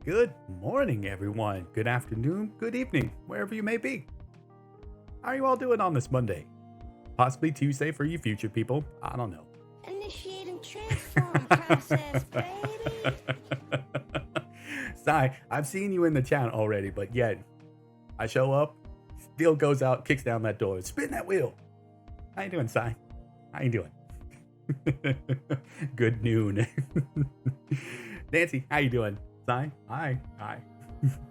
Good morning, everyone. Good afternoon, good evening, wherever you may be. How are you all doing on this Monday? Possibly Tuesday for you future people. I don't know. Initiating transform process, baby. Sai, I've seen you in the chat already, but yet I show up, still goes out, kicks down that door, spin that wheel. How you doing, Sai? How you doing? Good noon. Nancy, how you doing? Sai, hi.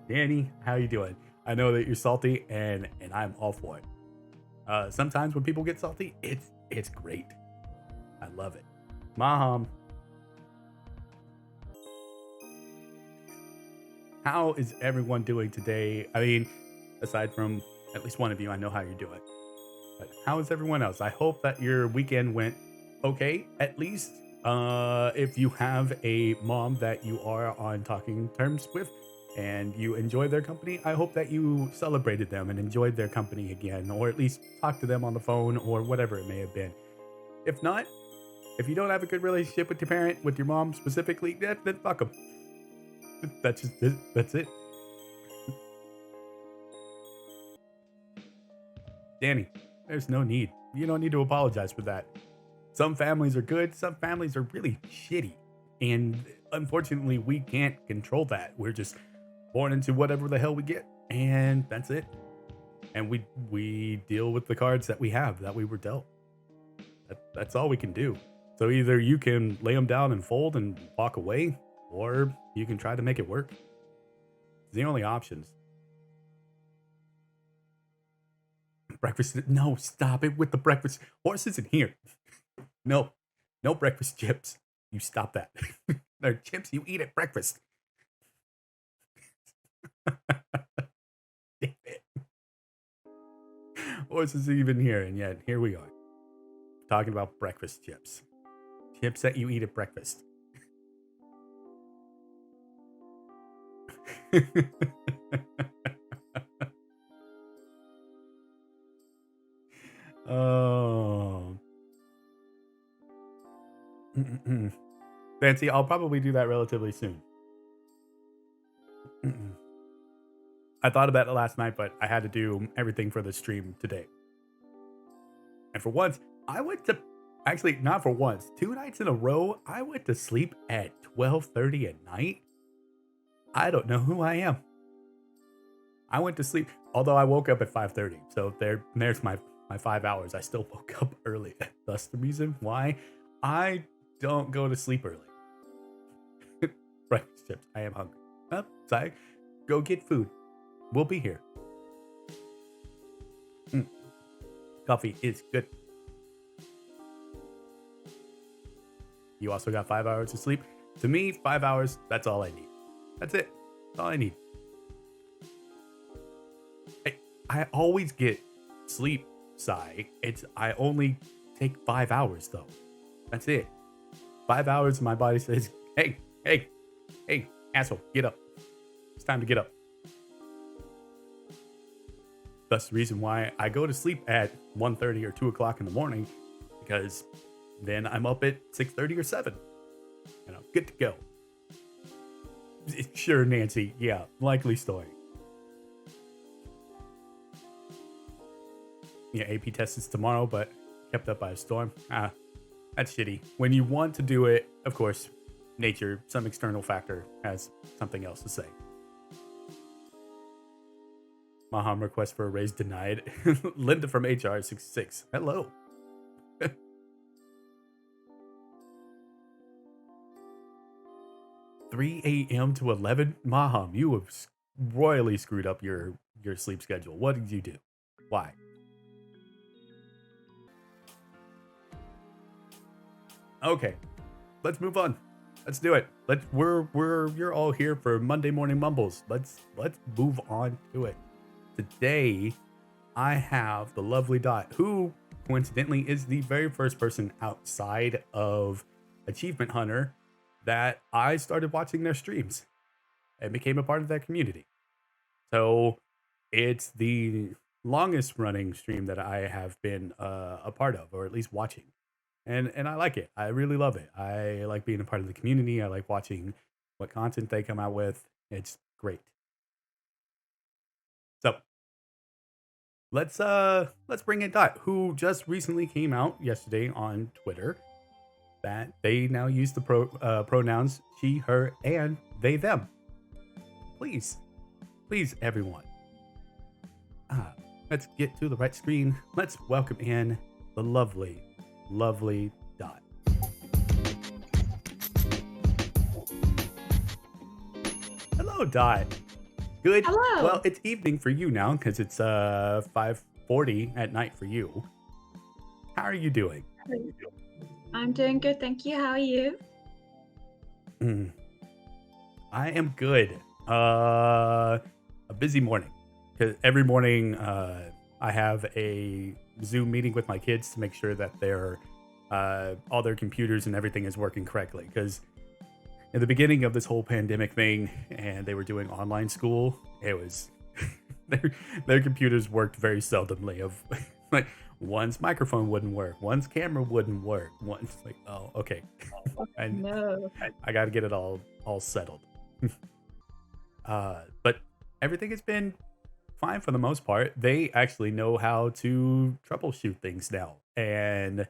Danny, how you doing? I know that you're salty, and I'm all for it. Sometimes when people get salty, it's great. I love it. Mom, how is everyone doing today? I mean, aside from at least one of you, I know how you're doing. But how is everyone else? I hope that your weekend went okay, at least. If you have a mom that you are on talking terms with and you enjoy their company, I hope that you celebrated them and enjoyed their company again, or at least talked to them on the phone or whatever it may have been. If not, if you don't have a good relationship with your parent, with your mom specifically, then fuck them. That's just it. That's it. Danny, there's no need. You don't need to apologize for that. Some families are good, some families are really shitty. And unfortunately, we can't control that. We're just born into whatever the hell we get, and that's it. And we deal with the cards that we have, that we were dealt. That's all we can do. So either you can lay them down and fold and walk away, or you can try to make it work. It's the only options. Breakfast? No, stop it with the breakfast. Horse isn't here. No breakfast chips. You stop that. They're chips you eat at breakfast. Damn it. Horse isn't even here, and yet here we are. Talking about breakfast chips. Chips that you eat at breakfast. Oh. Fancy, I'll probably do that relatively soon. I thought about it last night, but I had to do everything for the stream today. And for once, I went to actually not for once, 2 nights in a row, I went to sleep at 12:30 at night. I don't know who I am. I went to sleep, although I woke up at 5:30. So there's my 5 hours. I still woke up early. That's the reason why I don't go to sleep early. Breakfast chips. I am hungry. Oh, sorry. Go get food. We'll be here. Coffee is good. You also got 5 hours of sleep. To me, 5 hours, that's all I need. That's it. That's all I need. I always get sleep, Sigh. I only take 5 hours though. That's it. 5 hours, my body says, hey, asshole, get up. It's time to get up. That's the reason why I go to sleep at 1:30 or 2 o'clock in the morning, because then I'm up at 6:30 or 7. And I'm good to go. Sure, Nancy. Yeah, likely story. Yeah, AP test is tomorrow, but kept up by a storm. That's shitty. When you want to do it, of course, nature, some external factor has something else to say. Maham request for a raise denied. Linda from HR 66. Hello. 3 a.m. to 11? Maham, you have royally screwed up your sleep schedule. What did you do? Why? Okay, let's move on. Let's do it. You're all here for Monday Morning Mumbles. Let's move on to it. Today, I have the lovely Dot, who coincidentally is the very first person outside of Achievement Hunter that I started watching their streams and became a part of that community. So it's the longest running stream that I have been a part of, or at least watching. And I like it. I really love it. I like being a part of the community. I like watching what content they come out with, It's great. So let's bring in Dot, who just recently came out yesterday on Twitter that they now use the pronouns she, her, and they, them. Please, please, everyone. Let's get to the right screen. Let's welcome in the lovely, lovely Dot. Hello, Dot. Good. Hello. Well, it's evening for you now because it's 5:40 at night for you. How are you doing? I'm doing good, thank you. How are you? I am good. A busy morning because every morning I have a Zoom meeting with my kids to make sure that their all their computers and everything is working correctly. Because in the beginning of this whole pandemic thing, and they were doing online school, it was their computers worked very seldomly. Of like one's microphone wouldn't work, one's camera wouldn't work, one's like, oh, okay, and No. I got to get it all settled. But everything has been fine for the most part. They actually know how to troubleshoot things now, and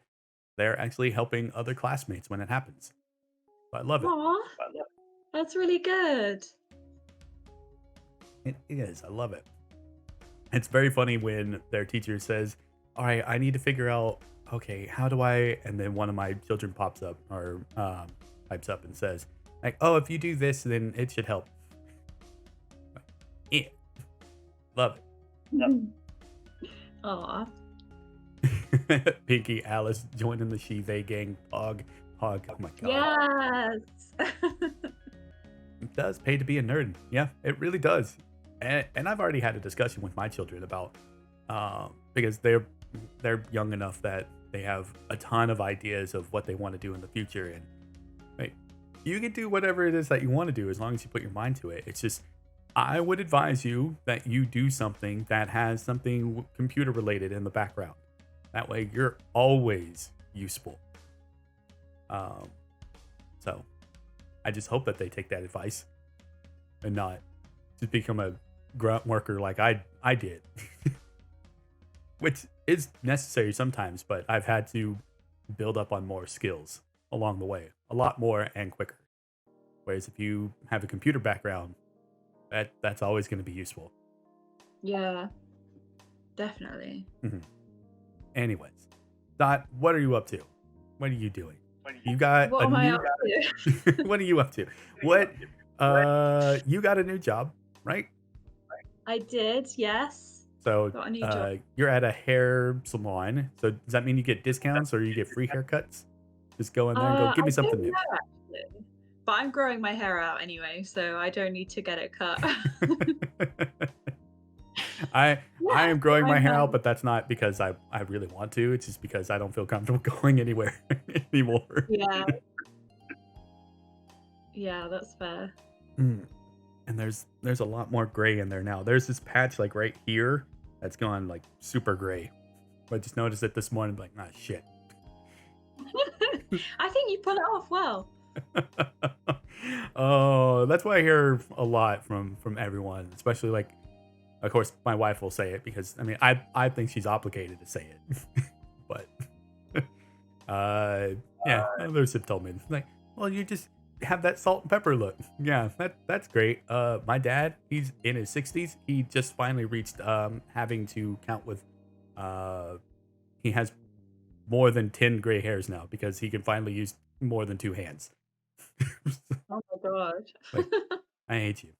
they're actually helping other classmates when it happens. So I love it. Aw, that's really good. It is. I love it. It's very funny when their teacher says, all right, I need to figure out, okay, how do I, and then one of my children pops up or pipes up and says, like, oh, if you do this, then it should help. Yeah. Love Aw. it. Pinky, Alice joining the she, they gang. Pog. Oh my God. Yes. It does pay to be a nerd. Yeah, it really does. And I've already had a discussion with my children about because they're young enough that they have a ton of ideas of what they want to do in the future, and like, you can do whatever it is that you want to do as long as you put your mind to it. It's just I would advise you that you do something that has something computer related in the background. That way you're always useful. So I just hope that they take that advice and not just become a grunt worker like I did, which is necessary sometimes, but I've had to build up on more skills along the way, a lot more and quicker. Whereas if you have a computer background, that's always going to be useful. Yeah, definitely. Anyways, Dot, what are you up to? What are you doing? You got What a am I new up to? what are you up to? What you got a new job, right? I did, yes. So Got a new job. you're at a hair salon. So does that mean you get discounts or you get free haircuts? Just go in there and go, give me I something don't new. know, actually. But I'm growing my hair out anyway, so I don't need to get it cut. I am growing my hair out, I'm but that's not because I really want to. It's just because I don't feel comfortable going anywhere anymore. yeah. Yeah, that's fair. And there's a lot more gray in there now. There's this patch like right here that's gone like super gray. I just noticed it this morning, like, ah, shit. I think you pull it off well. Oh, that's what I hear a lot from everyone, especially like, of course, my wife will say it because I mean, I think she's obligated to say it, but yeah, others have told me like, well, you just have that salt and pepper look. Yeah, that's great. My dad, he's in his 60s. He just finally reached having to count with he has more than 10 gray hairs now because he can finally use more than 2 hands. Oh my god. Like, I hate you.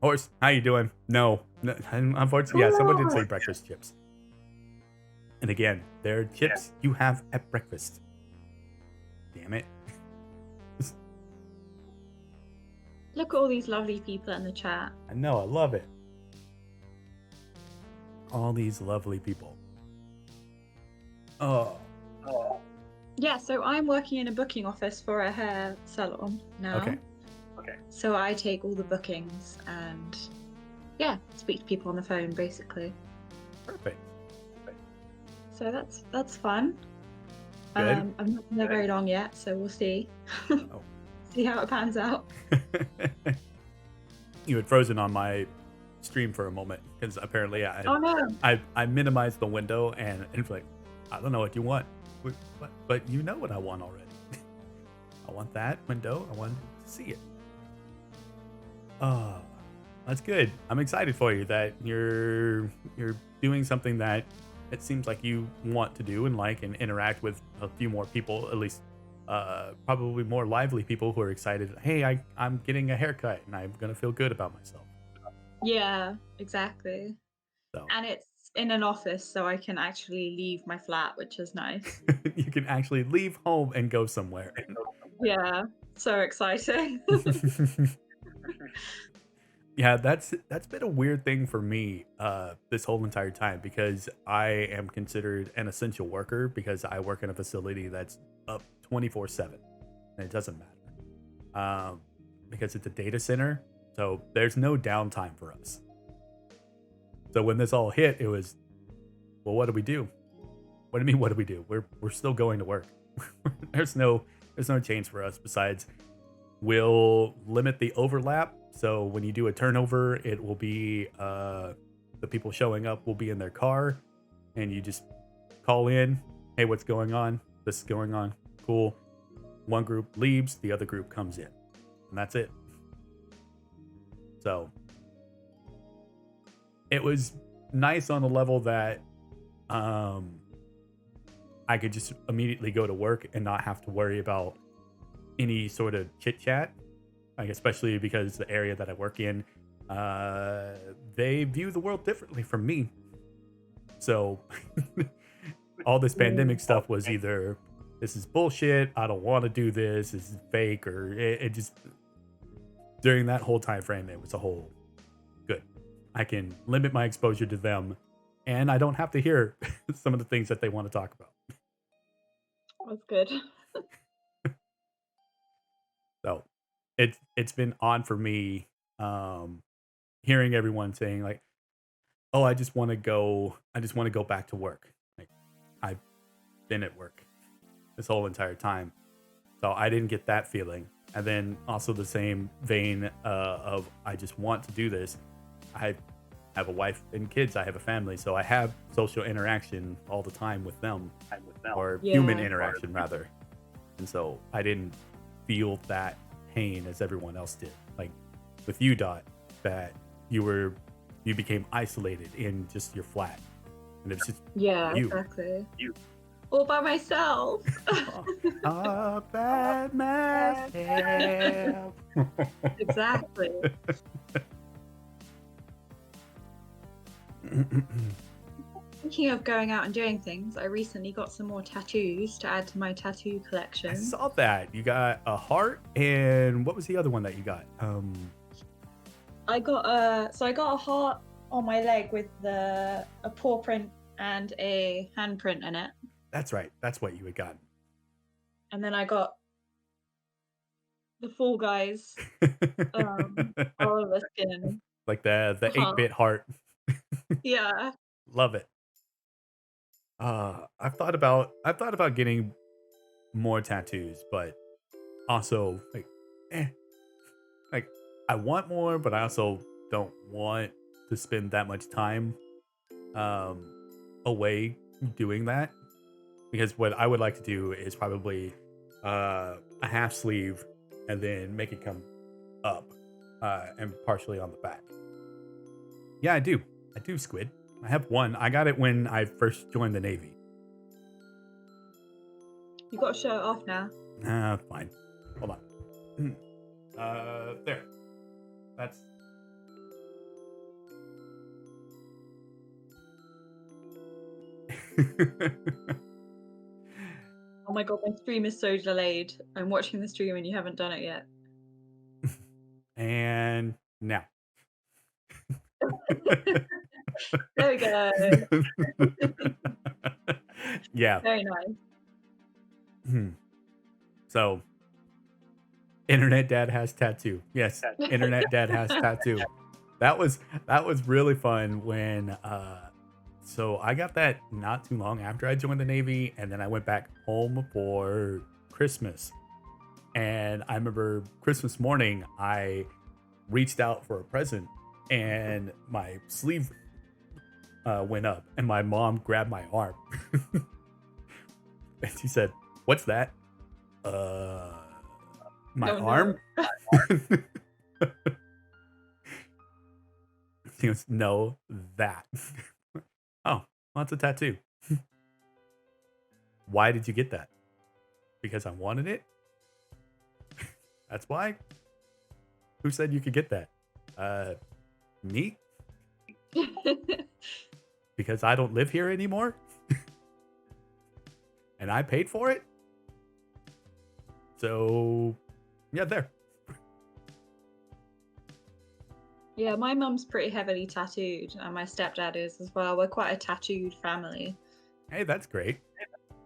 Horse, how you doing? No, unfortunately, yeah, someone did say breakfast chips. And again, they're chips you have at breakfast. Damn it. Look at all these lovely people in the chat. I know, I love it. All these lovely people. Oh. Yeah, so I'm working in a booking office for a hair salon now. Okay. So I take all the bookings and yeah, speak to people on the phone basically. Perfect. So that's fun. Good. I'm not been there very long yet, so we'll see. Oh. See how it pans out. You had frozen on my stream for a moment because apparently Oh no. I minimized the window and it's like, I don't know what you want, but you know what I want already. I want that window. I want to see it. Oh, that's good. I'm excited for you that you're doing something that it seems like you want to do and like and interact with a few more people, at least probably more lively people who are excited. Hey, I'm getting a haircut and I'm gonna feel good about myself. Yeah, exactly. So And it's in an office, so I can actually leave my flat, which is nice. you can actually leave home and go somewhere. Yeah, so exciting. Yeah, that's been a weird thing for me this whole entire time because I am considered an essential worker because I work in a facility that's up 24/7 and it doesn't matter because it's a data center, so there's no downtime for us. So when this all hit, it was, well, what do we do? What do you mean? What do we do? We're still going to work. there's no change for us besides we'll limit the overlap. So when you do a turnover, it will be the people showing up will be in their car, and you just call in, hey, what's going on? This is going on. Cool. One group leaves, the other group comes in, and that's it. So it was nice on the level that I could just immediately go to work and not have to worry about any sort of chit chat, like especially because the area that I work in, they view the world differently from me. So all this pandemic stuff was either this is bullshit, I don't want to do this is fake, or it just during that whole time frame it was a whole good. I can limit my exposure to them, and I don't have to hear some of the things that they want to talk about. That's good. So it's been on for me, hearing everyone saying like, "Oh, I just want to go back to work." Like I've been at work this whole entire time, so I didn't get that feeling. And then also the same vein of I just want to do this. I have a wife and kids. I have a family, so I have social interaction all the time with them, or human Yeah. interaction rather. And so I didn't feel that pain as everyone else did. Like with you, Dot, that you became isolated in just your flat, and it's just Yeah, you. exactly. All by myself. A bad myself. Exactly. Thinking of going out and doing things, I recently got some more tattoos to add to my tattoo I collection. saw that you got a heart, and what was the other one that you got? I got a heart on my leg with a paw print and a handprint in it. That's right. That's what you had gotten. And then I got the Fall Guys Oliver skin. Like the 8-bit heart. Yeah. Love it. I've thought about getting more tattoos, but also like I want more, but I also don't want to spend that much time away doing that, because what I would like to do is probably a half sleeve and then make it come up and partially on the back. Yeah, I do, Squid. I have one. I got it when I first joined the Navy. You got to show it off now. Fine. Hold on. There. That's. Oh my god, my stream is so delayed. I'm watching the stream and you haven't done it yet. And now. There we go. Yeah. Very nice. So, Internet Dad has tattoo. Yes, Internet Dad has tattoo. That was really fun when so I got that not too long after I joined the Navy, and then I went back home for Christmas. And I remember Christmas morning, I reached out for a present and my sleeve went up and my mom grabbed my arm. And she said, "What's that?" My Oh, no. arm? She goes, "No, that." Oh, well, it's a tattoo. Why did you get that? Because I wanted it? That's why? Who said you could get that? Me? Because I don't live here anymore? And I paid for it? So, yeah, there. Yeah, my mum's pretty heavily tattooed, and my stepdad is as well. We're quite a tattooed family. Hey, that's great.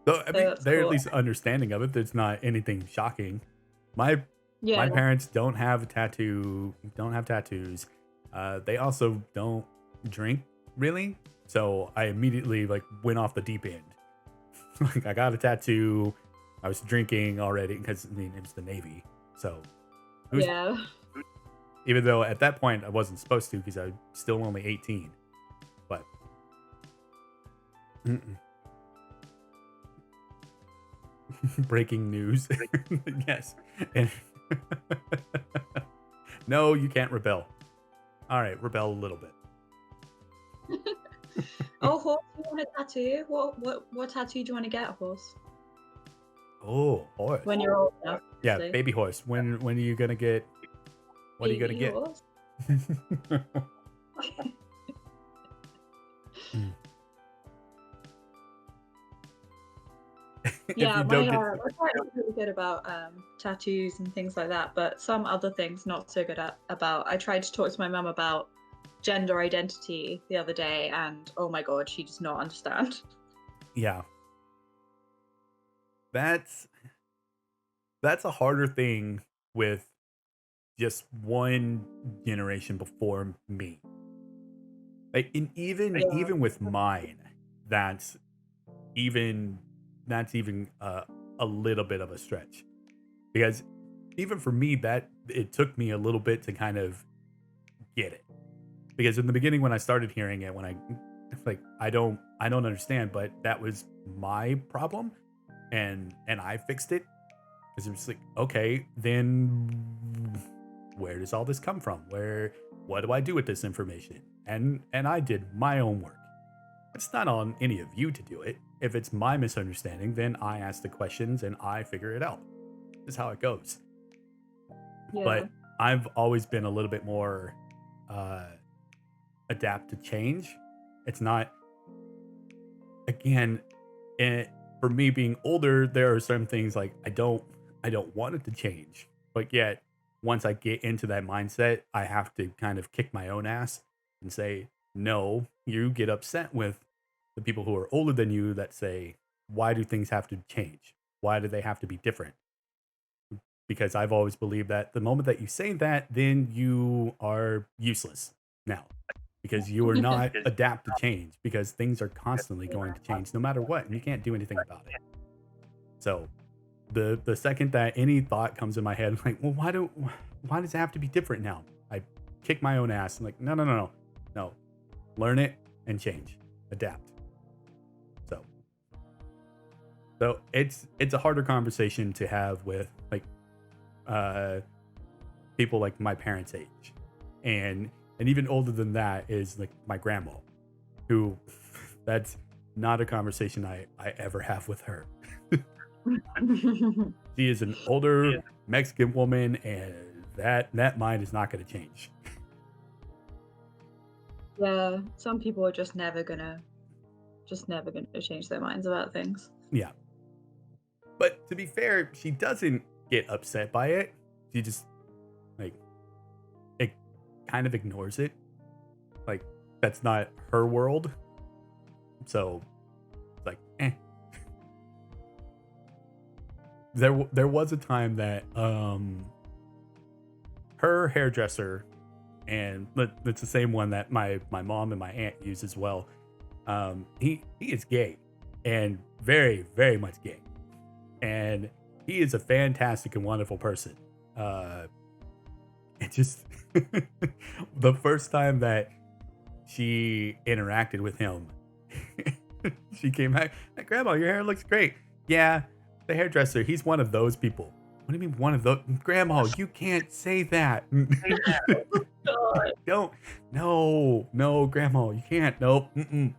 So, I mean, that's they're cool. at least understanding of it. There's not anything shocking. My Yeah, parents don't have tattoos. They also don't drink really. So I immediately like went off the deep end. Like I got a tattoo. I was drinking already because I mean it was the Navy. So yeah. even though at that point I wasn't supposed to because I was still only 18. But breaking news. Yes. And no, you can't rebel. All right, rebel a little bit. Oh, horse, you want a tattoo? What tattoo do you want to get, horse? Oh, horse. When you're old enough. Yeah, obviously. baby horse. When are you gonna get? What are you gonna Baby get? horse. Yeah, my parents are really good about tattoos and things like that, but some other things not so good about. I tried to talk to my mum about gender identity the other day, and oh my god, she does not understand. Yeah, that's a harder thing with just one generation before me. Like, and even with mine, that's even a little bit of a stretch because even for me that it took me a little bit to kind of get it because in the beginning when I started hearing it when I like I don't understand, but that was my problem and I fixed it because it was like, okay, then where does all this come from? What do I do with this information? And I did my own work. It's not on any of you to do it. If it's my misunderstanding, then I ask the questions and I figure it out. This is how it goes. Yeah. But I've always been a little bit more adapt to change. It's not, again, for me being older, there are some things like I don't want it to change. But yet, once I get into that mindset, I have to kind of kick my own ass and say, no, you get upset with the people who are older than you that say, why do things have to change? Why do they have to be different? Because I've always believed that the moment that you say that, then you are useless now because you are not adapt to change because things are constantly going to change no matter what. And you can't do anything about it. So the second that any thought comes in my head, I'm like, well, why does it have to be different now? I kick my own ass. I'm like, no. Learn it and change, adapt. So it's a harder conversation to have with like people like my parents' age, and even older than that is like my grandma, who that's not a conversation I ever have with her. She is an older Mexican woman, and that mind is not going to change. Yeah, some people are just never gonna change their minds about things. Yeah. But to be fair, she doesn't get upset by it. She just like it kind of ignores it. Like that's not her world. So it's like, eh. There was a time that her hairdresser, and it's the same one that my mom and my aunt use as well. He is gay and very, very much gay. And he is a fantastic and wonderful person. It just the first time that she interacted with him, she came back, "Hey, Grandma, your hair looks great." Yeah, the hairdresser, he's one of those people. What do you mean one of those? Grandma, you can't say that. God. Don't. No, Grandma, you can't. Nope. Mm-mm.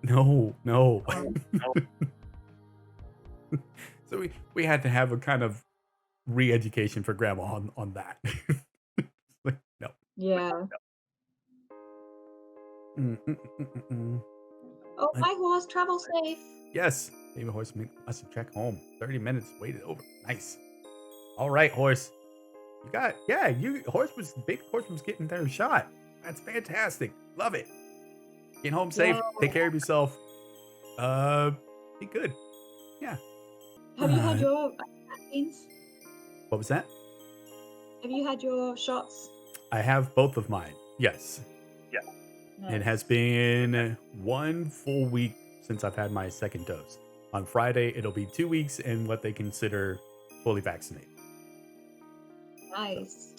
No. So we had to have a kind of re-education for Grandma on that. Like, no. Yeah. Mm. Oh, Like, my horse, travel safe. yes, baby horse must have checked home. 30 minutes waited over. Nice. All right, horse. You got big horse was getting their shot. That's fantastic. Love it. Get home safe. Yeah. Take care of yourself. Be good. Yeah. Have you had your vaccines? What was that? Have you had your shots? I have both of mine. Yes. It has Nice. been 1 full week since I've had my second dose. On Friday, it'll be 2 weeks in what they consider fully vaccinated. Nice.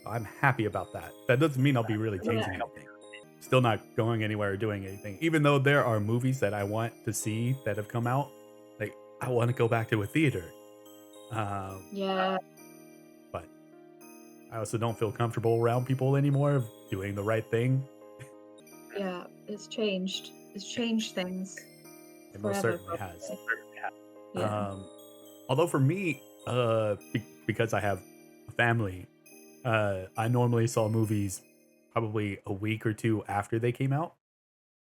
I'm happy about that. That doesn't mean I'll be really changing anything. Still not going anywhere or doing anything. Even though there are movies that I want to see that have come out, like I want to go back to a theater. Yeah. But I also don't feel comfortable around people anymore of doing the right thing. Yeah. It's changed. It's changed things. It most Forever, certainly has. Yeah. Although for me, because I have a family, I normally saw movies probably a week or two after they came out,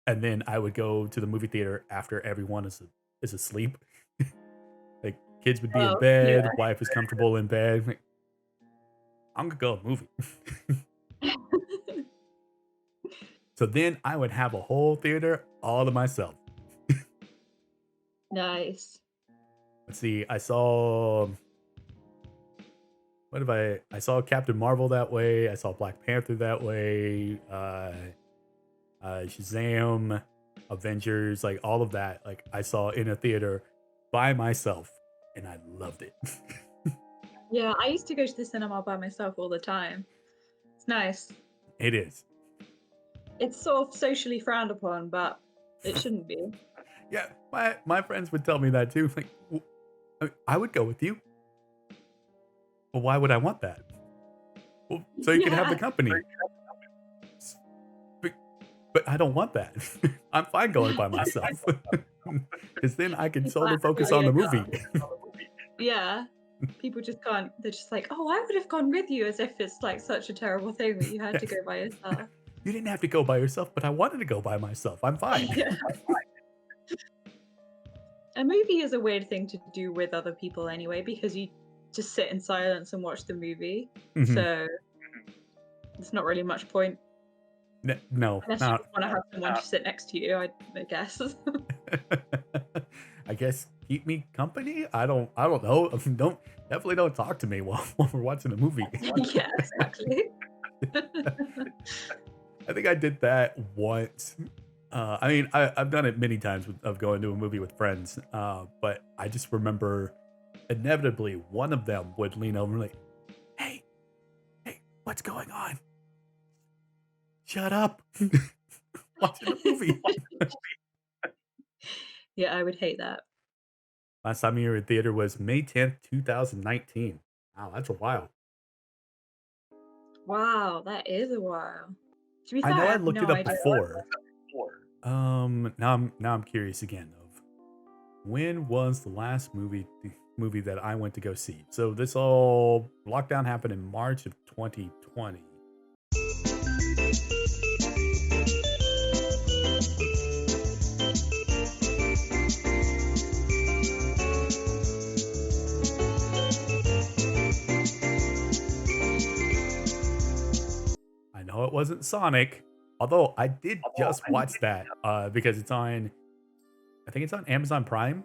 and then I would go to the movie theater after everyone is asleep. Like kids would be in Oh, bed, yeah. wife is comfortable in bed. Like, I'm gonna go to a movie. So then I would have a whole theater all to myself. Nice. Let's see. I saw I saw Captain Marvel that way. I saw Black Panther that way. Shazam, Avengers, like all of that. Like I saw in a theater by myself, and I loved it. Yeah, I used to go to the cinema by myself all the time. It's nice. It is. It's sort of socially frowned upon, but it shouldn't be. Yeah, my friends would tell me that too. Like, I would go with you. Well, why would I want that? Well, so you can have the company. But I don't want that. I'm fine going by myself. Because then I can solely focus on the movie. Yeah. People just can't. They're just like, oh, I would have gone with you, as if it's like such a terrible thing that you had to go by yourself. You didn't have to go by yourself, but I wanted to go by myself. I'm fine. Yeah. A movie is a weird thing to do with other people anyway, because you just sit in silence and watch the movie. Mhm. So there's not really much point. No, Unless not. you want to have someone to sit next to you, I guess. I guess keep me company. I don't know. Definitely don't talk to me while we're watching a movie. Yeah, exactly. I think I did that once. I mean, I've done it many times of going to a movie with friends. But I just remember inevitably one of them would lean over and like, hey, what's going on? Shut up. Watching a movie. Yeah, I would hate that. Last time you were in theater was May 10th, 2019. Wow, that's a while. Wow, that is a while. To be I fair, know I have looked no it up idea. before. Now I'm curious again of when was the last movie that I went to go see. So this all lockdown happened in March of 2020. I know it wasn't Sonic, although I did just watch that because it's on, I think it's on Amazon Prime,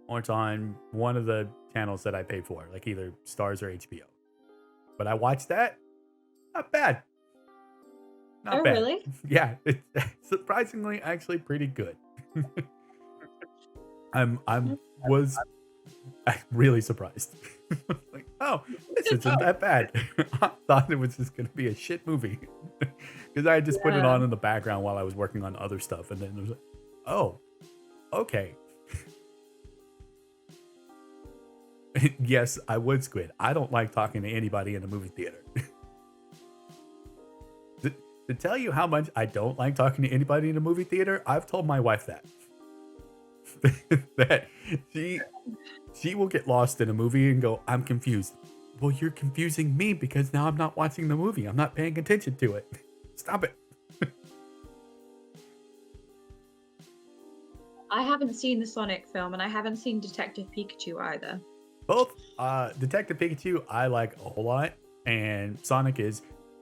or it's on one of the channels that I pay for, like either Stars or HBO. But I watched that. Not bad. Not Oh, bad. really? Yeah, it's surprisingly actually pretty good. I'm was really surprised. Like, oh, this isn't that bad. I thought it was just gonna be a shit movie because I just put it Yeah. on in the background while I was working on other stuff, and then it was like, oh, okay. Yes, I would squid. I don't like talking to anybody in a movie theater. to, to tell you how much I don't like talking to anybody in a movie theater, I've told my wife that. That she will get lost in a movie and go, I'm confused. Well, you're confusing me because now I'm not watching the movie. I'm not paying attention to it. Stop it. I haven't seen the Sonic film, and I haven't seen Detective Pikachu either. Both Detective Pikachu I like a whole lot, and Sonic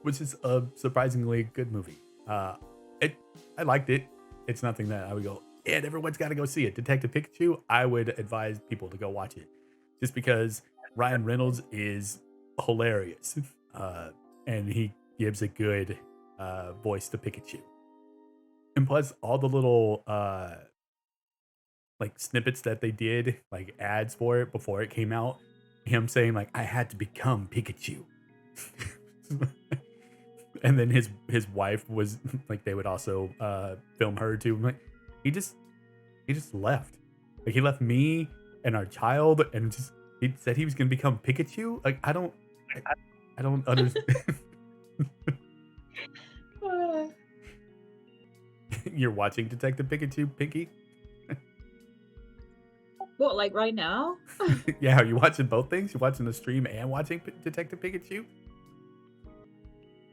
which is a surprisingly good movie. I liked it. It's nothing that I would go, and everyone's got to go see it. Detective Pikachu, I would advise people to go watch it, just because Ryan Reynolds is hilarious, and he gives a good voice to Pikachu, and plus all the little like snippets that they did, like ads for it before it came out. Him saying like, "I had to become Pikachu," and then his wife was like, they would also film her too. I'm like, he just left. Like he left me and our child, and just he said he was gonna become Pikachu. Like I don't understand. You're watching Detective Pikachu, Pinky? What, like right now? Yeah, are you watching both things? You watching the stream and watching Detective Pikachu?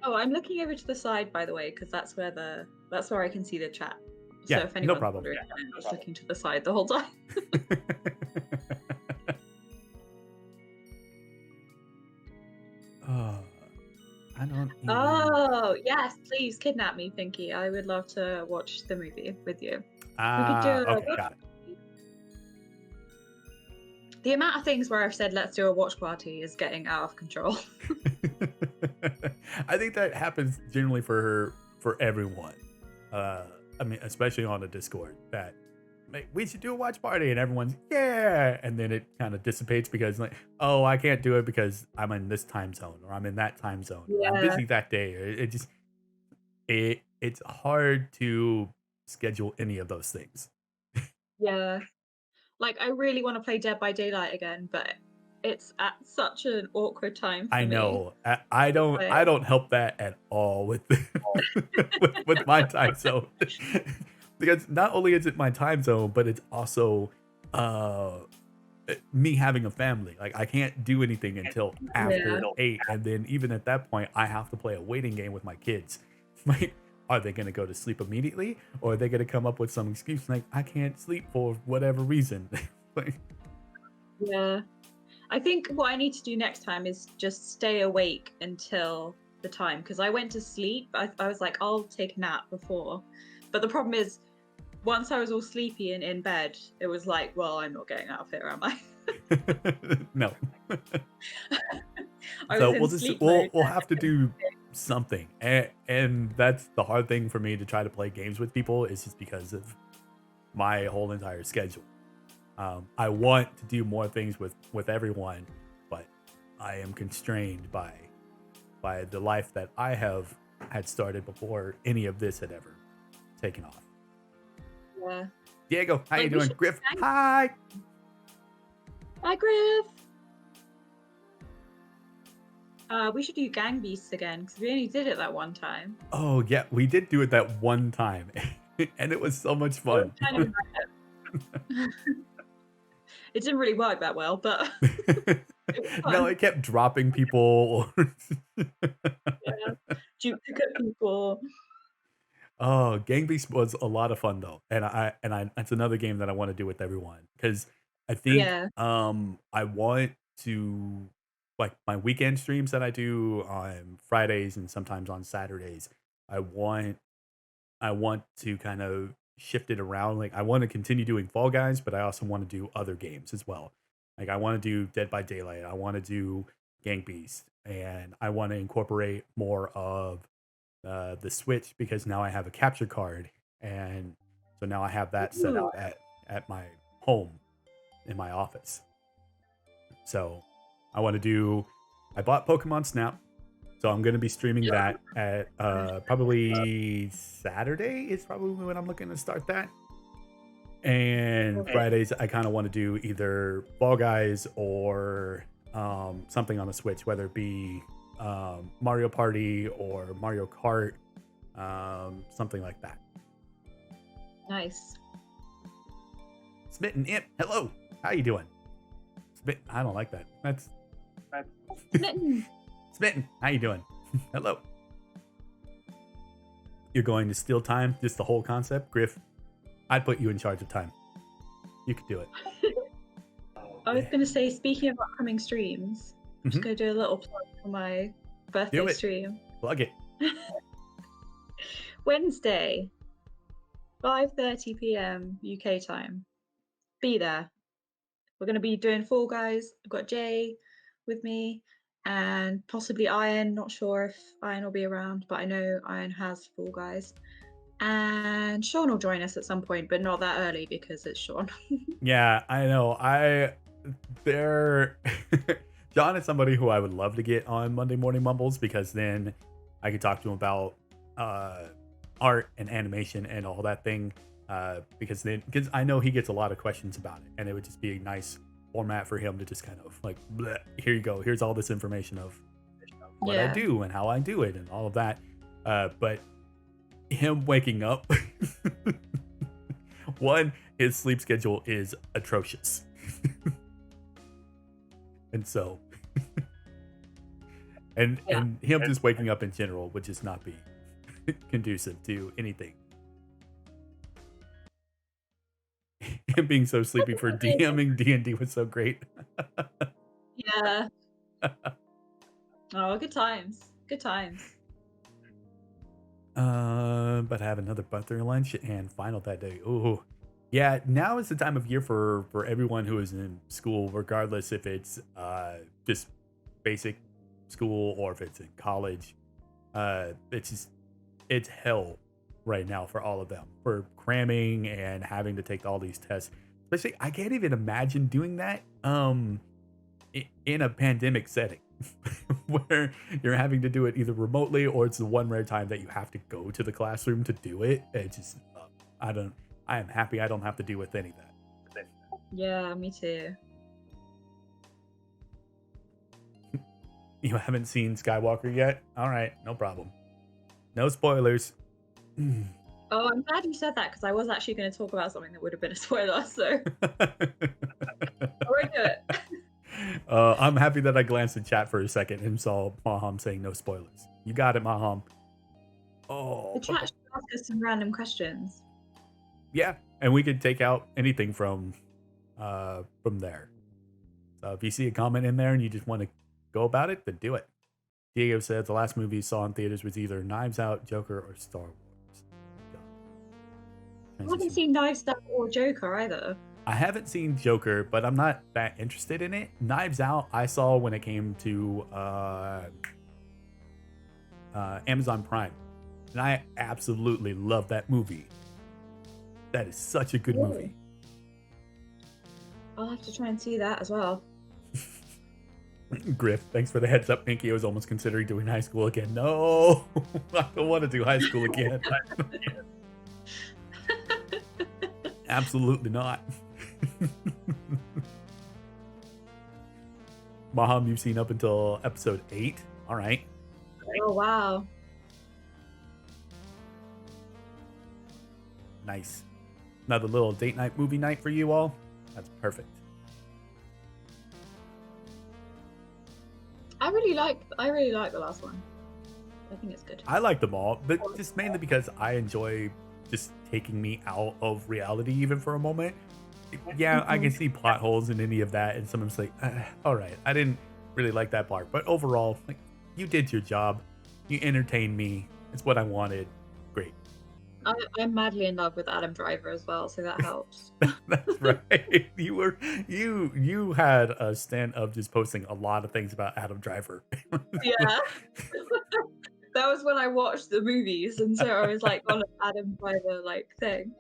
Oh, I'm looking over to the side, by the way, because that's where I can see the chat. So Yeah, if no anyone's problem. wondering, I'm just looking to the side the whole time. Oh, I don't even... Oh, yes, please kidnap me, Pinky. I would love to watch the movie with you. We could do okay, got it. The amount of things where I've said let's do a watch party is getting out of control. I think that happens generally for everyone. I mean, especially on the Discord, that we should do a watch party, and everyone's yeah, and then it kind of dissipates because like, oh, I can't do it because I'm in this time zone, or I'm in that time zone, or I'm Yeah. busy that day. Or it just it's hard to schedule any of those things. Yeah. Like, I really want to play Dead by Daylight again, but it's at such an awkward time for I me. know. I don't help that at all with with my time zone. Because not only is it my time zone, but it's also me having a family. Like I can't do anything until after Yeah. 8, and then even at that point I have to play a waiting game with my kids. Like, are they going to go to sleep immediately, or are they going to come up with some excuse like I can't sleep for whatever reason? Like, Yeah. I think what I need to do next time is just stay awake until the time, because I went to sleep. I was like, I'll take a nap before. But the problem is, once I was all sleepy and in bed, it was like, well, I'm not getting out of here, am I? no. I So was in we'll just sleep mode. we'll have to do something, and that's the hard thing for me to try to play games with people, is just because of my whole entire schedule. I want to do more things with everyone, but I am constrained by the life that I have had started before any of this had ever taken off. Yeah. Diego, how you Like, we doing? should Griff, hang- hi. Hi, Griff. We should do Gang Beasts again, because we only did it that one time. Oh yeah, we did do it that one time, and it was so much fun. It didn't really work that well, but it was No, fun. it kept dropping people. Yeah. Duplicate people. Oh, Gang Beast was a lot of fun though, and I that's another game that I want to do with everyone, because I think Yeah. I want to, like, my weekend streams that I do on Fridays and sometimes on Saturdays. I want to kind of shift it around. Like I want to continue doing Fall Guys, but I also want to do other games as well. Like I want to do Dead by Daylight. I want to do Gang Beast, and I want to incorporate more of the Switch, because now I have a capture card, and so now I have that set up at my home in my office. So I bought Pokemon Snap. So I'm going to be streaming that at probably Saturday is probably when I'm looking to start that. And Okay. Fridays, I kind of want to do either Fall Guys or something on the Switch, whether it be Mario Party or Mario Kart, something like that. Nice. Smitten Imp, hello. How you doing? I don't like that. That's Smitten. Smitten, how you doing? Hello. You're going to steal time? Just the whole concept? Griff, I'd put you in charge of time. You could do it. I was going to say, speaking of upcoming streams, I'm just Mhm. going to do a little plug for my birthday Do it. stream. Plug it. Wednesday, 5:30 p.m. UK time. Be there. We're going to be doing Fall Guys. I've got Jay with me and possibly Iron. Not sure if Iron will be around, but I know Iron has Fall Guys. And Sean will join us at some point, but not that early because it's Sean. Yeah, I know. John is somebody who I would love to get on Monday Morning Mumbles because then I could talk to him about art and animation and all that thing. Because I know he gets a lot of questions about it, and it would just be a nice format for him to just kind of like, bleh, here you go. Here's all this information of what I do and how I do it and all of that. But him waking up, one, his sleep schedule is atrocious. And so, and him just waking up in general would just not be conducive to anything. Him being so sleepy for DMing D&D was so great. Yeah. Oh, good times. Good times. But I have another butter lunch and final that day. Ooh. Yeah, now is the time of year for everyone who is in school, regardless if it's just basic school or if it's in college. It's hell right now for all of them. For cramming and having to take all these tests. Especially, I can't even imagine doing that in a pandemic setting. Where you're having to do it either remotely or it's the one rare time that you have to go to the classroom to do it. It's just, I am happy I don't have to deal with any of that. Yeah, me too. You haven't seen Skywalker yet? All right, no problem. No spoilers. Oh, I'm glad you said that because I was actually going to talk about something that would have been a spoiler, so I won't do it. I'm happy that I glanced in chat for a second and saw Maham saying no spoilers. You got it, Maham. Oh, The chat should ask us some random questions. yeah, and we could take out anything from there. So if you see a comment in there and you just want to go about it, then do it. Diego said the last movie he saw in theaters was either Knives Out, Joker, or Star Wars. I haven't seen Knives Out or Joker either. I haven't seen Joker, but I'm not that interested in it. Knives Out, I saw when it came to Amazon Prime, and I absolutely love that movie. That is such a good movie. I'll have to try and see that as well. Griff, thanks for the heads up. Pinky, I was almost considering doing high school again. No, I don't want to do high school again. Absolutely not. Maham, you've seen up until episode 8. All right. Oh, wow. Nice. Another little date night movie night for you all. That's perfect. I really like the last one. I think it's good. I like them all, but just mainly because I enjoy just taking me out of reality even for a moment. Yeah, I can see plot holes in any of that, and someone's like, all right, I didn't really like that part. But overall, like, you did your job. You entertained me. It's what I wanted. Great. I'm madly in love with Adam Driver as well, so that helps. That's right. You had a stand of just posting a lot of things about Adam Driver. Yeah. That was when I watched the movies, and so I was like on an Adam Driver like thing.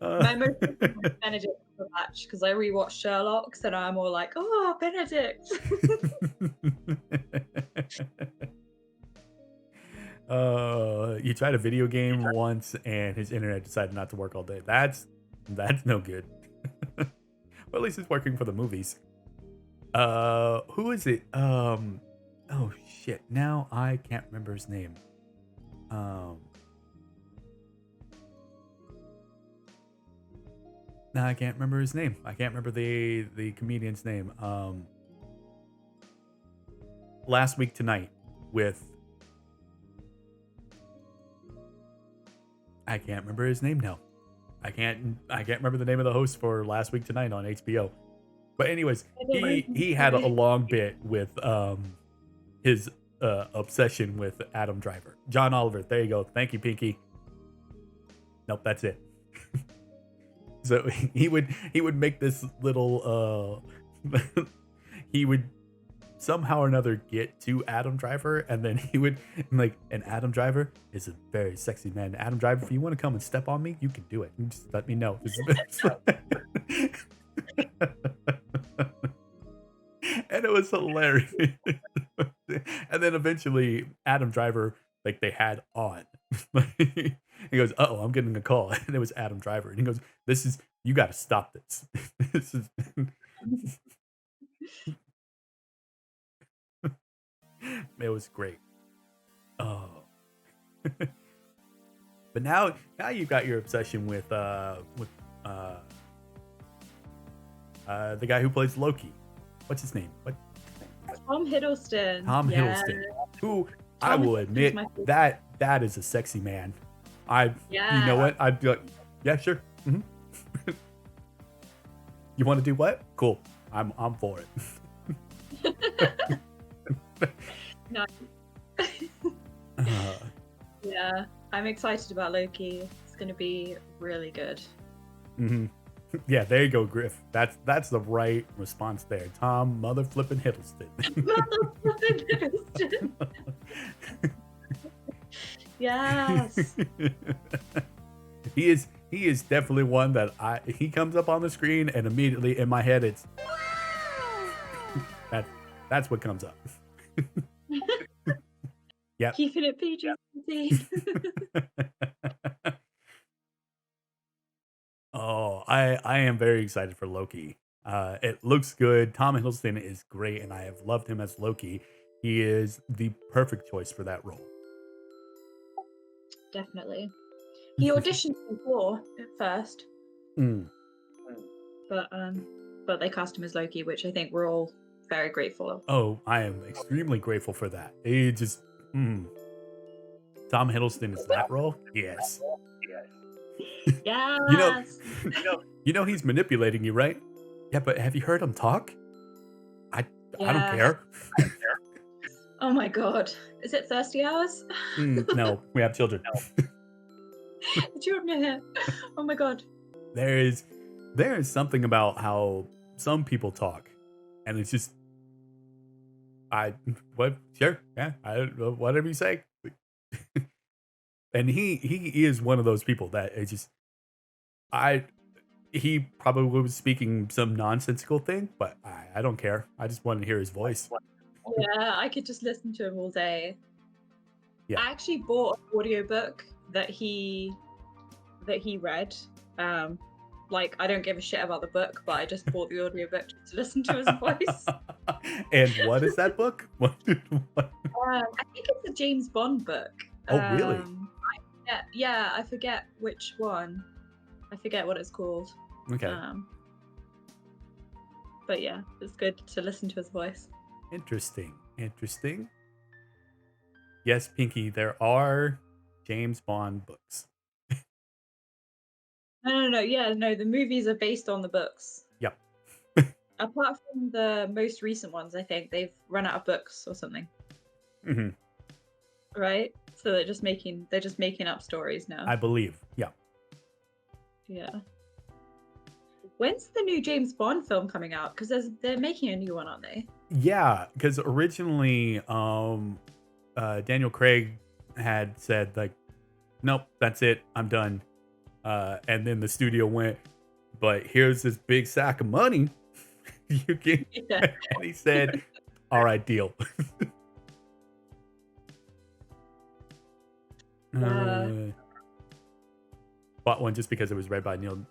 My most recent Benedict Cumberbatch because I rewatched Sherlock, so now I'm all like, oh, Benedict. He tried a video game once and his internet decided not to work all day. That's no good. But at least it's working for the movies. Who is it? Oh shit. Now I can't remember his name. No, I can't remember his name. I can't remember the comedian's name. Last Week Tonight with I can't remember his name now. I can't remember the name of the host for Last Week Tonight on HBO. But anyways, he had a long bit with his obsession with Adam Driver. John Oliver. There you go. Thank you, Pinky. Nope, that's it. So he would make this little he would somehow or another get to Adam Driver, and then he would like, and Adam Driver is a very sexy man. Adam Driver, if you want to come and step on me, you can do it. You just let me know. And it was hilarious. And then eventually Adam Driver, like, they had on. He goes, "Uh-oh, I'm getting a call." And it was Adam Driver. And he goes, you got to stop this. This is it was great. Oh. But now you've got your obsession with the guy who plays Loki. What's his name? What? Tom Hiddleston. Tom Yeah. Hiddleston. Who I Tom will Hiddleston's admit my favorite. that is a sexy man. You Yeah. know what? I'd be like, yeah, sure. Mhm. You want to do what? Cool. I'm for it. No. Yeah, I'm excited about Loki. It's gonna be really good. Mm-hmm. Yeah, there you go, Griff. That's the right response there. Tom Mother Flippin' Hiddleston. Yes. He is definitely one that he comes up on the screen and immediately in my head it's that's what comes up. Yep. Keeping it PG-13. Oh, I am very excited for Loki. It looks good. Tom Hiddleston is great, and I have loved him as Loki. He is the perfect choice for that role. Definitely. He auditioned before at first, but they cast him as Loki, which I think we're all very grateful of. Oh, I am extremely grateful for that. It just Tom Hiddleston is that role? Yes. Yes. You know he's manipulating you, right? Yeah, but have you heard him talk? I don't care. Oh my god. Is it thirsty hours? No, we have children. The children are here. Oh my god. There is something about how some people talk, and it's just sure, yeah, whatever you say. And he is one of those people that it's just he probably was speaking some nonsensical thing, but I don't care. I just want to hear his voice. Yeah, I could just listen to him all day. Yeah. I actually bought an audiobook that he read. Like, I don't give a shit about the book, but I just bought the audiobook to listen to his voice. And what is that book? What? I think it's a James Bond book. Oh, really? I forget which one. I forget what it's called. Okay. But yeah, it's good to listen to his voice. Interesting. Yes, Pinky, there are James Bond books. No. Yeah, no, the movies are based on the books. Yep. Apart from the most recent ones, I think they've run out of books or something. Mm-hmm. Right? So they're just making up stories now. I believe. Yeah. Yeah. When's the new James Bond film coming out? Because they're making a new one, aren't they? Yeah, because originally Daniel Craig had said, like, nope, that's it, I'm done. And then the studio went, but here's this big sack of money. You can. Yeah. And he said, all right, deal. Yeah. Bought one just because it was read by Neil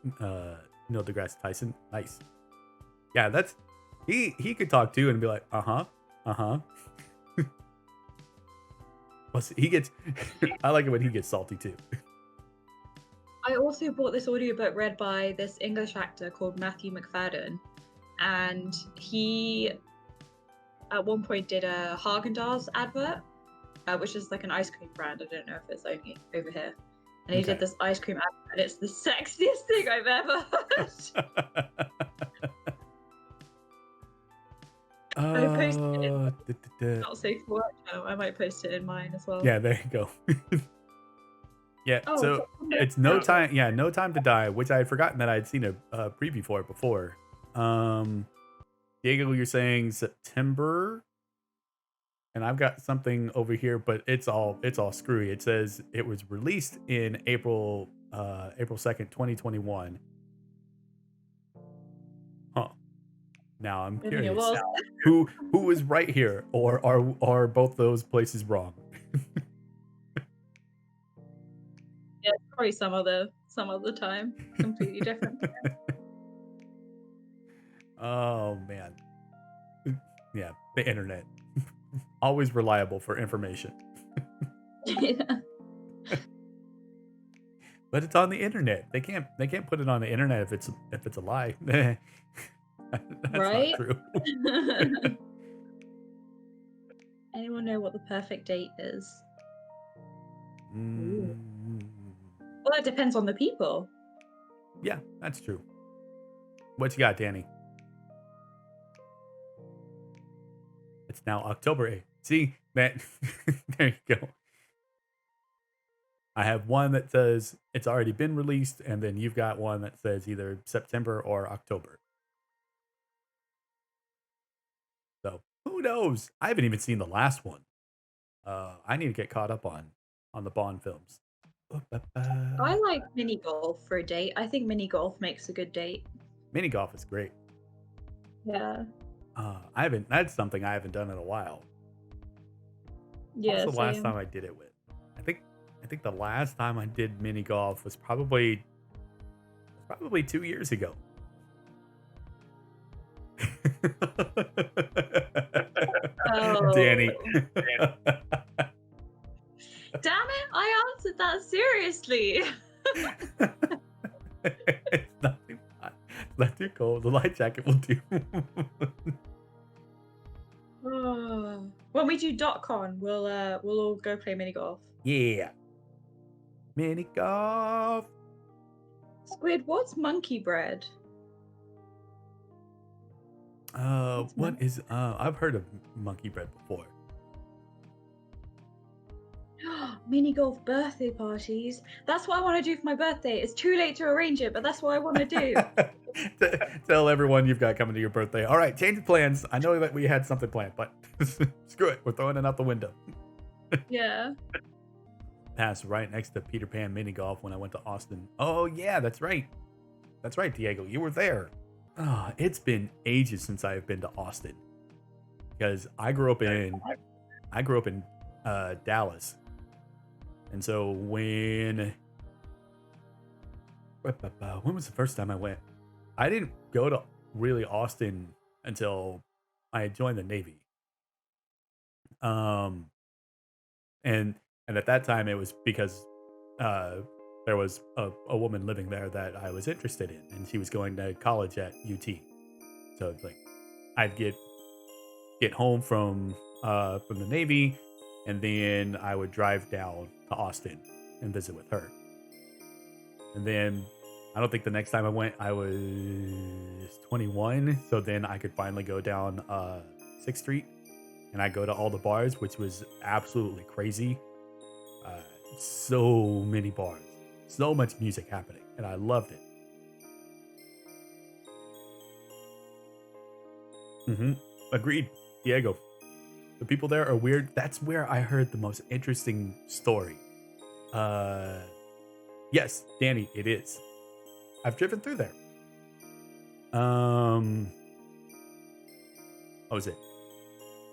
deGrasse Tyson. Nice. Yeah, that's he could talk too and be like, uh-huh. Plus, he gets I like it when he gets salty too. I also bought this audiobook read by this English actor called Matthew McFadden, and he at one point did a Haagen-Dazs advert, which is like an ice cream brand. I don't know if it's only over here. And he did this ice cream advert, and it's the sexiest thing I've ever heard. I posted it. Not safe for work now. I might post it in mine as well. Yeah, there you go. Yeah, so it's No Time to Die, which I had forgotten that I had seen a preview for it before. Diego, you're saying September, and I've got something over here, but it's all screwy. It says it was released in April 2nd, 2021. Huh. Now I'm curious. Who is right here, or are both those places wrong? Yeah, probably some other time. Completely different. Oh man. Yeah, the internet. Always reliable for information. Yeah. But it's on the internet. They can't put it on the internet if it's a lie. That's Right? not true. Anyone know what the perfect date is? Well, it depends on the people. Yeah, that's true. What you got, Danny? It's now October 8th. See, that there you go. I have one that says it's already been released, and then you've got one that says either September or October. So who knows? I haven't even seen the last one. I need to get caught up on the Bond films. I like mini golf for a date. I think mini golf makes a good date. Mini golf is great. Yeah. That's something I haven't done in a while. Yeah. What's the last time I did it with? I think the last time I did mini golf was probably 2 years ago. Oh. Danny. Damn it! I answered that seriously. It's not too cold. The light jacket will do. When we do .con, we'll all go play mini golf. Yeah. Mini golf. Squid, what's monkey bread? I've heard of monkey bread before. Mini golf birthday parties. That's what I want to do for my birthday. It's too late to arrange it, but that's what I want to do. Tell everyone you've got coming to your birthday. All right, change the plans. I know that we had something planned, but screw it. We're throwing it out the window. Yeah. Passed right next to Peter Pan mini golf when I went to Austin. Oh yeah, that's right. That's right, Diego. You were there. Oh, it's been ages since I've been to Austin. Because I grew up in Dallas. And so when was the first time I went? I didn't go to really Austin until I had joined the Navy. And at that time it was because there was a woman living there that I was interested in, and she was going to college at UT. So like I'd get home from the Navy, and then I would drive down to Austin and visit with her. And then I don't think the next time I went, I was 21. So then I could finally go down 6th Street, and I go to all the bars, which was absolutely crazy. So many bars, so much music happening, and I loved it. Agreed, Diego. The people there are weird. That's where I heard the most interesting story. Yes, Danny, it is. I've driven through there. Um, what was it?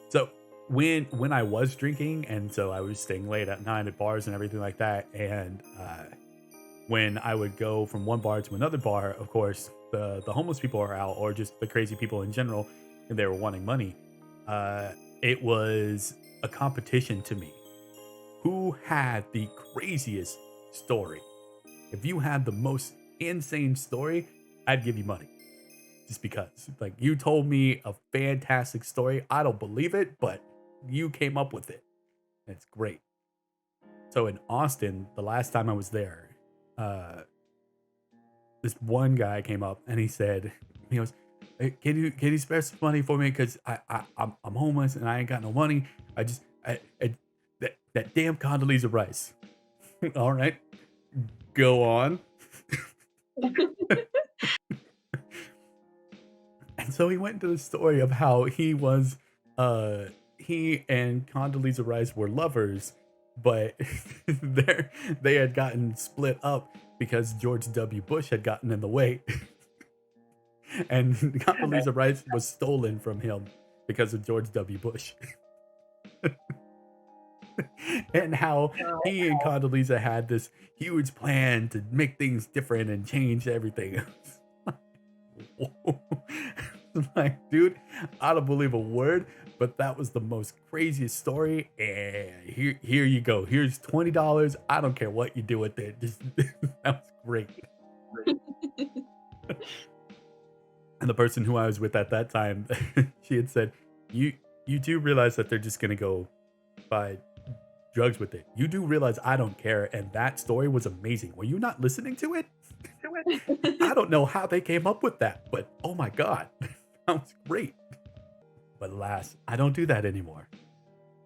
So when I was drinking, and so I was staying late at night at bars and everything like that, and when I would go from one bar to another bar, of course, the homeless people are out, or just the crazy people in general, and they were wanting money. Uh, it was a competition to me. Who had the craziest story? If you had the most insane story, I'd give you money. Just because. Like, you told me a fantastic story. I don't believe it, but you came up with it. It's great. So in Austin, the last time I was there, uh, this one guy came up and he goes, "Hey, can you spare some money for me? Because I'm homeless and I ain't got no money. That damn Condoleezza Rice." All right, go on. And so he went into the story of how he and Condoleezza Rice were lovers, but they had gotten split up because George W. Bush had gotten in the way. And Condoleezza Rice was stolen from him because of George W. Bush. And how he and Condoleezza had this huge plan to make things different and change everything. Like, dude, I don't believe a word, but that was the most craziest story. And here you go. Here's $20. I don't care what you do with it. Just that was great. And the person who I was with at that time, she had said, You do realize that they're just gonna go buy drugs with it. You do realize I don't care, and that story was amazing. Were you not listening to it? I don't know how they came up with that, but oh my god, that was great. But alas, I don't do that anymore.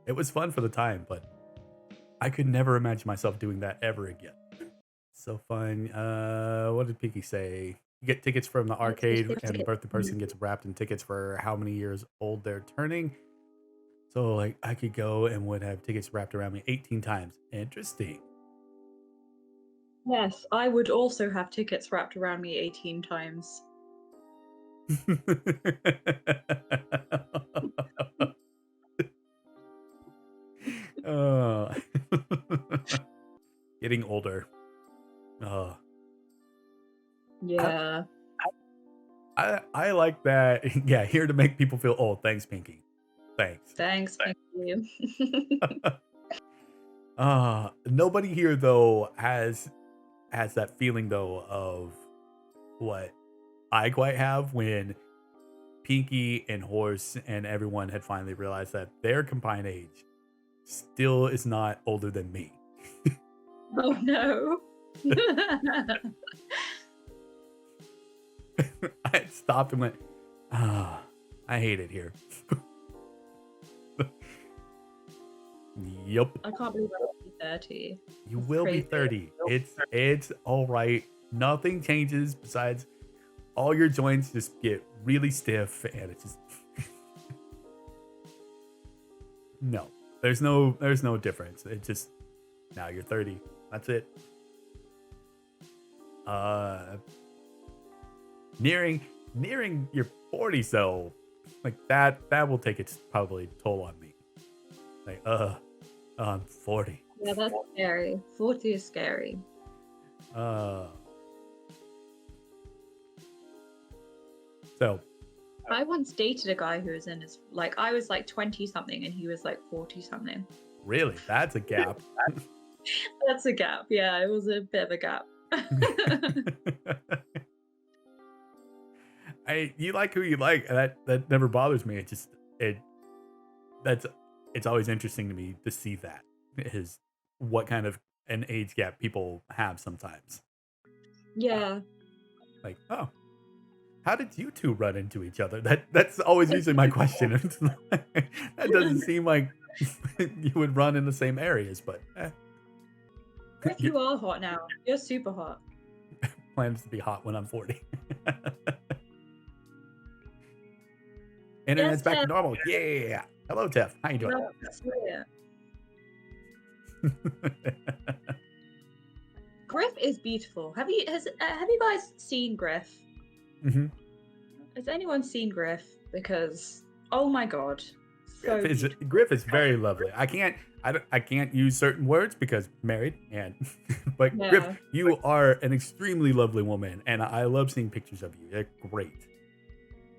It was fun for the time, but I could never imagine myself doing that ever again. So fun. What did Pinky say? You get tickets from the arcade, and the birthday person gets wrapped in tickets for how many years old they're turning. So, like, I could go and would have tickets wrapped around me 18 times. Interesting. Yes, I would also have tickets wrapped around me 18 times. uh, getting older. Yeah. I like that. Yeah, here to make people feel old. Thanks, Pinky. Thanks. Thanks, thank you. Nobody here though has that feeling though of what I quite have when Pinky and Horse and everyone had finally realized that their combined age still is not older than me. Oh no. I had stopped and went, I hate it here. Yep. I can't believe I will be 30. You That's will be crazy. 30. It's all right. Nothing changes besides all your joints just get really stiff and it's just no. There's no difference. It just now you're 30. That's it. Nearing your 40s though. Like that will take its probably toll on me. Like I'm 40. Yeah, that's scary. 40 is scary. So I once dated a guy who was in his, like, I was like 20 something and he was like 40 something. really, that's a gap. That's a gap. Yeah, it was a bit of a gap. You like who you like. That never bothers me. It's always interesting to me to see that is what kind of an age gap people have sometimes. Yeah. Like, oh, how did you two run into each other? That's always usually my question. That doesn't seem like you would run in the same areas, but If you are hot now, you're super hot. plans to be hot when I'm 40. Internet's back to normal. Yeah. Hello, Tiff. How you doing? No, that's weird. Griff is beautiful. Have you guys seen Griff? Mm-hmm. Has anyone seen Griff? Because oh my god, so beautiful. Griff is very lovely. I can't use certain words because married and but Griff, Yeah. you are an extremely lovely woman and I love seeing pictures of you. They're great.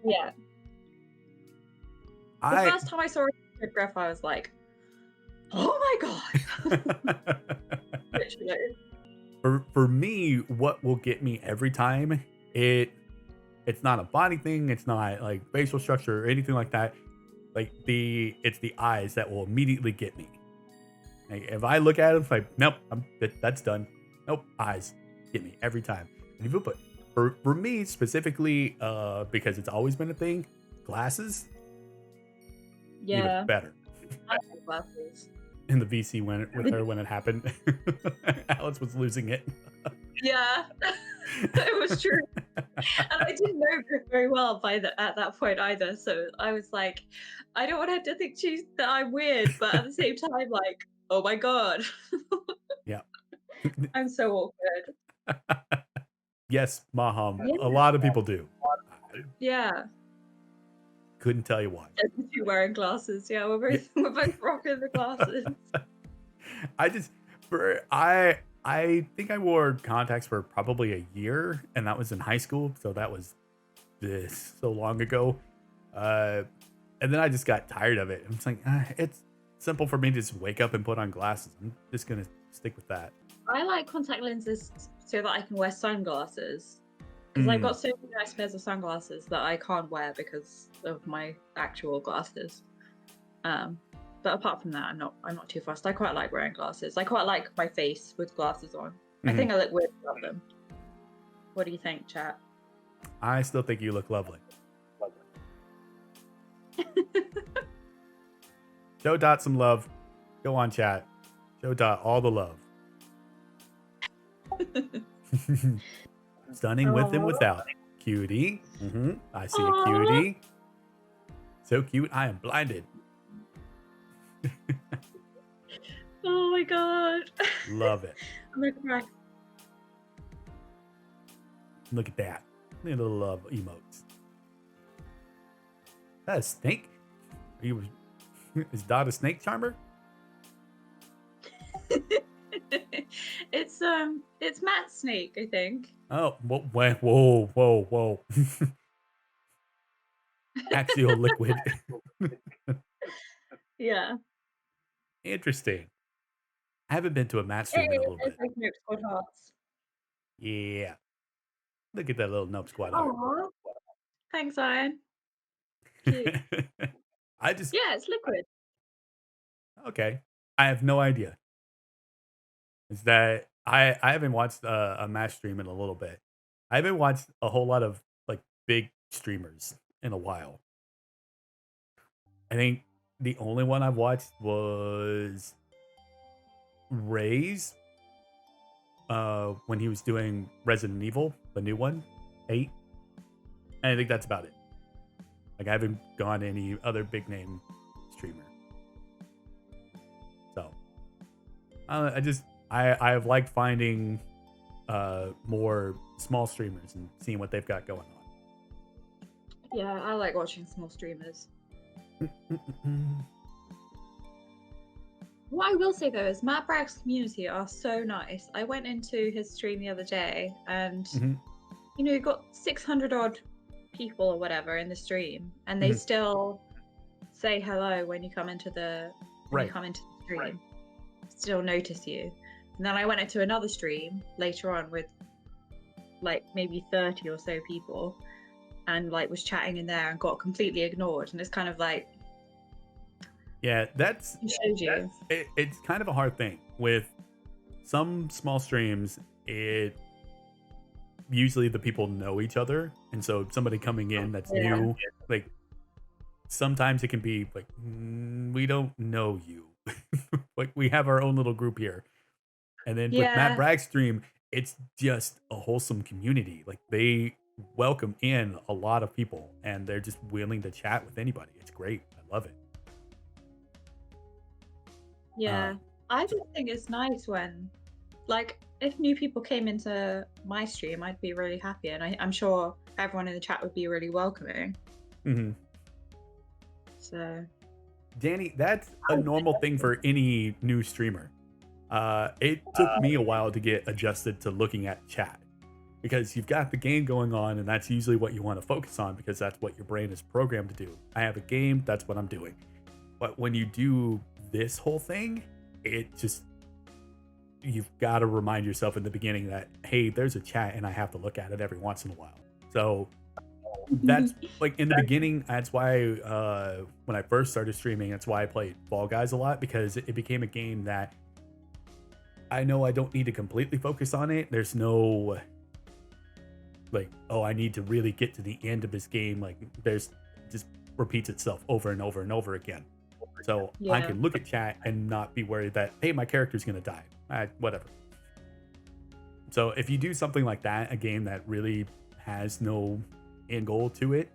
Yeah. The I first time I saw a picture of Griff, I was like, oh my god. Literally. for me, what will get me every time, it's not a body thing, it's not like facial structure or anything like that. Like it's the eyes that will immediately get me. Like, if I look at it, it's like, nope, that's done. Nope, eyes get me every time. And if you put for me specifically, because it's always been a thing, glasses even Yeah. better. I like glasses. In the VC with her when it happened, Alice was losing it. Yeah. It was true. And I didn't know Griff very well at that point either. So I was like, I don't want her to think that I'm weird, but at the same time, like, oh my god. Yeah. I'm so awkward. Yes, Maham. Yeah. A lot of people do. Yeah. Couldn't tell you why. And the two wearing glasses. Yeah, we're both rocking the glasses. I think I wore contacts for probably a year, and that was in high school, so that was this so long ago. And then I just got tired of it. It's like it's simple for me to just wake up and put on glasses. I'm just gonna stick with that. I like contact lenses so that I can wear sunglasses. Because I've got so many nice pairs of sunglasses that I can't wear because of my actual glasses. But apart from that, I'm not too fussed. I quite like wearing glasses. I quite like my face with glasses on. I think I look weird without them. What do you think, chat? I still think you look lovely. Show Dot some love. Go on, chat. Show Dot all the love. Stunning with and without. Cutie. I see a cutie. So cute. I am blinded. Oh my god. Love it. I'm gonna cry. Look at that. Little love emotes. Is that a snake? Is Dot a snake charmer? It's Matt Snake, I think. Oh, whoa. Axial liquid. Yeah. Interesting. I haven't been to a Matt stream in a little bit. Like Nope Squad Hearts. Yeah. Look at that little Nope Squad heart. Aww. Thanks, Iron. Cute. Yeah, it's liquid. Okay. I have no idea. Is that I haven't watched a Matt stream in a little bit. I haven't watched a whole lot of like big streamers in a while. I think the only one I've watched was Ray's when he was doing Resident Evil, the new one, 8. And I think that's about it. Like I haven't gone to any other big name streamer. So I have liked finding more small streamers and seeing what they've got going on. Yeah, I like watching small streamers. What I will say though is Matt Bragg's community are so nice. I went into his stream the other day and you know, you've got 600 odd people or whatever in the stream and they still say hello when you come into the stream. Still notice you. And then I went into another stream later on with like maybe 30 or so people and like was chatting in there and got completely ignored. And it's kind of like, yeah, that's it's kind of a hard thing with some small streams. It usually the people know each other, and so somebody coming in that's new, like sometimes it can be like we don't know you. Like we have our own little group here. And then with Matt Bragg's stream, it's just a wholesome community. Like they welcome in a lot of people and they're just willing to chat with anybody. It's great. I love it. Yeah. I just think it's nice when, like, if new people came into my stream, I'd be really happy. And I'm sure everyone in the chat would be really welcoming. Hmm. So Danny, that's a normal thing for any new streamer. It took me a while to get adjusted to looking at chat because you've got the game going on, and that's usually what you want to focus on because that's what your brain is programmed to do. I have a game, that's what I'm doing. But when you do this whole thing, it just, you've got to remind yourself in the beginning that, hey, there's a chat and I have to look at it every once in a while. So that's like in the beginning, that's why when I first started streaming, that's why I played Fall Guys a lot, because it became a game that I know I don't need to completely focus on it. There's no like, oh, I need to really get to the end of this game. Like there's just repeats itself over and over and over again. So I Yeah. can look at chat and not be worried that, hey, my character's gonna die. Whatever. So if you do something like that, a game that really has no end goal to it,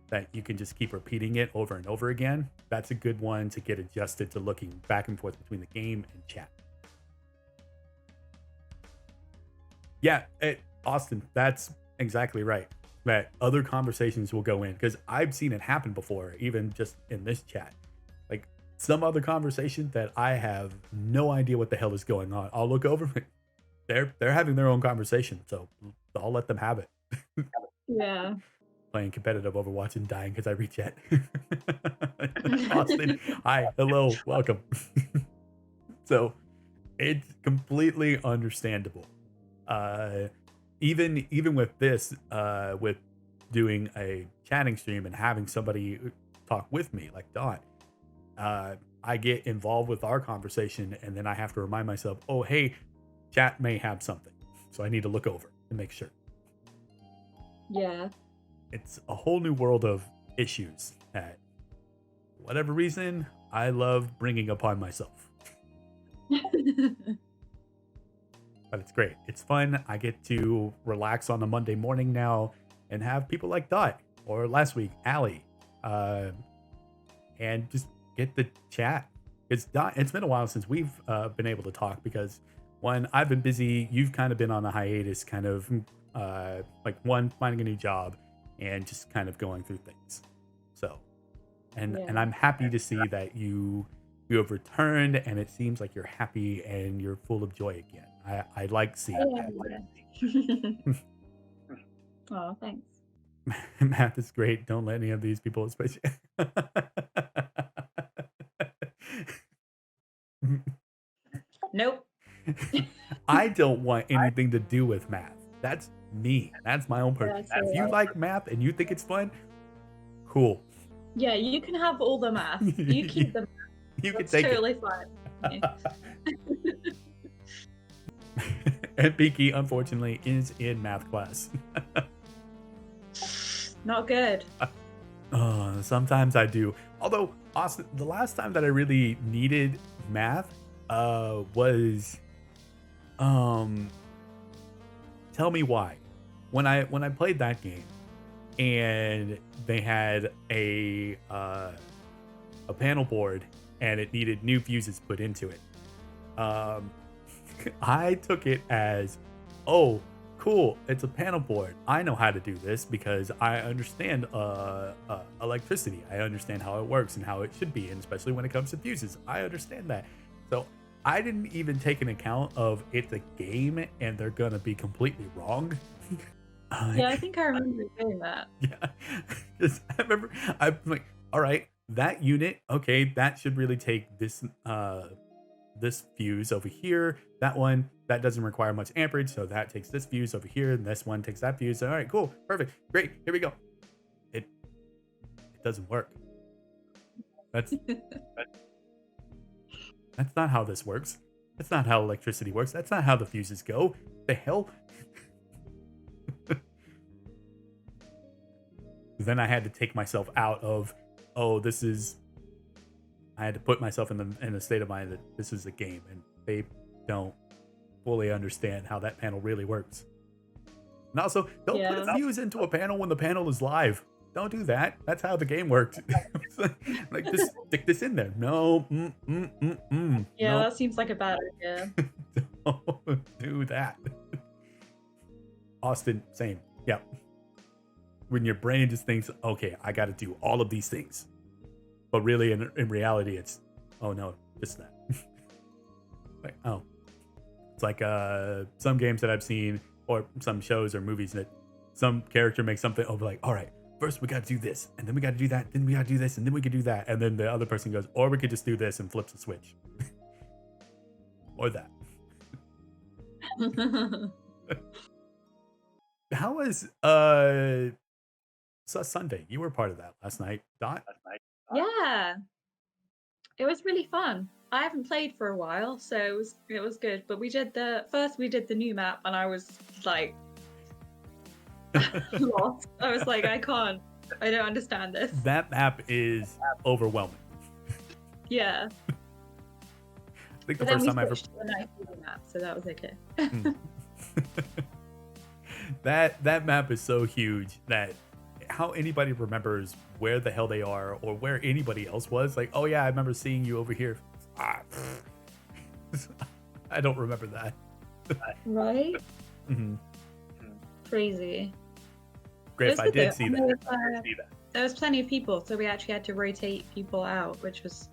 that you can just keep repeating it over and over again, that's a good one to get adjusted to looking back and forth between the game and chat. Yeah, Austin, that's exactly right. That other conversations will go in, because I've seen it happen before, even just in this chat. Like some other conversation that I have no idea what the hell is going on. I'll look over, they're having their own conversation, so I'll let them have it. Yeah. Playing competitive Overwatch and dying because I rechat. Austin, hi, hello, welcome. So it's completely understandable. Even with this, with doing a chatting stream and having somebody talk with me like Dot, I get involved with our conversation and then I have to remind myself, oh hey, chat may have something, so I need to look over and make sure. Yeah. It's a whole new world of issues that, for whatever reason, I love bringing upon myself. But it's great. It's fun. I get to relax on a Monday morning now and have people like Dot, or last week, Allie, and just get the chat. It's been a while since we've been able to talk because, one, I've been busy. You've kind of been on a hiatus, kind of like one, finding a new job and just kind of going through things. So, and I'm happy to see that you have returned and it seems like you're happy and you're full of joy again. I like seeing that. Oh, thanks. Math is great. Don't let any of these people, especially. Nope. I don't want anything to do with math. That's me. That's my own person. Yeah, If you like math and you think it's fun, cool. Yeah, you can have all the math. You keep the math. You can That's take totally fine. And Pinky, unfortunately, is in math class. Not good. Sometimes I do. Although, Austin, the last time that I really needed math was Tell Me Why. When I played that game and they had a panel board and it needed new fuses put into it. I took it as, oh, cool, it's a panel board. I know how to do this because I understand electricity. I understand how it works and how it should be, and especially when it comes to fuses. I understand that. So I didn't even take an account of it's a game and they're gonna be completely wrong. Yeah, I think I remember you doing that. Yeah, 'cause I remember I'm like, all right, that unit, okay, that should really take this this fuse over here. That one, that doesn't require much amperage, so that takes this fuse over here, and this one takes that fuse. All right, cool, perfect, great, here we go. It doesn't work. That's not how this works. That's not how electricity works. That's not how the fuses go. The hell? Then I had to take myself out of, oh, this is, I had to put myself in the state of mind that this is a game and they don't fully understand how that panel really works. And also, don't put a fuse into a panel when the panel is live. Don't do that. That's how the game worked. Like, just stick this in there. No. Yeah, no. that seems like a bad idea. Don't do that. Austin, same. Yeah. when your brain just thinks, okay, I got to do all of these things, but really in reality, it's oh no, just that. Like oh, it's like some games that I've seen or some shows or movies that some character makes something over like, all right, first we got to do this, and then we got to do that, then we got to do this, and then we could do that, and then the other person goes, or we could just do this and flips a switch, or that. How was Sunday? You were part of that last night, Dot. Yeah, it was really fun. I haven't played for a while, so it was good. But we did the new map, and I was like lost. I was like, I don't understand this. That map is overwhelming. Yeah. I think the first time I ever the nice map, so that was okay. that map is so huge that how anybody remembers where the hell they are or where anybody else was. Like, oh yeah, I remember seeing you over here. I don't remember that. Right? Mm-hmm. Crazy. Griff, I did see that. There was plenty of people, so we actually had to rotate people out, which was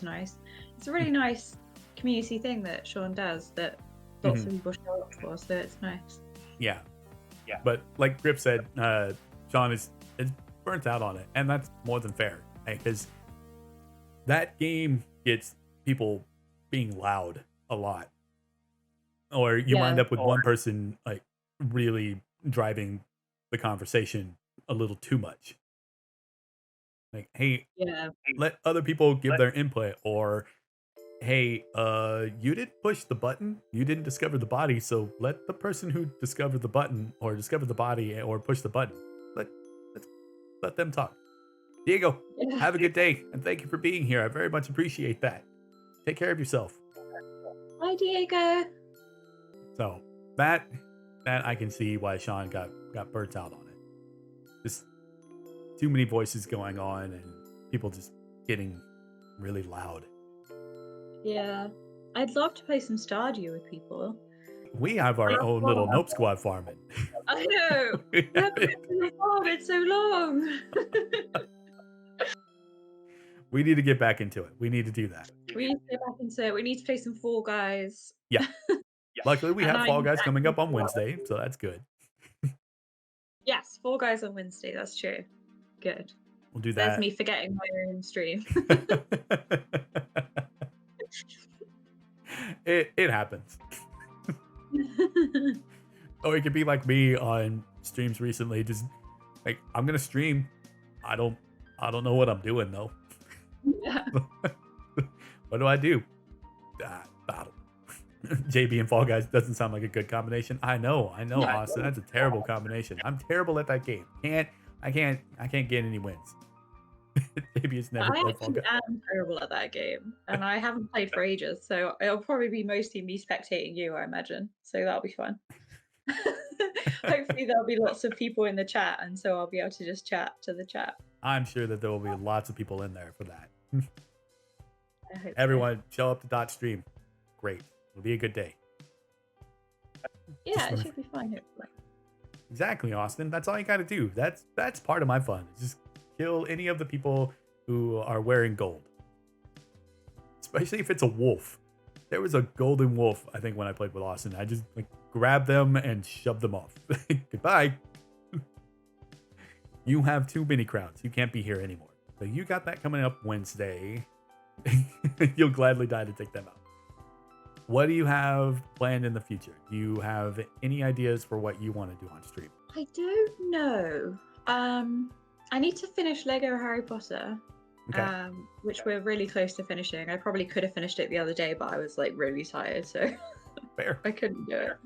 nice. It's a really nice community thing that Sean does that lots of people show up for, so it's nice. Yeah. But like Griff said, Sean is burnt out on it, and that's more than fair, because that game gets people being loud a lot, or you wind up with one person like really driving the conversation a little too much. Like, hey, let other people give their input, or hey, you didn't push the button, you didn't discover the body, so let the person who discovered the button or discovered the body or push the button, let them talk. Diego, have a good day, and thank you for being here. I very much appreciate that. Take care of yourself. Hi, Diego. So that I can see why Sean got burnt out on it. Just too many voices going on and people just getting really loud. Yeah, I'd love to play some Stardew with people. We have our own little Nope Squad farming. I know. It's so long. We need to get back into it. We need to do that. We need to get back into it. We need to play some Fall Guys. Yeah. Luckily, we have Fall Guys coming up on Wednesday, so that's good. Yes, Fall Guys on Wednesday. That's true. Good. We'll do that. There's me forgetting my own stream. It happens. Or it could be like me on streams recently, just like I'm gonna stream. I don't know what I'm doing though. Yeah. What do I do? Battle. JB and Fall Guys doesn't sound like a good combination. I know, Austin. That's a terrible combination. I'm terrible at that game. I can't get any wins. JB has never played Fall Guys. I am terrible at that game, and I haven't played for ages, so it'll probably be mostly me spectating you, I imagine. So that'll be fun. Hopefully there'll be lots of people in the chat, and so I'll be able to just chat to the chat. I'm sure that there will be lots of people in there for that. I hope Everyone, show up to Dot stream. Great. It'll be a good day. Yeah, it should be fun, hopefully. Exactly, Austin. That's all you got to do. That's part of my fun. Just kill any of the people who are wearing gold. Especially if it's a wolf. There was a golden wolf, I think, when I played with Austin. I just like grabbed them and shoved them off. Goodbye. You have too many crowns. You can't be here anymore. So you got that coming up Wednesday. You'll gladly die to take them out. What do you have planned in the future? Do you have any ideas for what you want to do on stream? I don't know. I need to finish Lego Harry Potter, which we're really close to finishing. I probably could have finished it the other day, but I was like really tired, so Fair. I couldn't do it.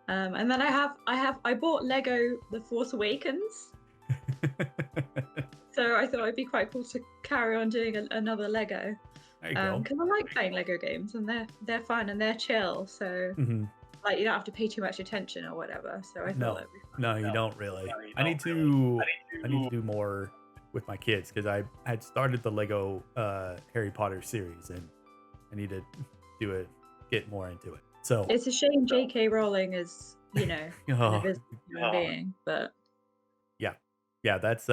And then I bought Lego The Force Awakens. So I thought it'd be quite cool to carry on doing another Lego. There you go. Because I like playing Lego games, and they're fun and they're chill. So like you don't have to pay too much attention or whatever. So I thought that'd be fun. No, you don't really. I need to do more with my kids because I had started the Lego Harry Potter series and I need to get more into it. So it's a shame J.K. Rowling is, a business human being, but yeah, Yeah, that's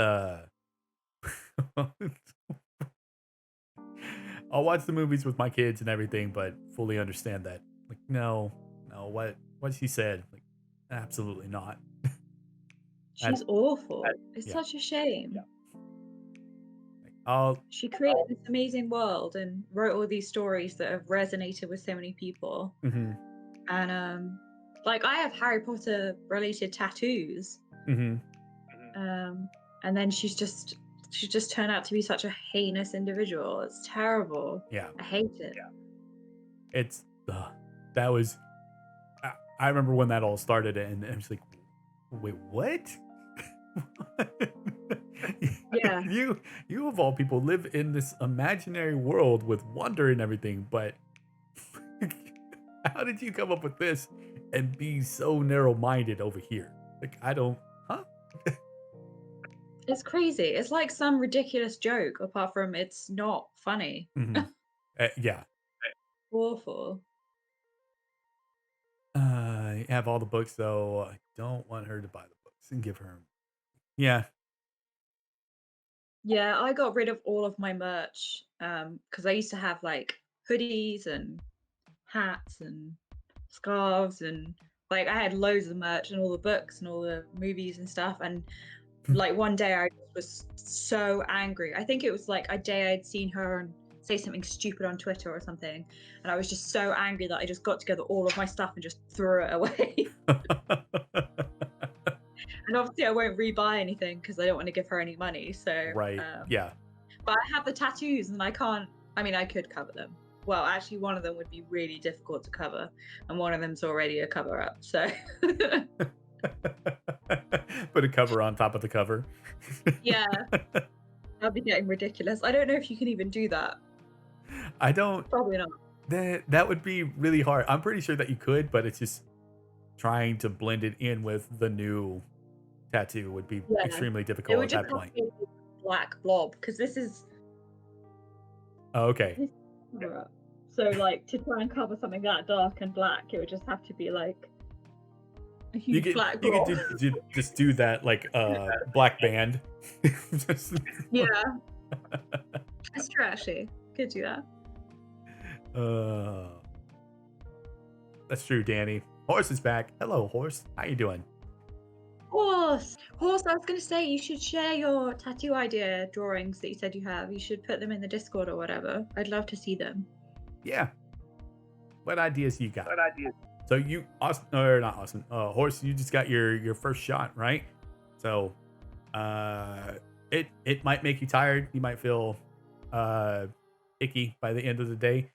I'll watch the movies with my kids and everything, but fully understand that. Like, no, no, what she said, like, absolutely not. That She's awful. It's yeah. such a shame. I'll She created this amazing world and wrote all these stories that have resonated with so many people. mhm, And like I have Harry Potter related tattoos. mhm, Um, and then she just turned out to be such a heinous individual. It's terrible. yeah. I hate it. It's that was I remember when that all started and I was like, "Wait, what?" Yeah. You of all people live in this imaginary world with wonder and everything, but how did you come up with this and be so narrow-minded over here? Like, I don't huh? It's crazy. It's like some ridiculous joke, apart from it's not funny. Mhm. Yeah. Awful. I have all the books, though. I don't want her to buy the books and give her yeah. Yeah, I got rid of all of my merch because I used to have like hoodies and hats and scarves and like I had loads of merch and all the books and all the movies and stuff. And like one day I was so angry. I think it was like a day I'd seen her and say something stupid on Twitter or something, and I was just so angry that I just got together all of my stuff and just threw it away. And obviously I won't rebuy anything because I don't want to give her any money. So Right. Yeah. but I have the tattoos and I can't. I mean, I could cover them. Well, actually, one of them would be really difficult to cover, and one of them's already a cover up. So, Put a cover on top of the cover. yeah, that'd be getting ridiculous. I don't know if you can even do that. I don't Probably not. that would be really hard. I'm pretty sure that you could, but it's just trying to blend it in with the new tattoo would be Yeah, extremely it difficult would at just that have to point. be a black blob because Oh, okay. this is cover up. So, like, to try and cover something that dark and black, it would just have to be like a You huge could black you could blob. just do that like black band. Just- Yeah, that's true. Actually, could do that. uh, that's true, Danny. Horse is back. Hello, horse. How you doing? Horse. I was gonna say you should share your tattoo idea drawings that you said you have. You should put them in the Discord or whatever. I'd love to see them. Yeah. What ideas you got? So you Austin or not Austin, horse, you just got your first shot, right? So it might make you tired. You might feel icky by the end of the day.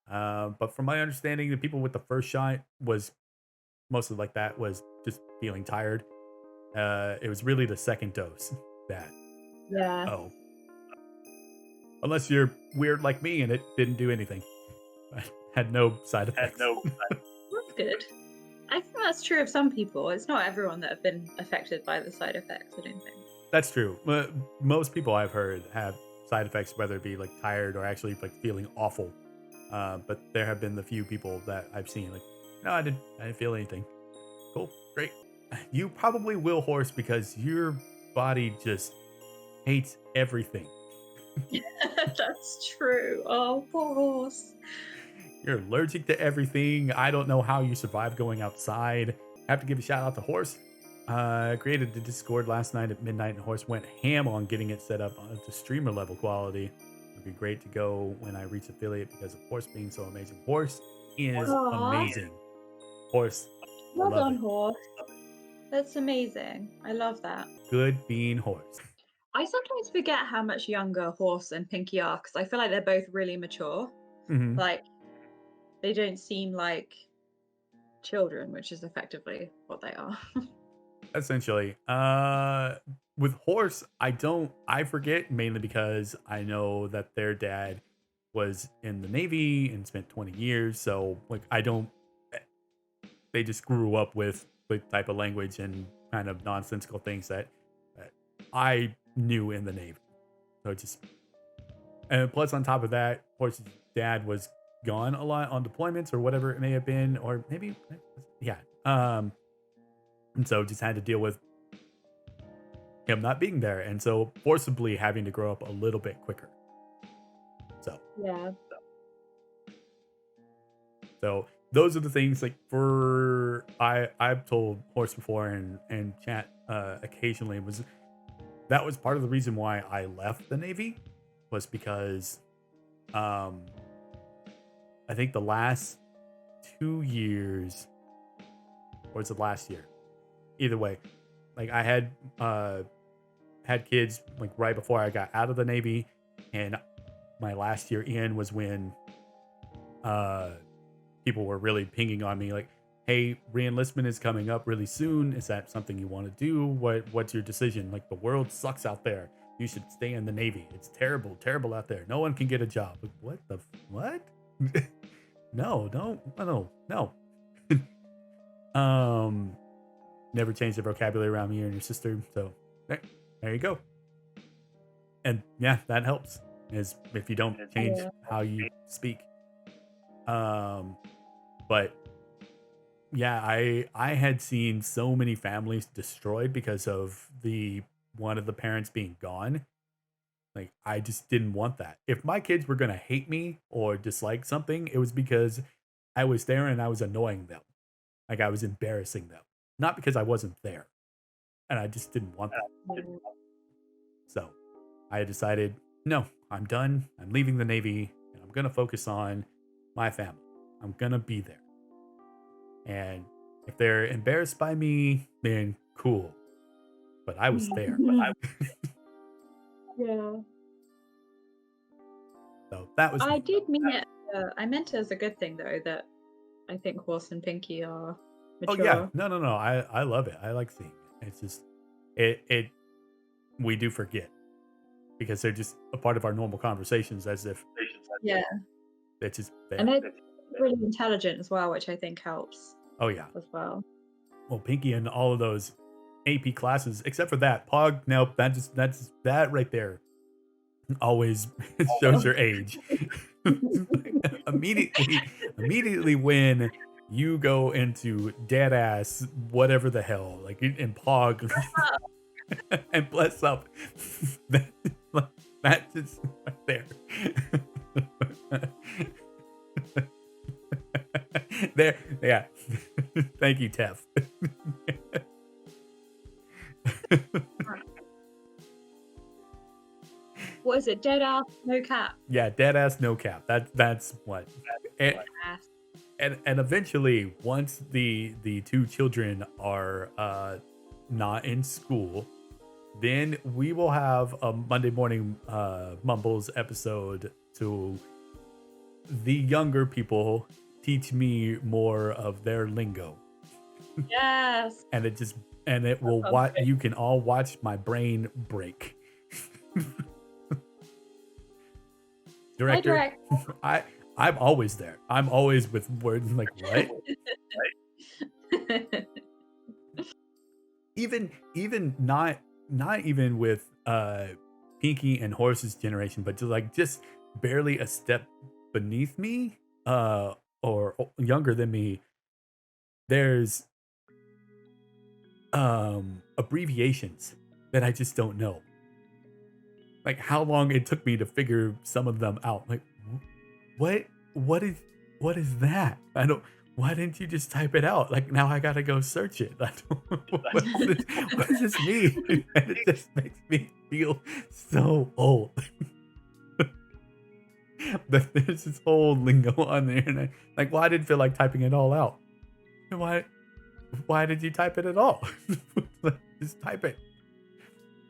But from my understanding, the people with the first shot was mostly like that, was just feeling tired. It was really the second dose that Yeah, oh, unless you're weird like me and it didn't do anything. Had no side effects. that's good. I think that's true of some people. It's not everyone that have been affected by the side effects. I don't think. That's true. But most people I've heard have side effects, whether it be like tired or actually like feeling awful. But there have been the few people that I've seen like, no, I didn't feel anything. Cool, great. You probably will, horse, because your body just hates everything. That's true. Oh, poor horse. You're allergic to everything. I don't know how you survive going outside. Have to give a shout out to Horse. Created the Discord last night at midnight, and Horse went ham on getting it set up to streamer level quality. It'd be great to go when I reach affiliate because of Horse being so amazing. Horse is Aw. amazing. Horse, Well love done, it. horse. That's amazing. I love that. Good being Horse. I sometimes forget how much younger Horse and Pinky are because I feel like they're both really mature. Hmm. Like, they don't seem like children, which is effectively what they are. Essentially, with Horse, I forget mainly because I know that their dad was in the Navy and spent 20 years. So like, I don't, they just grew up with the type of language and kind of nonsensical things that I knew in the Navy. So it just, and plus on top of that, Horse's dad was gone a lot on deployments or whatever it may have been, or maybe, yeah. And so just had to deal with him not being there, and so forcibly having to grow up a little bit quicker. So Yeah. So those are the things like for I've told Horse before and chat occasionally that was part of the reason why I left the Navy was because I think the last 2 years or was it last year? Either way, like I had kids like right before I got out of the Navy, and my last year in was when people were really pinging on me like, hey, reenlistment is coming up really soon. Is that something you want to do? What's your decision? Like, the world sucks out there. You should stay in the Navy. It's terrible out there. No one can get a job. Like, what? No. Never change the vocabulary around me and your sister. So there you go. And yeah, that helps is if you don't change how you speak. But yeah, I had seen so many families destroyed because of one of the parents being gone. Like, I just didn't want that. If my kids were gonna hate me or dislike something, it was because I was there and I was annoying them. Like, I was embarrassing them. Not because I wasn't there. And I just didn't want that. So I decided, no, I'm done. I'm leaving the Navy and I'm gonna focus on my family. I'm gonna be there. And if they're embarrassed by me, then cool. But I was there. Yeah. So that was. I did mean it. I meant it as a good thing, though, that I think Horse and Pinky are mature. Oh yeah, no. I love it. I like seeing it. It's just it. We do forget because they're just a part of our normal conversations, as if Yeah. it's just there. And they're really intelligent as well, which I think helps. Oh yeah. As well. Well, Pinky and all of those AP classes, except for that Pog. Nope, that's that right there. Always shows your age. immediately when you go into dead ass whatever the hell, like in Pog and bless up, that's just right there. There, yeah. Thank you, Tef. What is it? Dead ass, no cap. Yeah, dead ass, no cap. That's what. And eventually, once the two children are not in school, then we will have a Monday Morning Mumbles episode to the younger people teach me more of their lingo. Yes. And it will you can all watch my brain break. Director, I'm always there. I'm always with words like what? even not even with Pinky and Horse's generation, but just barely a step beneath me, or younger than me. There's abbreviations that I just don't know. Like how long it took me to figure some of them out. Like what is that? Why didn't you just type it out? Like now I gotta go search it. What does this mean? And it just makes me feel so old. But there's this whole lingo on there, and I didn't feel like typing it all out. Why did you type it at all? Just type it.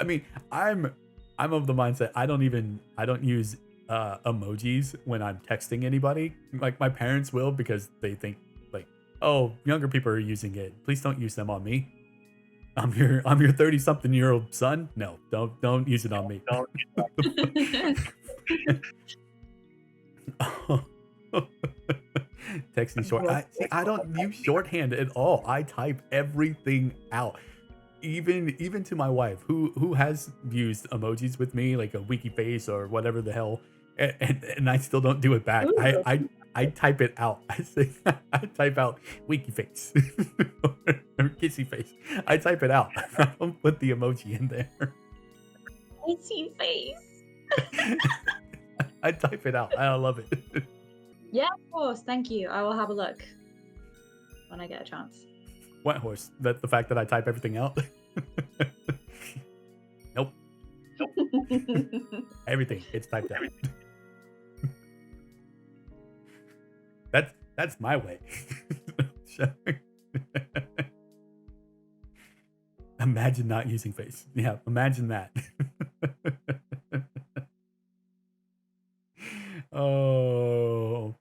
I mean, I'm of the mindset I don't use emojis when I'm texting anybody. Like my parents will, because they think like, oh, younger people are using it. Please don't use them on me. I'm your 30-something-year-old son. No, don't use it on me. Texting short. I don't use shorthand at all. I type everything out. Even to my wife, who has used emojis with me, like a wiki face or whatever the hell, and I still don't do it back. I type it out. I say I type out winky face or kissy face. I type it out. I don't put the emoji in there. I see face. I type it out. I love it. Yeah, of course. Thank you. I will have a look when I get a chance. What horse? That the fact that I type everything out. Nope. Everything it's typed out. That's my way. Imagine not using face. Yeah, imagine that. Oh,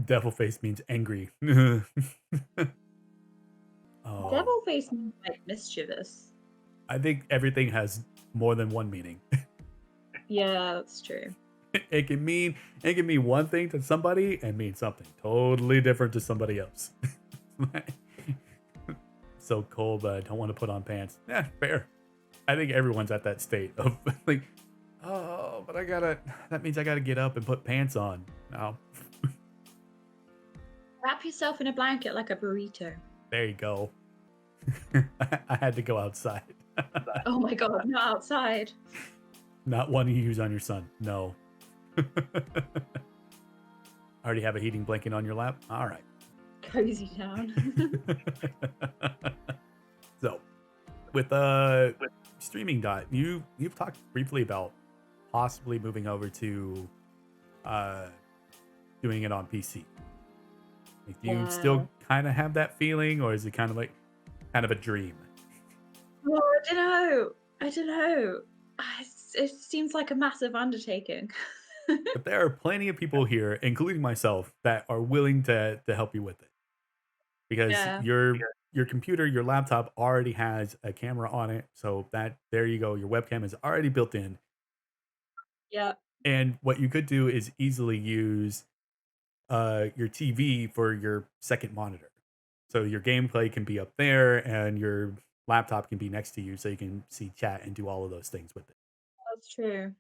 devil face means angry. Oh, Devil face means like mischievous. I think everything has more than one meaning. Yeah, that's true. It can mean one thing to somebody and mean something totally different to somebody else. So cold, but I don't want to put on pants. Yeah, fair. I think everyone's at that state of like, oh, but that means I gotta get up and put pants on. No. Wrap yourself in a blanket like a burrito. There you go. I had to go outside. Oh my god, not outside. Not one you use on your son. No. Already have a heating blanket on your lap? All right. Cozy down. So, with streaming dot, you've talked briefly about possibly moving over to doing it on PC. Like, do you still kind of have that feeling, or is it kind of a dream? Well, I don't know. It seems like a massive undertaking. But there are plenty of people here, including myself, that are willing to help you with it. Because Yeah. your computer, your laptop already has a camera on it. So there you go. Your webcam is already built in. Yeah. And what you could do is easily use your TV for your second monitor. So your gameplay can be up there and your laptop can be next to you so you can see chat and do all of those things with it. That's true.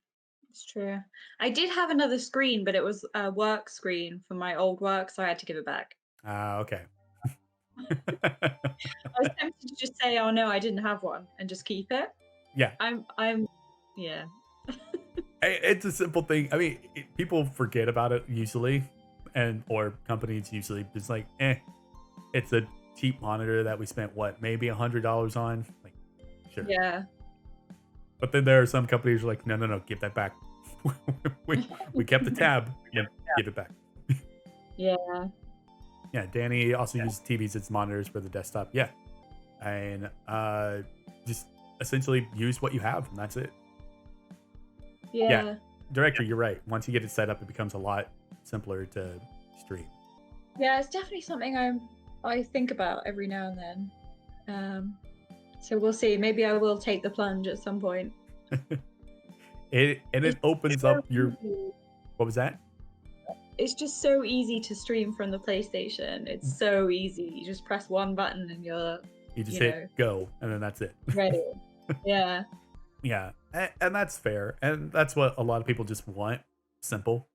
It's true. I did have another screen, but it was a work screen from my old work, so I had to give it back. Okay. I was tempted to just say, "Oh no, I didn't have one," and just keep it. Yeah. Yeah. It's a simple thing. I mean, people forget about it usually, or companies usually just like, it's a cheap monitor that we spent maybe $100 on. Like, sure. Yeah. But then there are some companies who are like, no, give that back. we kept the tab. Give it back. Yeah. Yeah, Danny also uses TVs as monitors for the desktop. Yeah. And just essentially use what you have, and that's it. Yeah. Director, you're right. Once you get it set up, it becomes a lot simpler to stream. Yeah, it's definitely something I think about every now and then. So we'll see. Maybe I will take the plunge at some point. It opens up your... What was that? It's just so easy to stream from the PlayStation. It's so easy. You just press one button and you just hit go, and then that's it. Ready. Yeah. Yeah, and that's fair, and that's what a lot of people just want. Simple.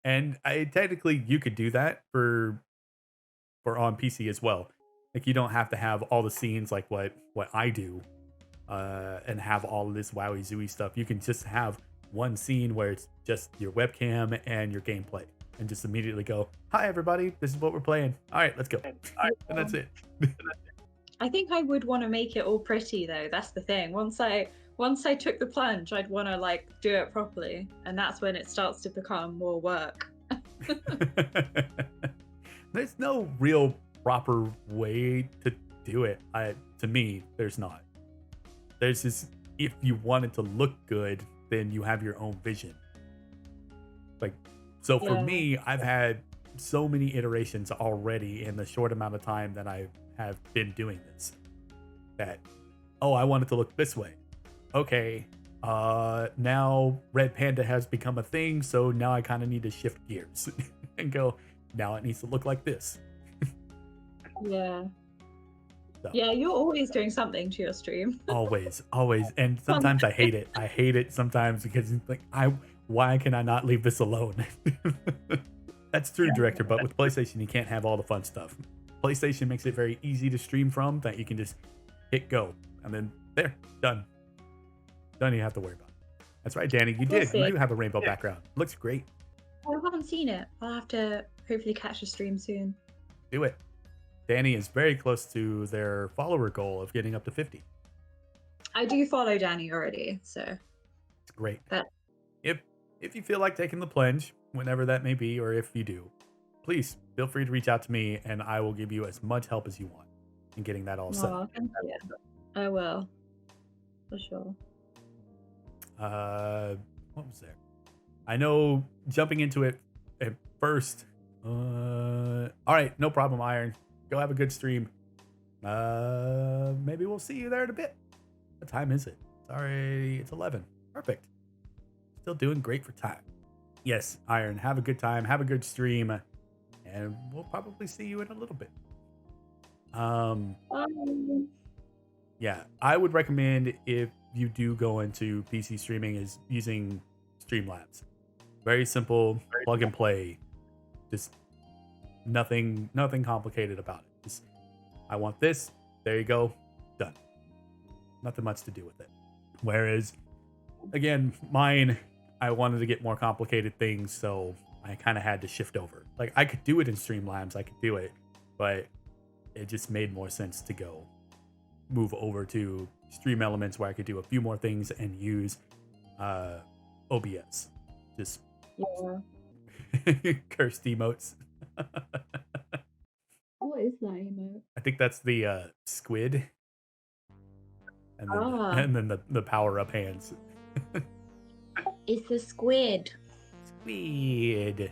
And technically you could do that for on PC as well. Like, you don't have to have all the scenes like what I do, and have all of this wowie zooey stuff. You can just have one scene where it's just your webcam and your gameplay, and just immediately go, "Hi everybody, this is what we're playing. All right, let's go." And that's it. I think I would want to make it all pretty though. That's the thing. Once I took the plunge, I'd want to do it properly, and that's when it starts to become more work. There's no real proper way to do it. To me, there's not. There's just, if you want it to look good, then you have your own vision. So for me, I've had so many iterations already in the short amount of time that I have been doing this, that, I want it to look this way. Okay, now Red Panda has become a thing, so now I kind of need to shift gears and go, now it needs to look like this. Yeah. So. Yeah, you're always doing something to your stream. always. And sometimes I hate it. I hate it sometimes because it's like, why can I not leave this alone? That's true, director. But with PlayStation, you can't have all the fun stuff. PlayStation makes it very easy to stream from, that you can just hit go and then there, done. Don't even have to worry about it. That's right, Danny. You did. You do have a rainbow background. Looks great. I haven't seen it. I'll have to hopefully catch a stream soon. Do it. Danny is very close to their follower goal of getting up to 50. I do follow Danny already, so It's great. But If you feel like taking the plunge, whenever that may be, or if you do, please feel free to reach out to me and I will give you as much help as you want in getting that all set. oh, thank you. I will. For sure. What was there? I know jumping into it at first. All right, no problem, Iron. Go have a good stream. Maybe we'll see you there in a bit. What time is it? Sorry, it's 11. Perfect. Still doing great for time. Yes, Iron, have a good time. Have a good stream. And we'll probably see you in a little bit. Yeah, I would recommend, if you do go into PC streaming, is using Streamlabs. Very simple, plug and play. Just nothing complicated about it. Just, I want this. There you go. Done. Nothing much to do with it. Whereas, again, mine, I wanted to get more complicated things, so I kind of had to shift over. Like, I could do it in Streamlabs, I could do it, but it just made more sense to move over to Stream Elements, where I could do a few more things and use OBS. Just cursed emotes. What is that emote? I think that's the squid, and then the power up hands. It's a squid. Squid.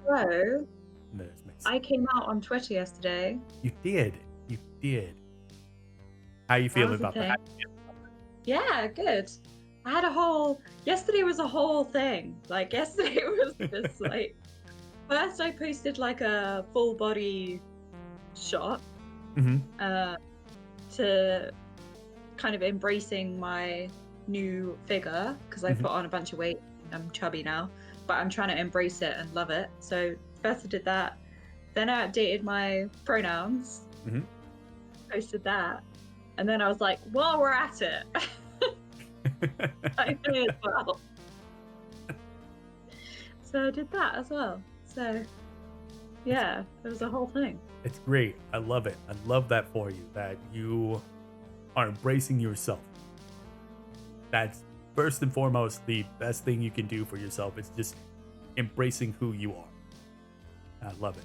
So, I came out on Twitter yesterday. You did. How you feeling about that? Yeah, good. I had yesterday was a whole thing. Like, yesterday was just like, first I posted like a full body shot to kind of embracing my new figure, because I put on a bunch of weight. I'm chubby now, but I'm trying to embrace it and love it. So first I did that. Then I updated my pronouns, posted that, and then I was like, while we're at it, I may as well. So I did that as well. So yeah, it was a whole thing. It's great. I love it. I love that for you, that you are embracing yourself. That's first and foremost the best thing you can do for yourself. It's just embracing who you are. I love it.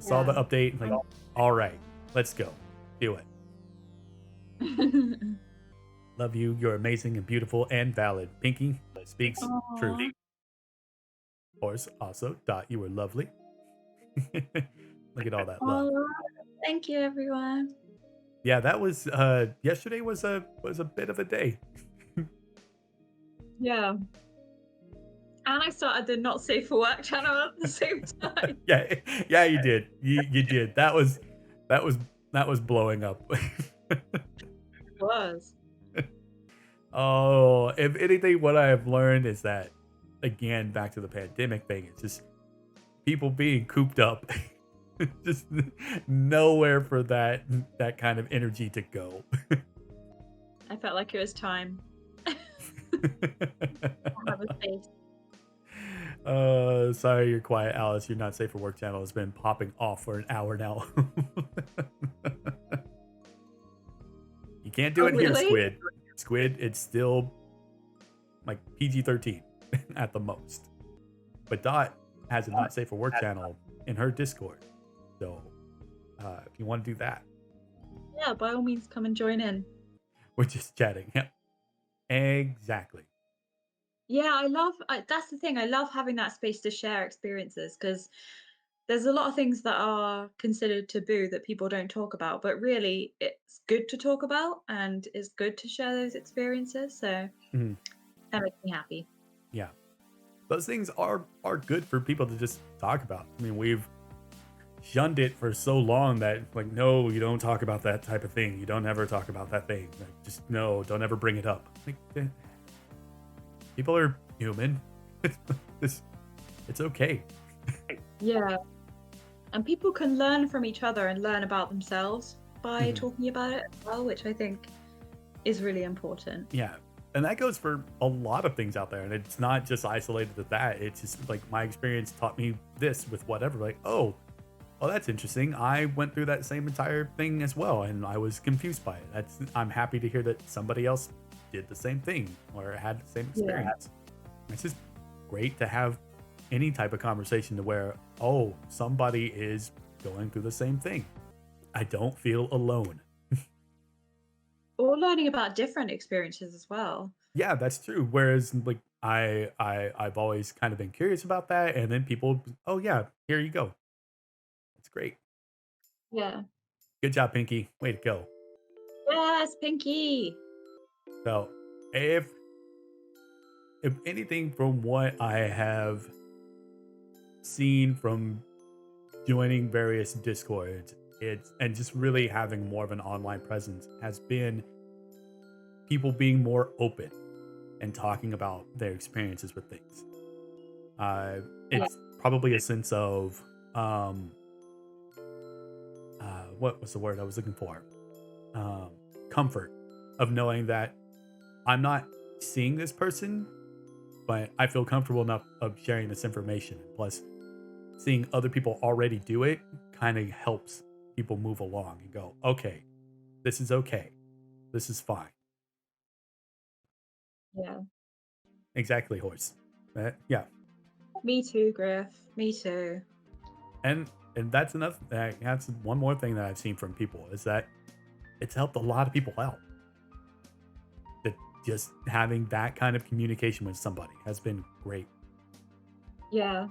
Saw the update, like, all right, let's go. Do it. Love you. You're amazing and beautiful and valid. Pinky speaks truth. Of course, also, Dot, you were lovely. Look at all that love. Thank you, everyone. Yeah, that was yesterday was a bit of a day. Yeah. And I started the Not Safe for Work channel at the same time. yeah, you did. You did. That was blowing up. It was. Oh, if anything, what I have learned is that, again, back to the pandemic thing, it's just people being cooped up. Just nowhere for that kind of energy to go. I felt like it was time. I have a space. Sorry you're quiet, Alice. Your Not Safe for Work channel has been popping off for an hour now. You can't do it here, really? Squid, it's still like PG-13 at the most. But Dot has a Not Safe for Work channel in her Discord. So if you want to do that. Yeah, by all means, come and join in. We're just chatting. Yeah. Exactly. Yeah, that's the thing. I love having that space to share experiences, because there's a lot of things that are considered taboo that people don't talk about, but really it's good to talk about and it's good to share those experiences. So that makes me happy. Yeah. Those things are good for people to just talk about. I mean, we've shunned it for so long that, like, no, you don't talk about that type of thing. You don't ever talk about that thing. Like, just no, don't ever bring it up. Like, People are human. it's, it's okay. Yeah. And people can learn from each other and learn about themselves by Mhm. talking about it as well, which I think is really important. Yeah. And that goes for a lot of things out there. And it's not just isolated to that. It's just like my experience taught me this with whatever. Like, oh, well, that's interesting. I went through that same entire thing as well, and I was confused by it. I'm happy to hear that somebody else did the same thing or had the same Yeah. experience. It's just great to have any type of conversation to where, oh, somebody is going through the same thing. I don't feel alone. Or learning about different experiences as well. Yeah, that's true. Whereas like I've always kind of been curious about that, and then people, oh yeah, here you go. That's great. Yeah. Good job, Pinky. Way to go. Yes, Pinky. So if anything from what I have seen from joining various discords, it's and just really having more of an online presence has been people being more open and talking about their experiences with things. It's probably a sense of what was the word I was looking for? Comfort of knowing that I'm not seeing this person, but I feel comfortable enough of sharing this information. Plus, seeing other people already do it kind of helps people move along and go, okay, this is okay. This is fine. Yeah. Exactly, horse. Yeah. Me too, Griff. Me too. And that's enough. That's one more thing that I've seen from people is that it's helped a lot of people out. That just having that kind of communication with somebody has been great. Yeah.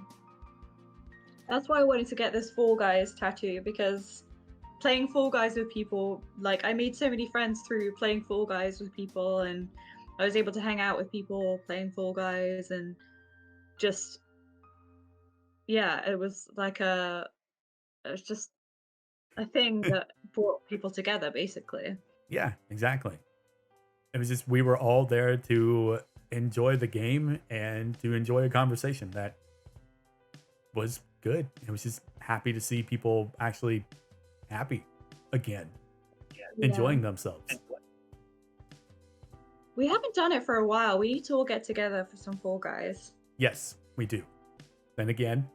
That's why I wanted to get this Fall Guys tattoo, because playing Fall Guys with people, like I made so many friends through playing Fall Guys with people, and I was able to hang out with people playing Fall Guys, and just yeah, it was just a thing that brought people together, basically. Yeah, exactly. It was just we were all there to enjoy the game and to enjoy a conversation that was good. It was just happy to see people actually happy again, enjoying themselves. We haven't done it for a while. We need to all get together for some Fall Guys. Yes, we do. Then again,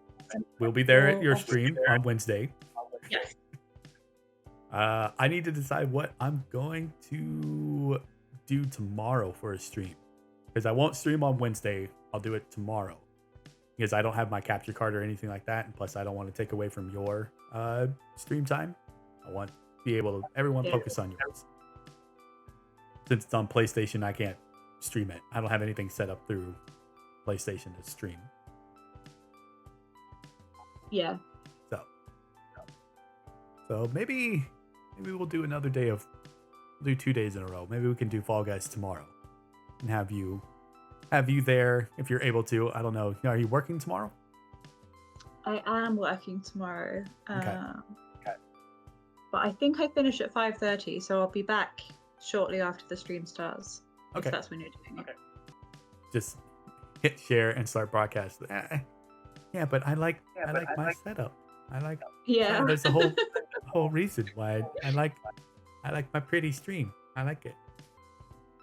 we'll be there at your I'll be stream on Wednesday. Yes. I need to decide what I'm going to do tomorrow for a stream, because I won't stream on Wednesday. I'll do it tomorrow because I don't have my capture card or anything like that, and plus I don't want to take away from your stream time. I want to be able to everyone focus on yours. Since it's on PlayStation, I can't stream it. I don't have anything set up through PlayStation to stream. Yeah. So maybe we'll do another day of we'll do 2 days in a row. Maybe we can do Fall Guys tomorrow and have you there if you're able to. I don't know. Are you working tomorrow? I am working tomorrow. Okay. But I think I finish at 5:30, so I'll be back shortly after the stream starts. Okay. If that's when you're doing it. Just hit share and start broadcast. Yeah, but I like my setup. Yeah. There's a whole reason why I like my pretty stream. I like it.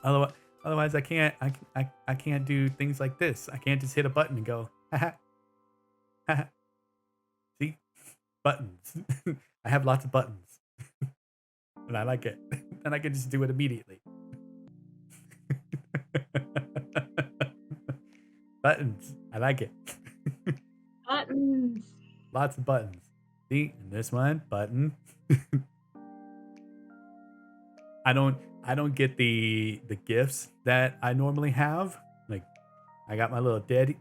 Otherwise I can't do things like this. I can't just hit a button and go, haha. Haha. See? Buttons. I have lots of buttons. And I like it. And I can just do it immediately. Buttons. I like it. Buttons. Lots of buttons. See, and this one button. I don't get the gifts that I normally have. Like, I got my little daddy.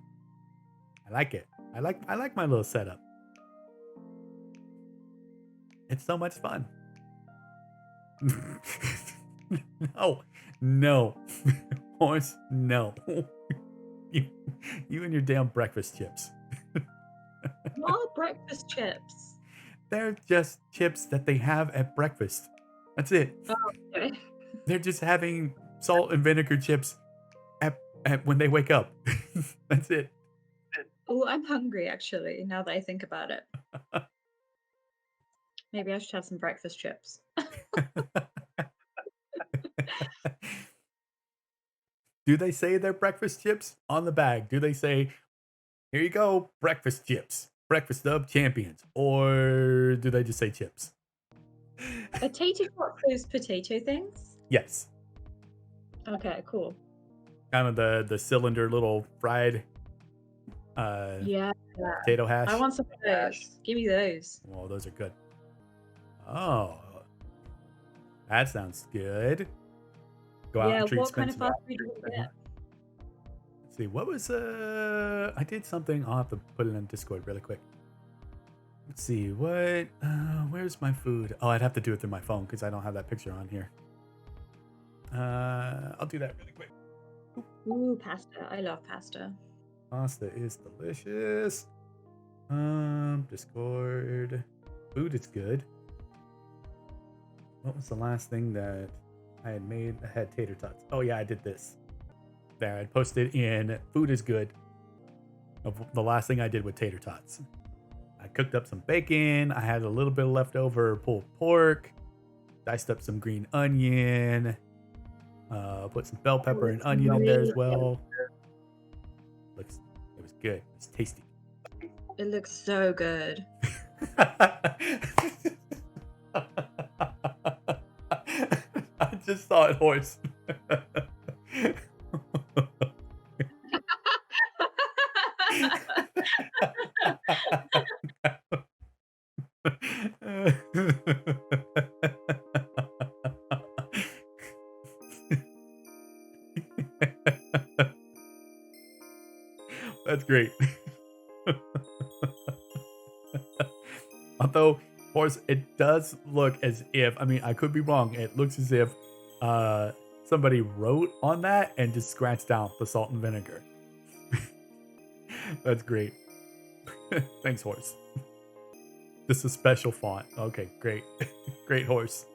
I like it. I like my little setup. It's so much fun. No, horse, no. You and your damn breakfast chips. What are breakfast chips? They're just chips that they have at breakfast. That's it. Oh, okay. They're just having salt and vinegar chips at when they wake up. That's it. Oh, I'm hungry actually, now that I think about it. Maybe I should have some breakfast chips. Do they say they're breakfast chips on the bag? Do they say, here you go, breakfast chips, breakfast of champions? Or do they just say chips? Potato tots, those potato things? Yes. Okay, cool. Kind of the cylinder little fried Yeah. potato hash. I want some of those. Give me those. Well, those are good. Oh, that sounds good. Go out Yeah, and treat what kind of Spencer. fast food do you get? Let's see, what was I did something. I'll have to put it in Discord really quick. Let's see, what where's my food? Oh, I'd have to do it through my phone because I don't have that picture on here. I'll do that really quick. Ooh, pasta. I love pasta. Pasta is delicious. Discord. Food is good. What was the last thing that I had made? I had tater tots. Oh yeah, I did this. There, I posted in food is good. Of the last thing I did with tater tots. I cooked up some bacon. I had a little bit of leftover pulled pork. Diced up some green onion. Put some bell pepper and onion in there as well. It was good. It's tasty. It looks so good. I just saw it, horse. That's great. Although, of course, it does look as if, I mean, I could be wrong. It looks as if somebody wrote on that and just scratched out the salt and vinegar. That's great. Thanks, horse. This is a special font. Okay, great. Great, horse.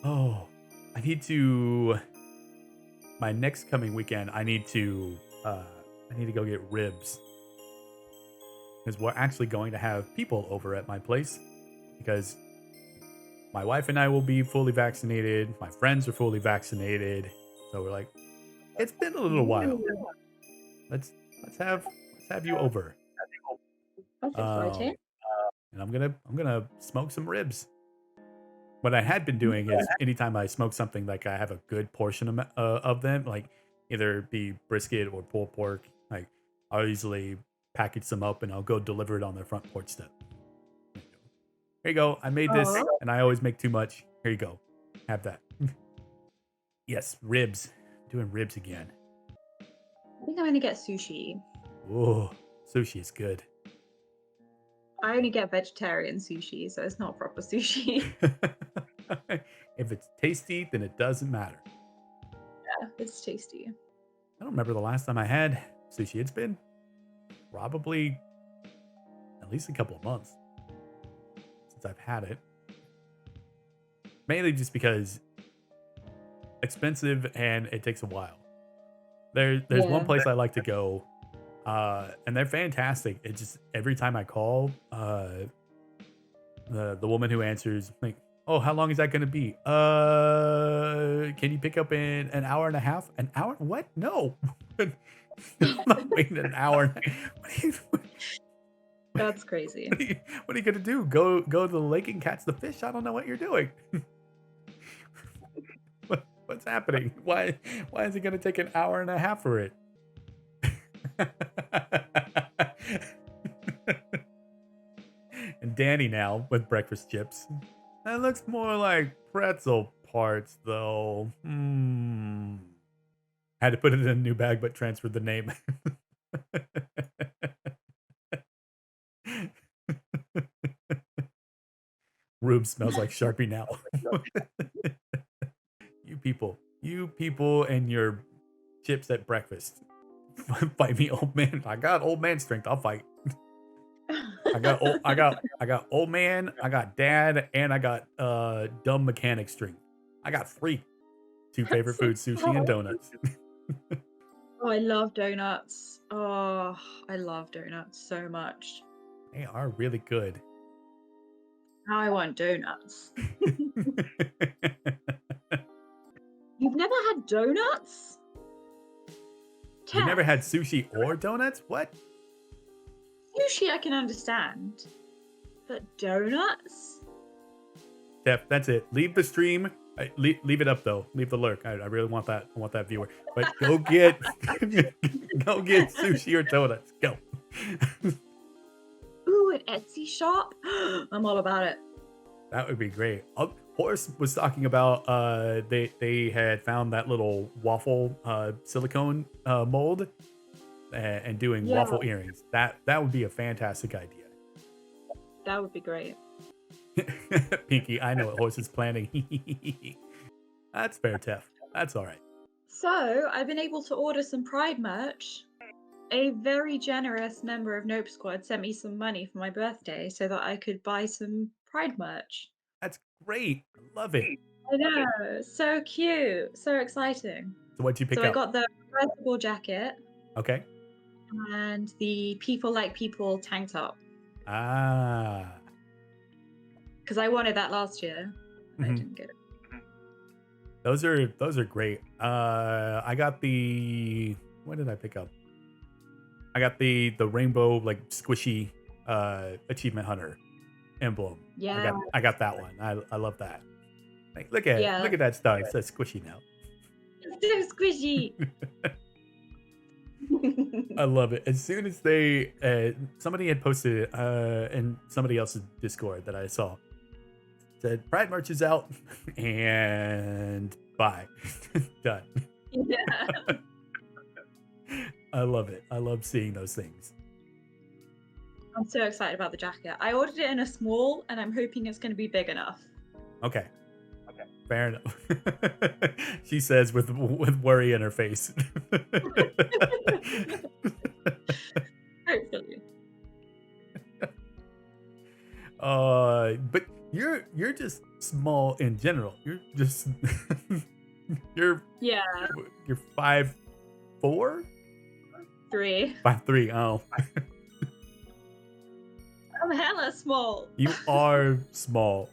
Oh, I need to, my next coming weekend, I need to go get ribs. Because we're actually going to have people over at my place. Because my wife and I will be fully vaccinated. My friends are fully vaccinated. So we're like, it's been a little while. Let's have you over. That's exciting. And I'm gonna smoke some ribs. What I had been doing is anytime I smoke something, like I have a good portion of them, like either be brisket or pulled pork, like I'll usually package them up and I'll go deliver it on their front porch step. Here you go. I made this and I always make too much. Here you go. Have that. Yes, ribs. Doing ribs again. I think I'm gonna get sushi. Oh, sushi is good. I only get vegetarian sushi, so it's not proper sushi. If it's tasty, then it doesn't matter. Yeah, it's tasty. I don't remember the last time I had sushi. It's been probably at least a couple of months since I've had it. Mainly just because expensive and it takes a while. There's one place I like to go, and they're fantastic. It just every time I call, the woman who answers like, "Oh, how long is that going to be? Can you pick up in an hour and a half? An hour? What? No, I'm not waiting an hour. That's crazy. What are you gonna do? Go to the lake and catch the fish? I don't know what you're doing. What's happening? Why is it gonna take an hour and a half for it? And Danny now with breakfast chips. That looks more like pretzel parts though. Had to put it in a new bag but transferred the name. Rube smells like Sharpie now. You people and your chips at breakfast. Fight me, old man. I got old man strength. I'll fight. I got old man, I got dad, and I got dumb mechanic strength. I got 3. 2 favorite foods, sushi and donuts. Oh, I love donuts. Oh, I love donuts so much. They are really good. Now I want donuts. You've never had donuts? You never had Tess, sushi or donuts? What? sushi I can understand, but donuts? Steph, that's it. Leave the stream. Leave it up though. Leave the lurk. I really want that. I want that viewer. But go get go get sushi or donuts. Go. Ooh, an Etsy shop? I'm all about it. That would be great. Horace was talking about they had found that little waffle silicone mold and doing Yeah. waffle earrings. That would be a fantastic idea. That would be great. Pinky, I know what Horace is planning. That's fair, Tef. That's all right. So, I've been able to order some Pride merch. A very generous member of Nope Squad sent me some money for my birthday so that I could buy some Pride merch. That's great. I love it. I know, so cute, so exciting. So what'd you pick So I up? got the reversible jacket Okay. and the People Like People tank top Ah. because I wanted that last year. I Mhm. didn't get it. Those are great. I got the what did I pick up? I got the rainbow like squishy achievement hunter emblem. Yeah, I got that one. I love that. Like, look at Yeah. that star. It says squishy now. it's so squishy. I love it. As soon as they somebody had posted it in somebody else's Discord that I saw, said Pride merch is out and bye. Done. Yeah. I love it. I love seeing those things. I'm so excited about the jacket. I ordered it in a small and I'm hoping it's going to be big enough. Okay. Fair enough. She says with worry in her face. Hopefully. But you're just small in general. You're just you're Yeah, 5'4", 3. 5'3". Oh, I'm hella small, you are small.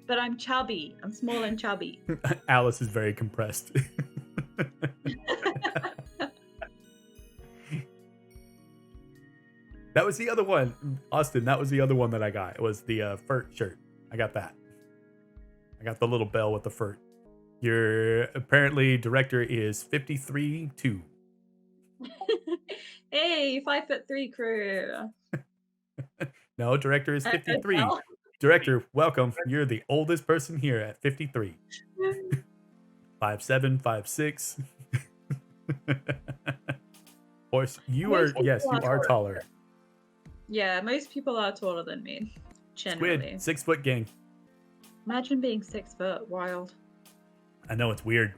but I'm chubby. I'm small and chubby. Alice is very compressed. That was the other one, Austin. That was the other one that I got. It was the Furt shirt. I got that. I got the little bell with the Furt. Your apparently director is 53'2". Hey, 5'3" crew. No, director is 53. Well, Director, welcome. You're the oldest person here at 53. 5'7", 5'6". Of course, you are. Yes, you are taller. Yeah, most people are taller than me. Generally. Squid, 6 foot gang. Imagine being 6 foot. Wild. I know it's weird.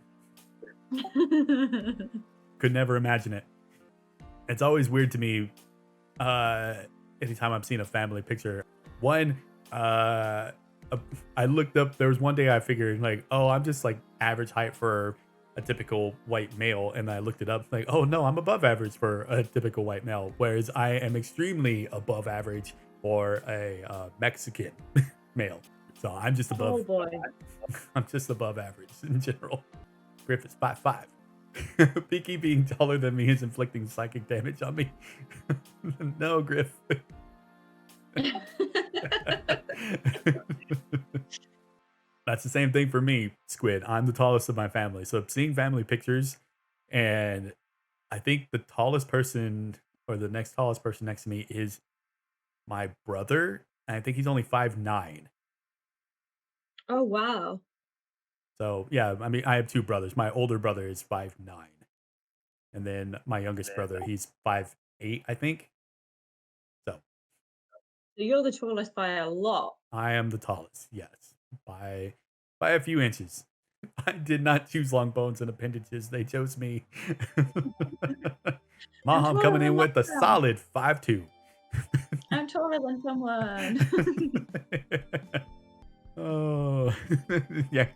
Could never imagine it. It's always weird to me. Anytime I'm seeing a family picture, one, I looked up. There was one day I figured like, oh, I'm just like average height for a typical white male, and I looked it up. Like, oh no, I'm above average for a typical white male, whereas I am extremely above average for a Mexican male. So I'm just above. Oh boy. I'm just above average in general. Griff is 5'5". Pinky being taller than me is inflicting psychic damage on me. No, Griff. That's the same thing for me, Squid. I'm the tallest of my family. So seeing family pictures, and I think the tallest person or the next tallest person next to me is my brother. And I think he's only 5'9". Oh wow. So yeah, I mean, I have two brothers. My older brother is 5'9", and then my youngest brother, he's 5'8", I think. So You're the tallest by a lot. I am the tallest, yes, by a few inches. I did not choose long bones and appendages; they chose me. Mom coming in with a solid 5'2". I'm taller than someone. Oh, yeah,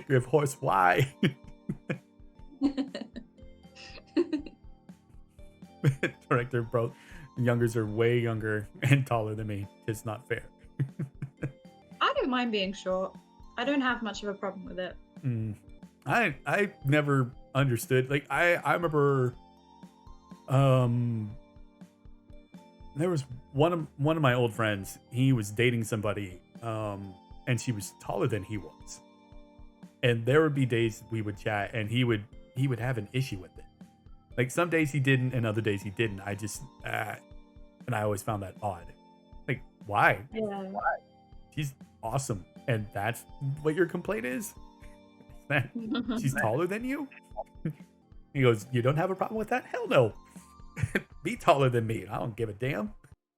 Griff Horse, why? like they're both youngers are way younger and taller than me. It's not fair. I don't mind being short. I don't have much of a problem with it. I never understood. Like I remember there was one of my old friends. He was dating somebody and she was taller than he was. And there would be days we would chat and he would have an issue with it. Like some days he didn't and other days he didn't. I just and I always found that odd. Like why? Yeah. She's awesome. And that's what your complaint is? That she's taller than you? He goes, you don't have a problem with that? Hell no. Be taller than me. I don't give a damn.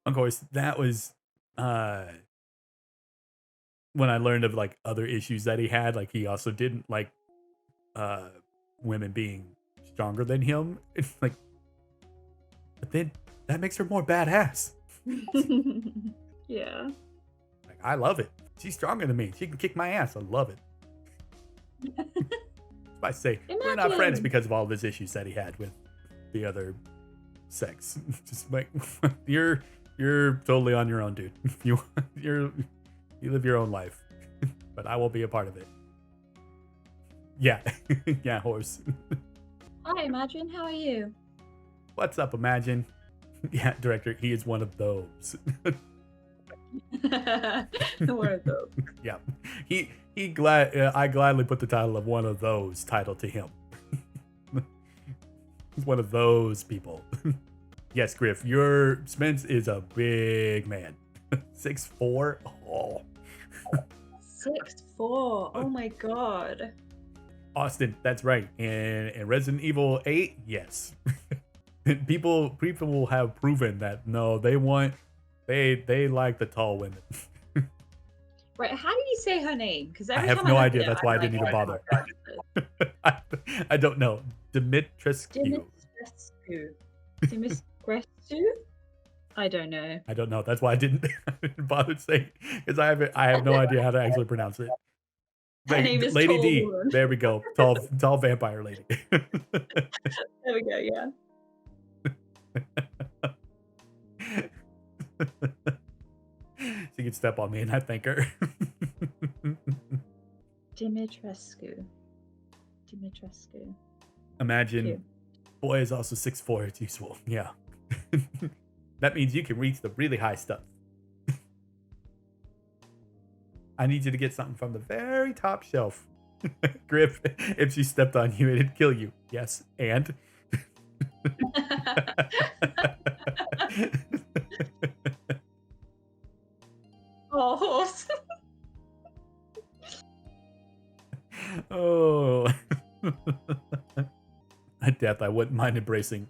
Of course, that was when I learned of like other issues that he had. Like he also didn't like women being stronger than him. It's like, but then that makes her more badass. Yeah. Like I love it. She's stronger than me. She can kick my ass. I love it. I say we're not friends Imagine. because of all those issues that he had with the other sex. Just like you're totally on your own, dude. You live your own life, but I won't be a part of it. Yeah, yeah, horse. Hi, Imagine. How are you? What's up, Imagine? Yeah, director. He is one of those. One of those. Yeah, I gladly put the title of one of those title to him. He's one of those people. Yes, Griff, your Spence is a big man. 6'4". Oh. 6'4". Oh my god. Austin, that's right. And in Resident Evil 8, yes. people will have proven that no, they like the tall women. Right, how do you say her name? Because I have no idea. That's why I didn't even bother. I don't know. Dimitrescu. Dimitrescu? I don't know. I don't know. That's why I didn't bother saying, because I have no idea how to actually pronounce it. Her name is Lady Tall D. Woman. There we go. Tall vampire lady. There we go, yeah. She can step on me and I thank her. Dimitrescu. Imagine, Cute. boy is also 6'4". It's useful. Yeah. That means you can reach the really high stuff. I need you to get something from the very top shelf. Griff, if she stepped on you, it'd kill you. Yes, and? Oh, horse. Oh. A death I wouldn't mind embracing.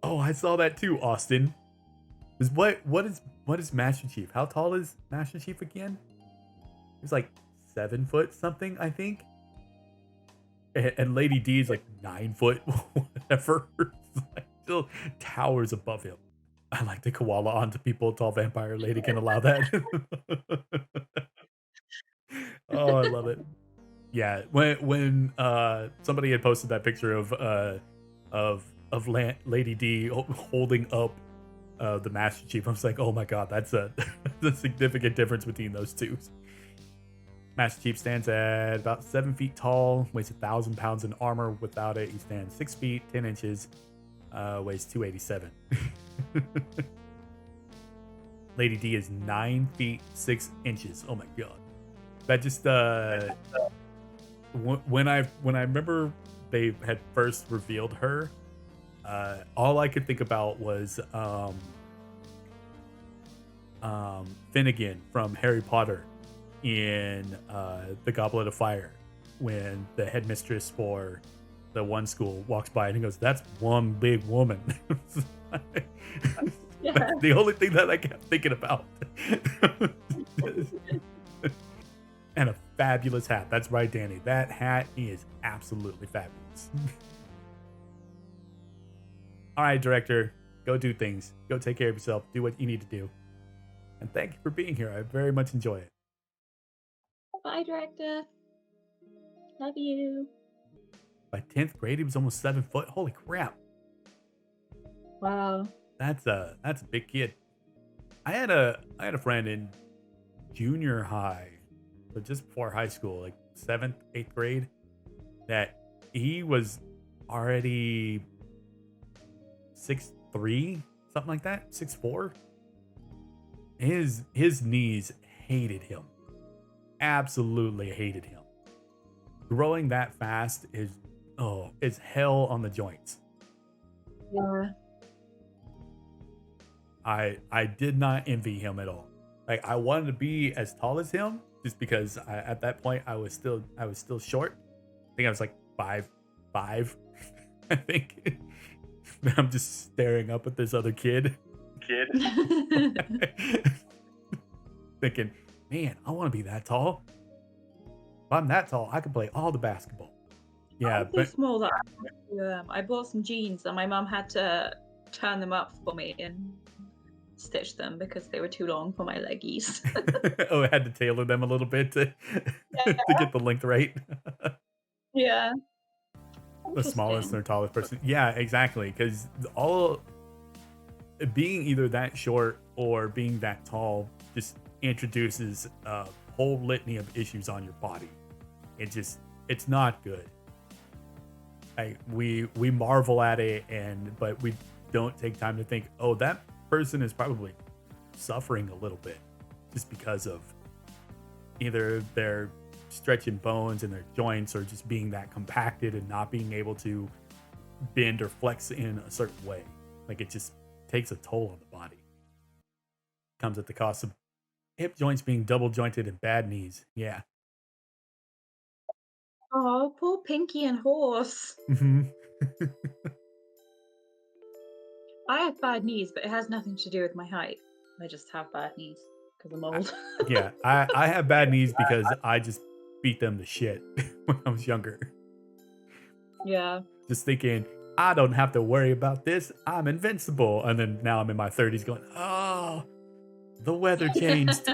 Oh, I saw that too, Austin. What is Master Chief? How tall is Master Chief again? He's like 7 foot something, I think. And Lady D is like 9 foot, whatever. Like, still towers above him. I like the koala onto people. Tall vampire lady can allow that. Oh, I love it. Yeah, when somebody had posted that picture of Lady D holding up the Master Chief, I was like, oh my god, that's a significant difference between those two. Master Chief stands at about 7 feet tall, weighs 1,000 pounds in armor. Without it, he stands 6 feet 10 inches, weighs 287. Lady D is 9 feet 6 inches. Oh my god, that just when I remember they had first revealed her, all I could think about was Finnegan from Harry Potter in the Goblet of Fire, when the headmistress for the one school walks by and he goes, "That's one big woman." Yeah. That's the only thing that I kept thinking about. And a fabulous hat. That's right, Danny. That hat is absolutely fabulous. All right, director, go do things. Go take care of yourself. Do what you need to do. And thank you for being here. I very much enjoy it. Bye, director. Love you. By 10th grade, he was almost 7 foot. Holy crap. Wow. That's a big kid. I had a friend in junior high, so just before high school, like seventh, eighth grade, that he was already 6'3", something like that, 6'4". His knees hated him. Absolutely hated him. Growing that fast is it's hell on the joints. Yeah. I did not envy him at all. Like I wanted to be as tall as him, just because at that point I was still short. I think I was like 5'5". I think. I'm just staring up at this other kid, thinking, "Man, I want to be that tall. If I'm that tall, I could play all the basketball." Yeah, I'm so but small that I bought some jeans and my mum had to turn them up for me and stitch them because they were too long for my leggies. oh, I had to tailor them a little bit to to get the length right. Yeah. The smallest Interesting. or tallest person. Yeah, exactly. Because all being either that short or being that tall just introduces a whole litany of issues on your body. It's not good. We marvel at it, but we don't take time to think, oh, that person is probably suffering a little bit just because of either their stretching bones in their joints or just being that compacted and not being able to bend or flex in a certain way. Like it just takes a toll on the body. Comes at the cost of hip joints being double jointed and bad knees. Yeah. Oh, poor Pinky and Horse. Hmm. I have bad knees, but it has nothing to do with my height. I just have bad knees because I'm old. Yeah. I have bad knees because I just beat them to shit when I was younger. Yeah. Just thinking, I don't have to worry about this. I'm invincible. And then now I'm in my 30s going, oh, the weather changed.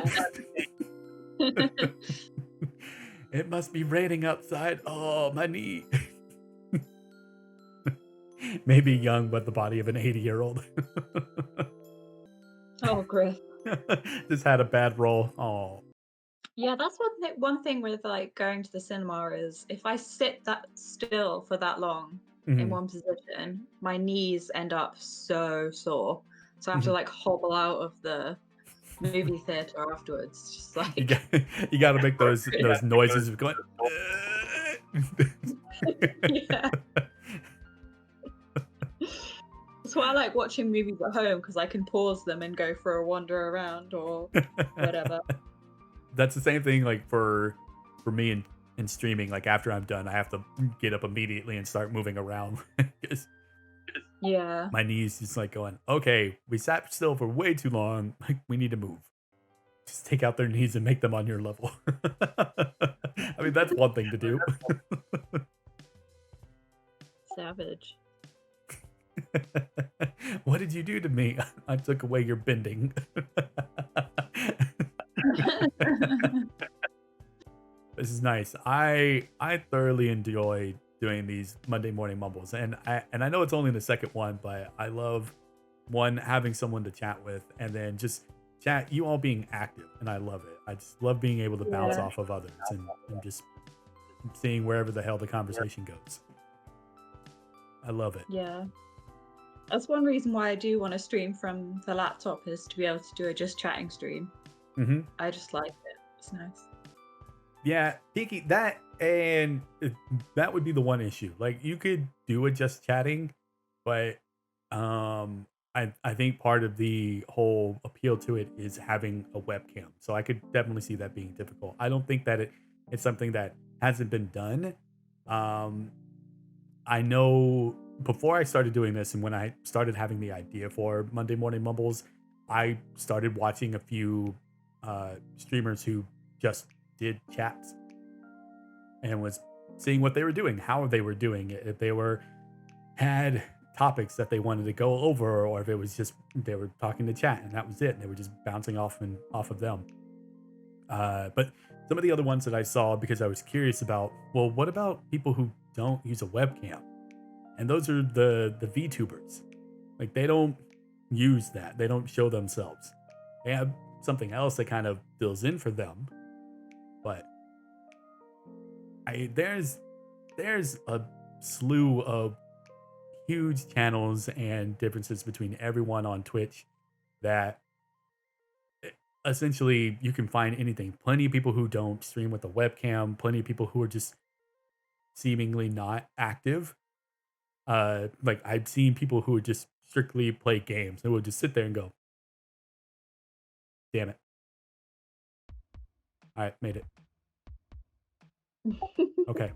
It must be raining outside. Oh, my knee. Maybe young, but the body of an 80-year-old. Oh, Griff. Just had a bad roll. Oh. Yeah, that's one thing with like going to the cinema is if I sit that still for that long in Mhm, one position, my knees end up so sore. So I have to mhm. like hobble out of the movie theater afterwards. Just You got like you got to make those noises of going. yeah. That's why I like watching movies at home because I can pause them and go for a wander around or whatever. That's the same thing like for me in streaming. Like after I'm done, I have to get up immediately and start moving around because Yeah. my knees just like going, okay, we sat still for way too long. Like we need to move. Just take out their knees and make them on your level. I mean, that's one thing to do. Savage. What did you do to me? I took away your bending. This is nice. I thoroughly enjoy doing these Monday morning mumbles, and I know it's only the second one, but I love one having someone to chat with, and then just chat. You all being active, and I love it. I just love being able to bounce Yeah. off of others and just seeing wherever the hell the conversation goes. I love it. Yeah. That's one reason why I do want to stream from the laptop is to be able to do a just chatting stream. Hmm. I just like it. It's nice. Yeah, Tiki, that would be the one issue. Like you could do it just chatting, but I think part of the whole appeal to it is having a webcam. So I could definitely see that being difficult. I don't think that it's something that hasn't been done. Um I know before I started doing this and when I started having the idea for Monday Morning Mumbles, I started watching a few streamers who just did chats and was seeing what they were doing, how they were doing it, if they were had topics that they wanted to go over, or if it was just they were talking to chat and that was it. And they were just bouncing off of them. But some of the other ones that I saw because I was curious about, well, what about people who don't use a webcam? And those are the VTubers. Like they don't use that. They don't show themselves. They have something else that kind of fills in for them. But there's a slew of huge channels and differences between everyone on Twitch that essentially you can find anything. Plenty of people who don't stream with a webcam, plenty of people who are just seemingly not active. Like I've seen people who would just strictly play games. They would just sit there and go, damn it. All right, made it. Okay.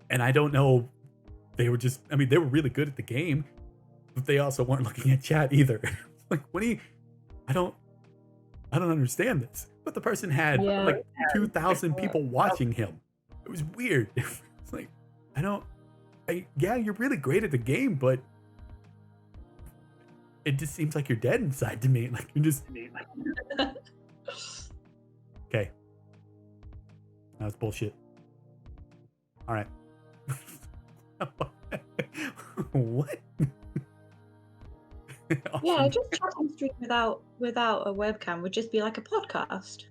And I don't know, they were just, I mean, they were really good at the game, but they also weren't looking at chat either. Like, what do you, I don't understand this. But the person had like 2,000 people watching him. It was weird. It's like, yeah, you're really great at the game, but it just seems like you're dead inside to me. Like, you're just, okay. That was bullshit. All right. What? Awesome. Yeah, just chatting stream without a webcam would just be like a podcast.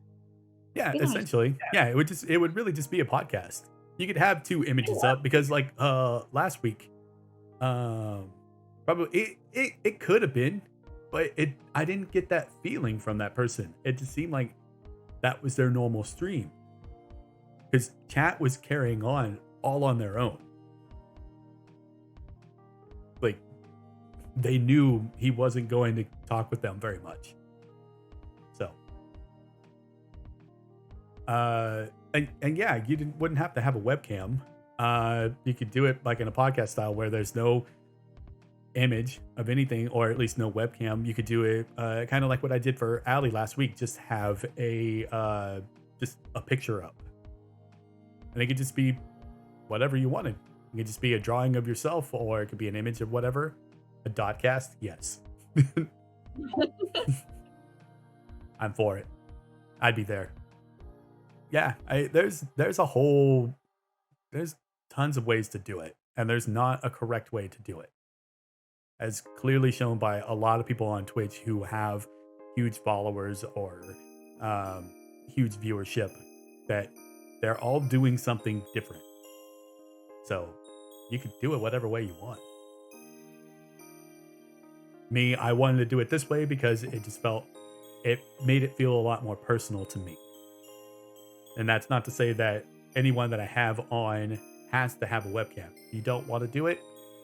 Yeah, Be nice. essentially. Yeah, it would really just be a podcast. You could have two images up because like last week, probably it could have been, but I didn't get that feeling from that person. It just seemed like that was their normal stream. Because chat was carrying on all on their own. Like, they knew he wasn't going to talk with them very much. So, and yeah, you wouldn't have to have a webcam. You could do it like in a podcast style where there's no image of anything, or at least no webcam. You could do it kind of like what I did for Allie last week. Just have a picture up. And it could just be whatever you wanted. It could just be a drawing of yourself, or it could be an image of whatever. A dotcast, yes. I'm for it. I'd be there. Yeah, there's tons of ways to do it, and there's not a correct way to do it. As clearly shown by a lot of people on Twitch who have huge followers or huge viewership, that they're all doing something different. So you can do it whatever way you want. Me, I wanted to do it this way because it made it feel a lot more personal to me. And that's not to say that anyone that I have on has to have a webcam. If you don't want to do it,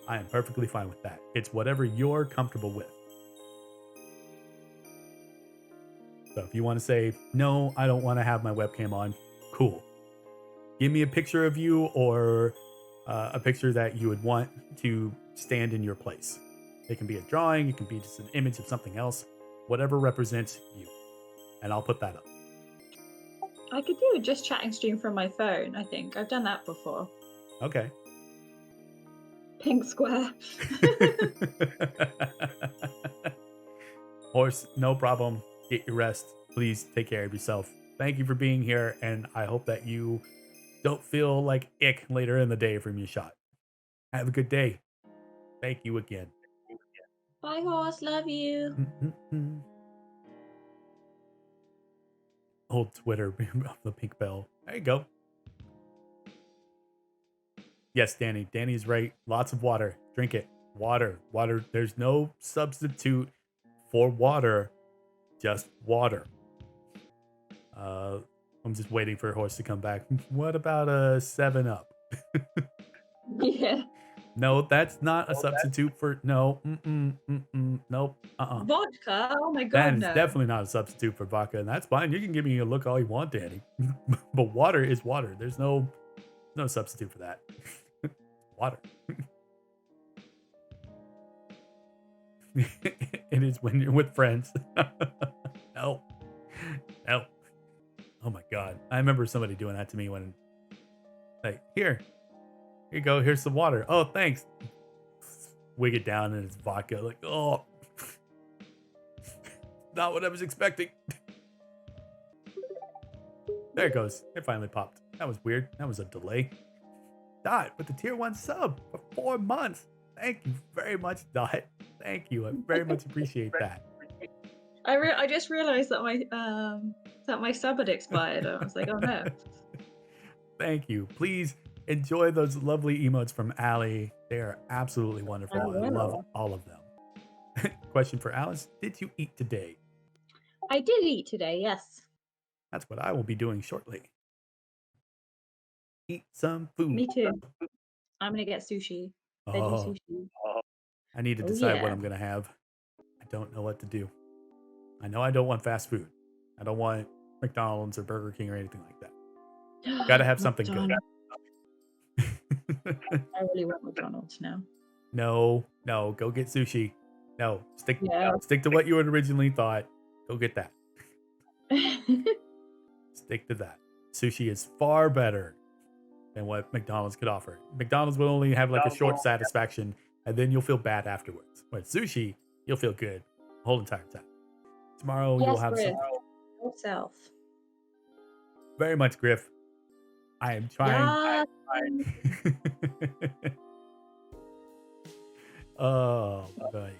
I am perfectly fine with that. It's whatever you're comfortable with. So if you want to say, no, I don't want to have my webcam on, cool. Give me a picture of you, or a picture that you would want to stand in your place. It can be a drawing, it can be just an image of something else, whatever represents you. And I'll put that up. I could do a just chatting stream from my phone, I think. I've done that before. Okay. Pink square. Horse, no problem. Get your rest. Please take care of yourself. Thank you for being here, and I hope that you don't feel like ick later in the day from your shot. Have a good day. Thank you again. Bye, horse. Love you. Old Twitter of the pink bell. There you go. Yes, Danny. Danny's right. Lots of water. Drink it. Water. Water. There's no substitute for water. Just water. I'm just waiting for a horse to come back. What about a 7-Up? Yeah. No, that's not a substitute for no. Nope. Vodka? Oh my god. That is no. definitely not a substitute for vodka, and that's fine. You can give me a look all you want, Danny. But water is water. There's no substitute for that. Water. It is when you're with friends. No. Oh my god. I remember somebody doing that to me when, like, here you go, here's some water. Oh, thanks. Wig it down and it's vodka. Like, oh, not what I was expecting. There it goes. It finally popped. That was weird. That was a delay. Dot with the tier 1 sub for 4 months. Thank you very much, Dot. Thank you. I very much appreciate that. I just realized that my sub had expired. I was like, oh no. Thank you. Please enjoy those lovely emotes from Allie. They are absolutely wonderful. I love will. all of them. Question for Alice. Did you eat today? I did eat today, yes. That's what I will be doing shortly. Eat some food. Me too. I'm gonna get sushi. Veggie Oh, sushi. I need to Oh, decide what yeah. I'm going to have. I don't know what to do. I know I don't want fast food. I don't want McDonald's or Burger King or anything like that. Gotta have something good. I really want McDonald's now. No, go get sushi. No, stick Yeah. to what you had originally thought. Go get that. Stick to that. Sushi is far better than what McDonald's could offer. McDonald's will only have like a short satisfaction, and then you'll feel bad afterwards. But sushi, you'll feel good the whole entire time. Tomorrow you'll have some. Yourself. Very much, Griff. I am trying. Oh, boy.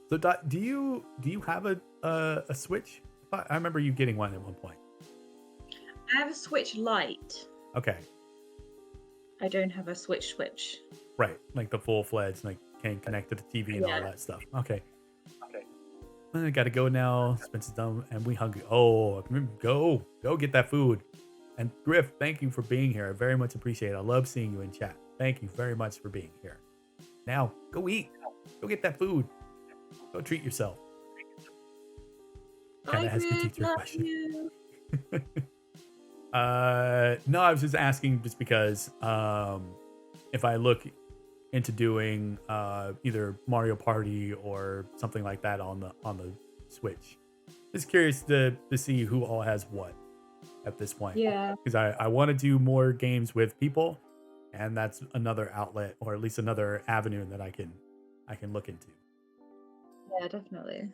So, Dot, do you have a Switch? I remember you getting one at one point. I have a Switch Lite. Okay. I don't have a Switch. Right, like the full-fledged, like can connect to the TV and all that stuff. Okay. I gotta go now. Spencer's done, and we hungry. Oh, go get that food. And Griff, thank you for being here. I very much appreciate it. I love seeing you in chat. Thank you very much for being here. Now, go eat. Go get that food. Go treat yourself. Kind of ask a teacher question. No, I was just asking just because if I look into doing either Mario Party or something like that on the Switch, just curious to see who all has what at this point. Yeah, because I want to do more games with people, and that's another outlet or at least another avenue that I can look into. Yeah, definitely.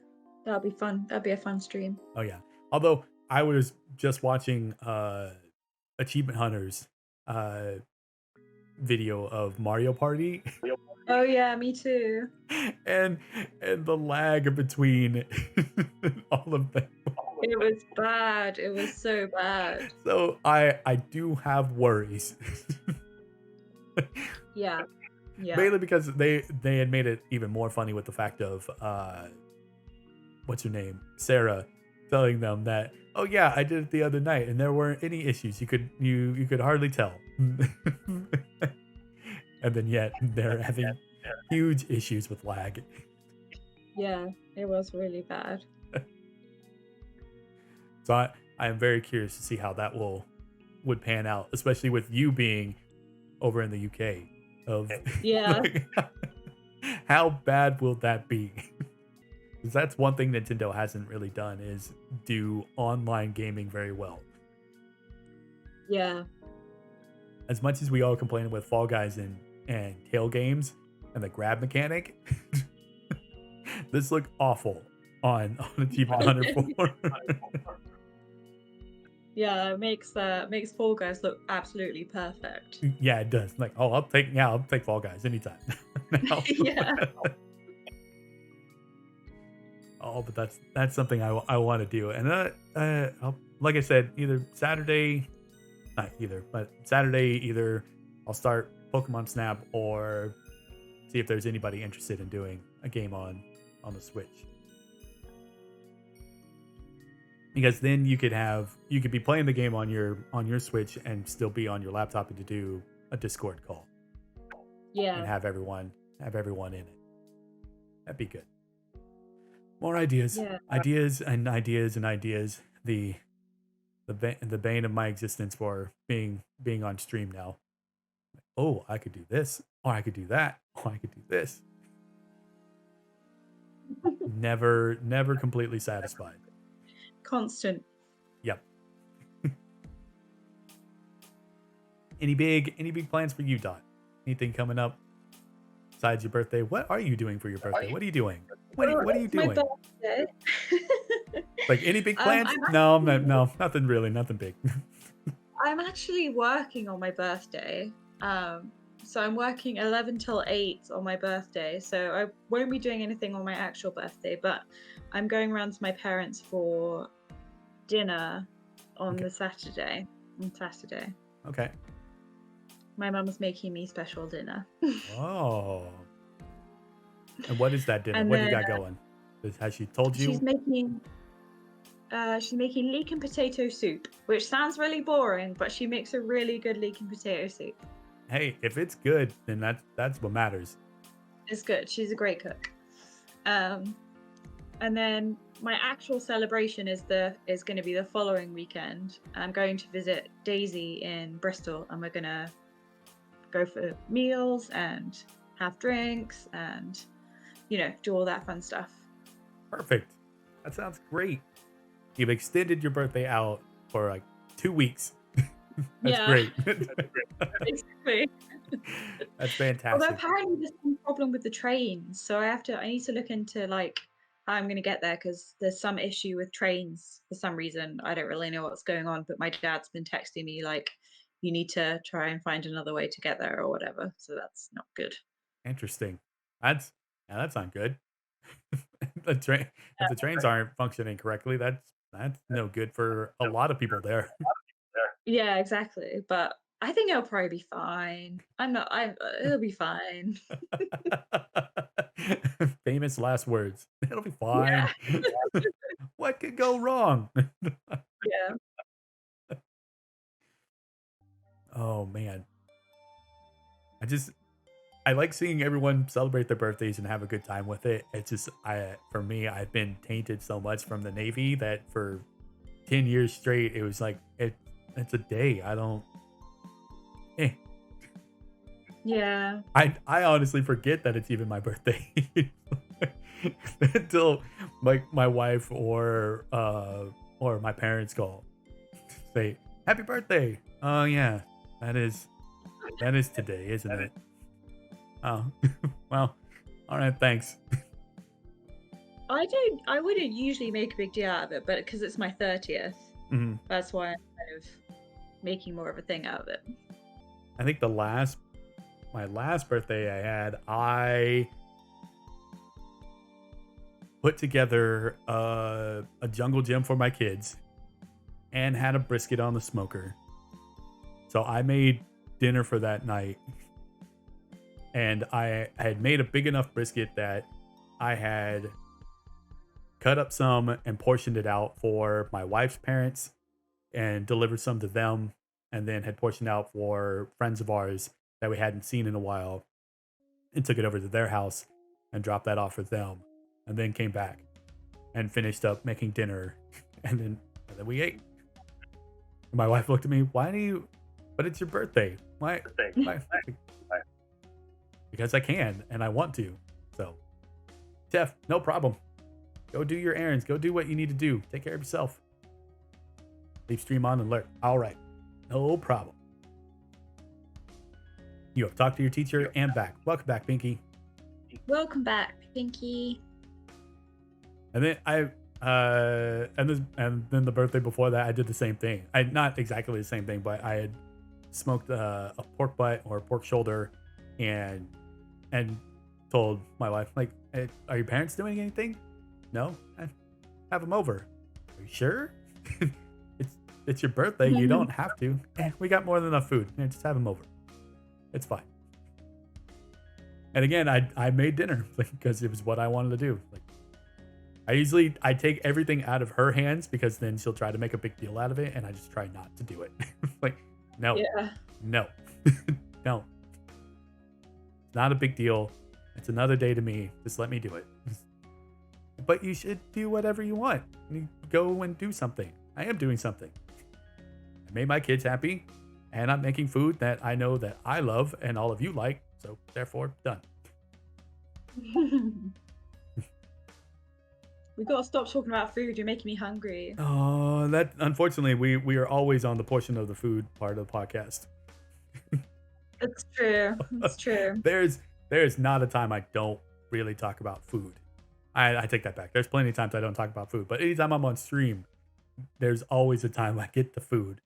That'll be fun. That'll be a fun stream. Oh yeah. Although I was just watching Achievement Hunters video of Mario Party. Oh yeah, me too. and the lag between all of them. It was bad. It was so bad. So I do have worries. Yeah. Mainly because they had made it even more funny with the fact of what's her name? Sarah telling them that, oh yeah, I did it the other night and there weren't any issues. You could hardly tell. And then yet they're having huge issues with lag. Yeah, it was really bad. So I am very curious to see how that would pan out, especially with you being over in the UK. Yeah. How bad will that be? Because that's one thing Nintendo hasn't really done is do online gaming very well. Yeah. As much as we all complain with Fall Guys and tail games and the grab mechanic, this looked awful on Achievement Hunter 4. Yeah, it makes Fall Guys look absolutely perfect. Yeah, it does. Like, oh, I'll take Fall Guys anytime. Yeah. Oh, but that's something I want to do, and like I said, Saturday either I'll start Pokemon Snap or see if there's anybody interested in doing a game on the Switch. Because then you could be playing the game on your Switch and still be on your laptop to do a Discord call. Yeah. And have everyone in it. That'd be good. More ideas. Yeah. Ideas and ideas and ideas. The bane of my existence for being on stream now. Oh, I could do this. Or I could do that. Or I could do this. Never completely satisfied. Constant. Yep. Any big plans for you, Dot? Anything coming up besides your birthday? What are you doing for your birthday? What are you doing? What are you doing? My birthday. Like any big plans? No, nothing really, nothing big. I'm actually working on my birthday. So I'm working 11 till 8 on my birthday. So I won't be doing anything on my actual birthday, but I'm going around to my parents for dinner on Okay. the Saturday. On Saturday. Okay. My mum's making me special dinner. Oh. And what is that dinner? And What do you then got going? Has she told she's you? making leek and potato soup, which sounds really boring, but she makes a really good leek and potato soup. Hey, if it's good, then that's what matters. It's good. She's a great cook. Um, and then my actual celebration is going to be the following weekend. I'm going to visit Daisy in Bristol, and we're gonna go for meals and have drinks and do all that fun stuff. Perfect. That sounds great. You've extended your birthday out for like 2 weeks. That's Yeah. great. Basically. That's Although fantastic. apparently there's some problem with the trains, so I need to look into like how I'm going to get there because there's some issue with trains for some reason. I don't really know what's going on, but my dad's been texting me like, you need to try and find another way to get there or whatever. So that's not good. Interesting. That's not good. The train if the trains aren't functioning correctly, that's no good for a lot of people there. Yeah, exactly. But I think it'll probably be fine. It'll be fine. Famous last words. It'll be Yeah. fine. What could go wrong? Yeah. Oh man. I just I like seeing everyone celebrate their birthdays and have a good time with it. It's just for me, I've been tainted so much from the Navy that for 10 years straight, it was like it's a day. I don't eh. Yeah. I honestly forget that it's even my birthday. Until my wife or my parents call. Say, "Happy birthday." Oh yeah. That is today, isn't it? Oh. Well, all right, thanks. I wouldn't usually make a big deal out of it, but because it's my 30th, Mhm. that's why I'm kind of making more of a thing out of it. I think my last birthday I had, I put together a jungle gym for my kids and had a brisket on the smoker. So I made dinner for that night. And I had made a big enough brisket that I had cut up some and portioned it out for my wife's parents and delivered some to them, and then had portioned out for friends of ours that we hadn't seen in a while and took it over to their house and dropped that off for them, and then came back and finished up making dinner and then we ate. My wife looked at me, "Why do you but it's your birthday. Why? Because I can and I want to." So, Jeff, no problem. Go do your errands. Go do what you need to do. Take care of yourself. Leave stream on alert. All right. No problem. You have talked to your teacher and back. Welcome back, Pinky. Welcome back, Pinky. And then and then the birthday before that, I did the same thing. I not exactly the same thing, but I had smoked a pork butt or a pork shoulder, and told my wife like, "Hey, are your parents doing anything? No, have them over. Are you sure? it's your birthday. You don't have to. We got more than enough food. Just have them over. It's fine." And again, I made dinner because it was what I wanted to do. Like, I take everything out of her hands because then she'll try to make a big deal out of it, and I just try not to do it. Like, no, Yeah. no, no. It's not a big deal. It's another day to me. Just let me do it. But you should do whatever you want. You go and do something. I am doing something. I made my kids happy, and I'm making food that I know that I love and all of you like. So therefore, done. We gotta stop talking about food. You're making me hungry. Oh, that unfortunately we are always on the portion of the food part of the podcast. It's true. It's true. There's not a time I don't really talk about food. I take that back. There's plenty of times I don't talk about food, but anytime I'm on stream, there's always a time I get the food.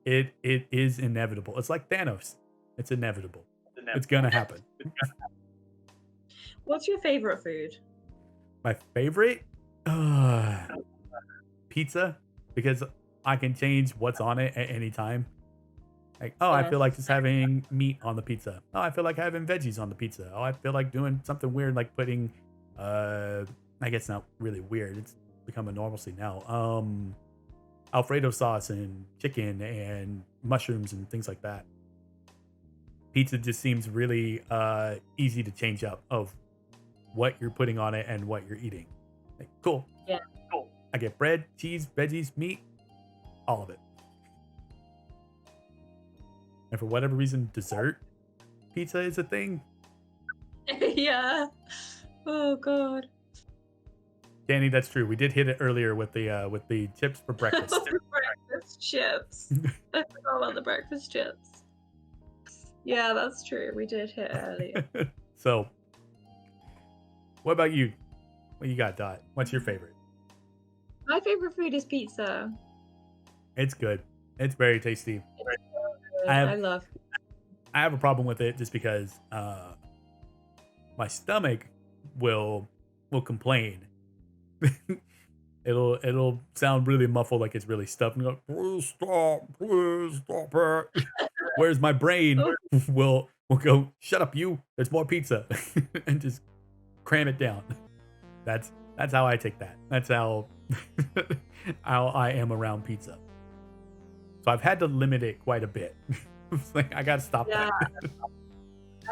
It is inevitable. It's like Thanos. It's inevitable. It's gonna happen. What's your favorite food? My favorite, uh, pizza, because I can change what's on it at any time. Like, oh, I feel like just having meat on the pizza. Oh, I feel like having veggies on the pizza. Oh, I feel like doing something weird, like putting, I guess not really weird. It's become a normalcy now. Alfredo sauce and chicken and mushrooms and things like that. Pizza just seems really easy to change up of what you're putting on it and what you're eating. Like, cool. Yeah. Cool. I get bread, cheese, veggies, meat, all of it. And for whatever reason, dessert pizza is a thing. Yeah. Oh god. Danny, that's true. We did hit it earlier with the chips for breakfast. Breakfast chips. I forgot about the breakfast chips. Yeah, that's true. We did hit earlier. So, what about you? What you got, Dot? What's your favorite? My favorite food is pizza. It's good. It's very tasty. I love. I have a problem with it just because my stomach will complain. it'll sound really muffled, like it's really stuffed, and go, please stop it. Whereas my brain will go, shut up, you. There's more pizza, and just cram it down. That's how I take that. That's how how I am around pizza. So I've had to limit it quite a bit. It's like, I gotta stop that.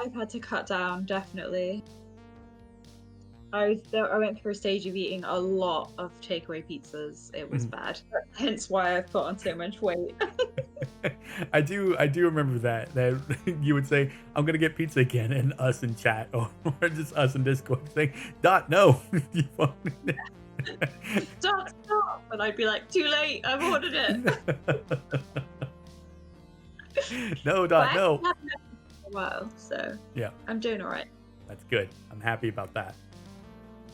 I've had to cut down, definitely. I went through a stage of eating a lot of takeaway pizzas. It was bad. Hence why I've put on so much weight. I do remember that you would say, I'm gonna get pizza again, and us in chat or just us in Discord saying, Dot, no. Stop. And I'd be like, too late, I've ordered it. No, Dot, no. I haven't had it for a while, so yeah, I'm doing all right. That's good. I'm happy about that.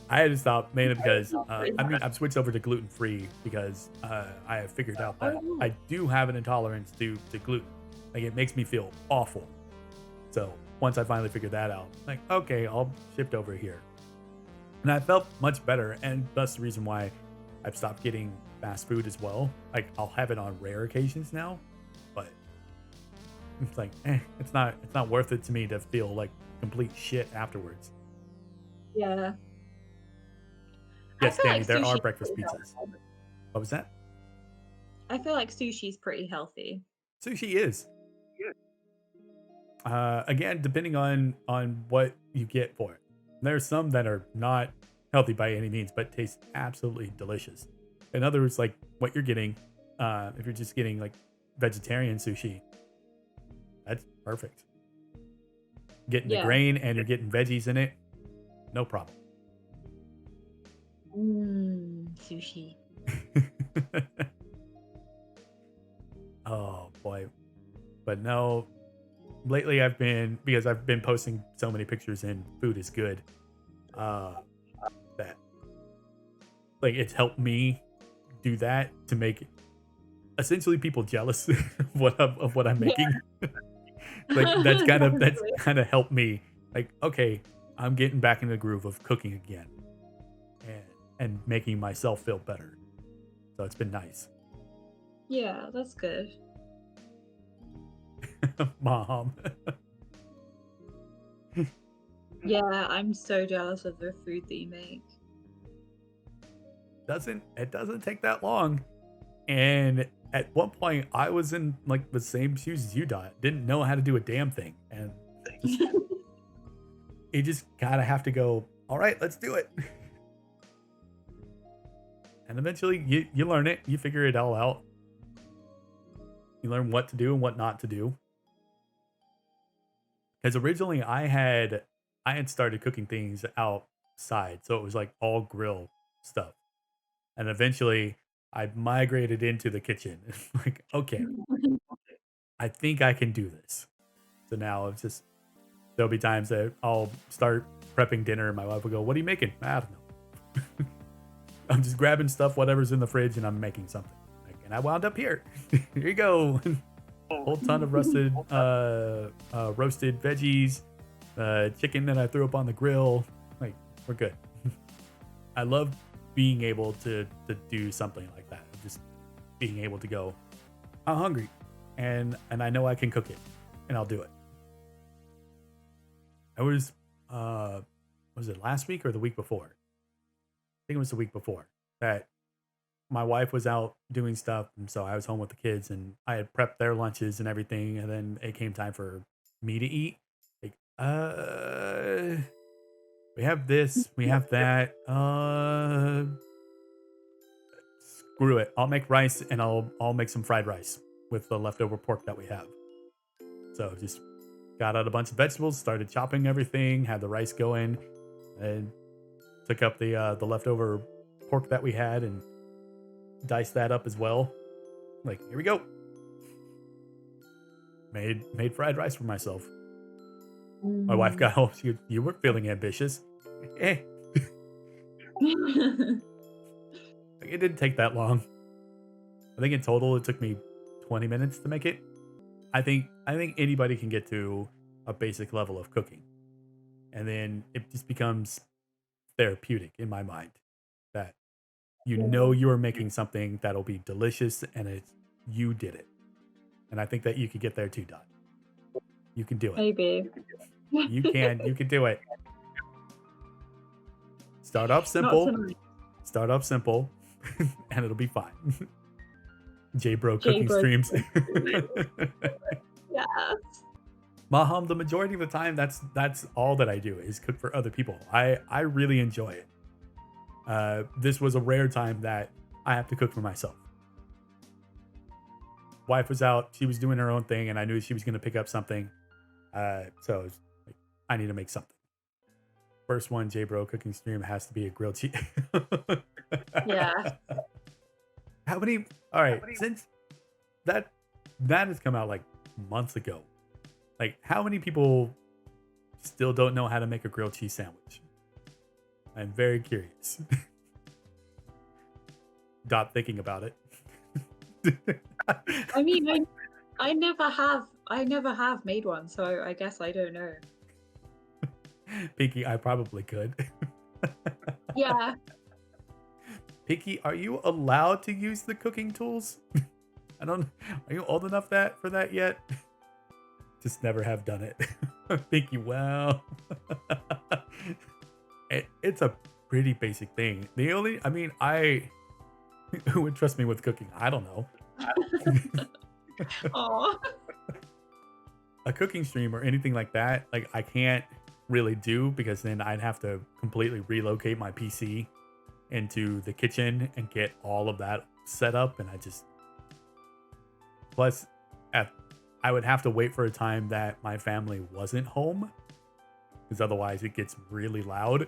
I had to stop mainly because I've switched over to gluten free because I have figured out that I do have an intolerance to gluten. Like, it makes me feel awful. So once I finally figured that out, like, okay, I'll shift over here. And I felt much better, and that's the reason why I've stopped getting fast food as well. Like, I'll have it on rare occasions now, but it's like, it's not worth it to me to feel like complete shit afterwards. Yeah. Yes, Danny, like there are sushi's breakfast pretty pizzas. healthy. What was that? I feel like sushi's pretty healthy. Sushi is. Again, depending on what you get for it. There's some that are not healthy by any means, but taste absolutely delicious. In other words, like what you're getting, if you're just getting like vegetarian sushi, that's perfect. Getting the grain and you're getting veggies in it, no problem. Sushi. Oh boy. But no, lately because I've been posting so many pictures and food is good, that like it's helped me do that to make essentially people jealous of what I'm making. Like that's kind of helped me, like, okay, I'm getting back in the groove of cooking again and making myself feel better. So it's been nice. Yeah, that's good. Mom. Yeah, I'm so jealous of the food that you make. It doesn't take that long. And at one point I was in like the same shoes as you, Dot. Didn't know how to do a damn thing. And you just gotta have to go, all right, let's do it. And eventually you learn it. You figure it all out. You learn what to do and what not to do. Because originally I had started cooking things outside. So it was like all grill stuff. And eventually I migrated into the kitchen. Like, okay, I think I can do this. So now it's just, there'll be times that I'll start prepping dinner and my wife will go, what are you making? I don't know. I'm just grabbing stuff, whatever's in the fridge, and I'm making something. Like, and I wound up here. Here you go. Whole ton of roasted veggies, chicken that I threw up on the grill. Like, we're good. I love being able to do something like that. Just being able to go, I'm hungry, and I know I can cook it, and I'll do it. I was it last week or the week before? I think it was the week before that my wife was out doing stuff, and so I was home with the kids, and I had prepped their lunches and everything, and then it came time for me to eat. Like, we have this, we have that. Screw it. I'll make rice, and I'll make some fried rice with the leftover pork that we have. So just got out a bunch of vegetables, started chopping everything, had the rice going, and took up the leftover pork that we had and diced that up as well. Like, here we go. Made fried rice for myself. My wife got home. You were feeling ambitious. Eh. It didn't take that long. I think in total it took me 20 minutes to make it. I think anybody can get to a basic level of cooking, and then it just becomes therapeutic in my mind. That you are making something that'll be delicious, and you did it. And I think that you could get there too, Dot. You can do it. Maybe. You can do it. Start off simple, and it'll be fine. J-Bro cooking streams. Yes. Maham, the majority of the time, that's all that I do is cook for other people. I really enjoy it. This was a rare time that I have to cook for myself. Wife was out, she was doing her own thing, and I knew she was going to pick up something. So I was like, I need to make something. First one, J-Bro cooking stream has to be a grilled cheese. Yeah. How many? All right, since that has come out like months ago, like how many people still don't know how to make a grilled cheese sandwich? I'm very curious. Dot thinking about it. I mean, I never have made one, so I guess I don't know. Pinky, I probably could. Yeah. Pinky, are you allowed to use the cooking tools? Are you old enough for that yet? Just never have done it. Pinky, well. It's a pretty basic thing. Who would trust me with cooking? I don't know. Aw. A cooking stream or anything like that, like I can't really do, because then I'd have to completely relocate my PC into the kitchen and get all of that set up, and I would have to wait for a time that my family wasn't home, because otherwise it gets really loud.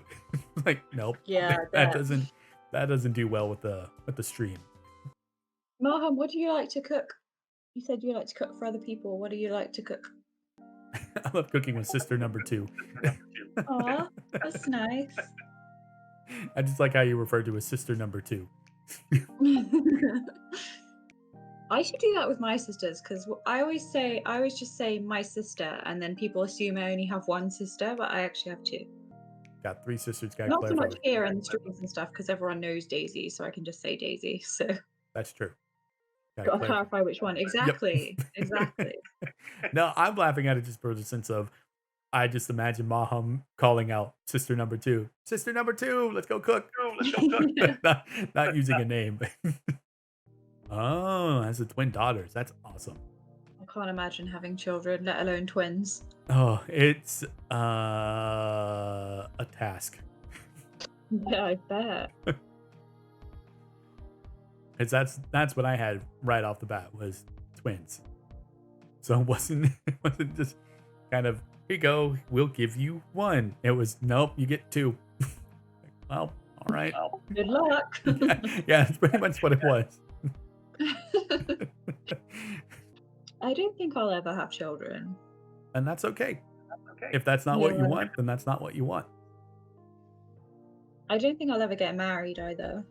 Like, nope. Yeah. that doesn't do well with the stream. Marham, what do you like to cook? You said you like to cook for other people. What do you like to cook? I love cooking with sister number 2. Aw, that's nice. I just like how you referred to as sister number 2. I should do that with my sisters, because I always just say my sister, and then people assume I only have one sister, but I actually have 2. Got 3 sisters. Got Not so much here in the streets and stuff, because everyone knows Daisy, so I can just say Daisy. So that's true. Got to clarify which one. Exactly. Yep. Exactly. No, I'm laughing at it just for the sense of, I just imagine Maham calling out sister number 2. Sister number 2, let's go cook. not using a name. Oh, has the twin daughters. That's awesome. I can't imagine having children, let alone twins. Oh, it's a task. Yeah, I bet. Because that's what I had right off the bat was twins. So it wasn't just kind of, here you go, we'll give you 1. It was, nope, you get 2. Well, all right. Well, good luck. Yeah, that's pretty much what it was. I don't think I'll ever have children. And that's okay. If that's not what you want, then that's not what you want. I don't think I'll ever get married either.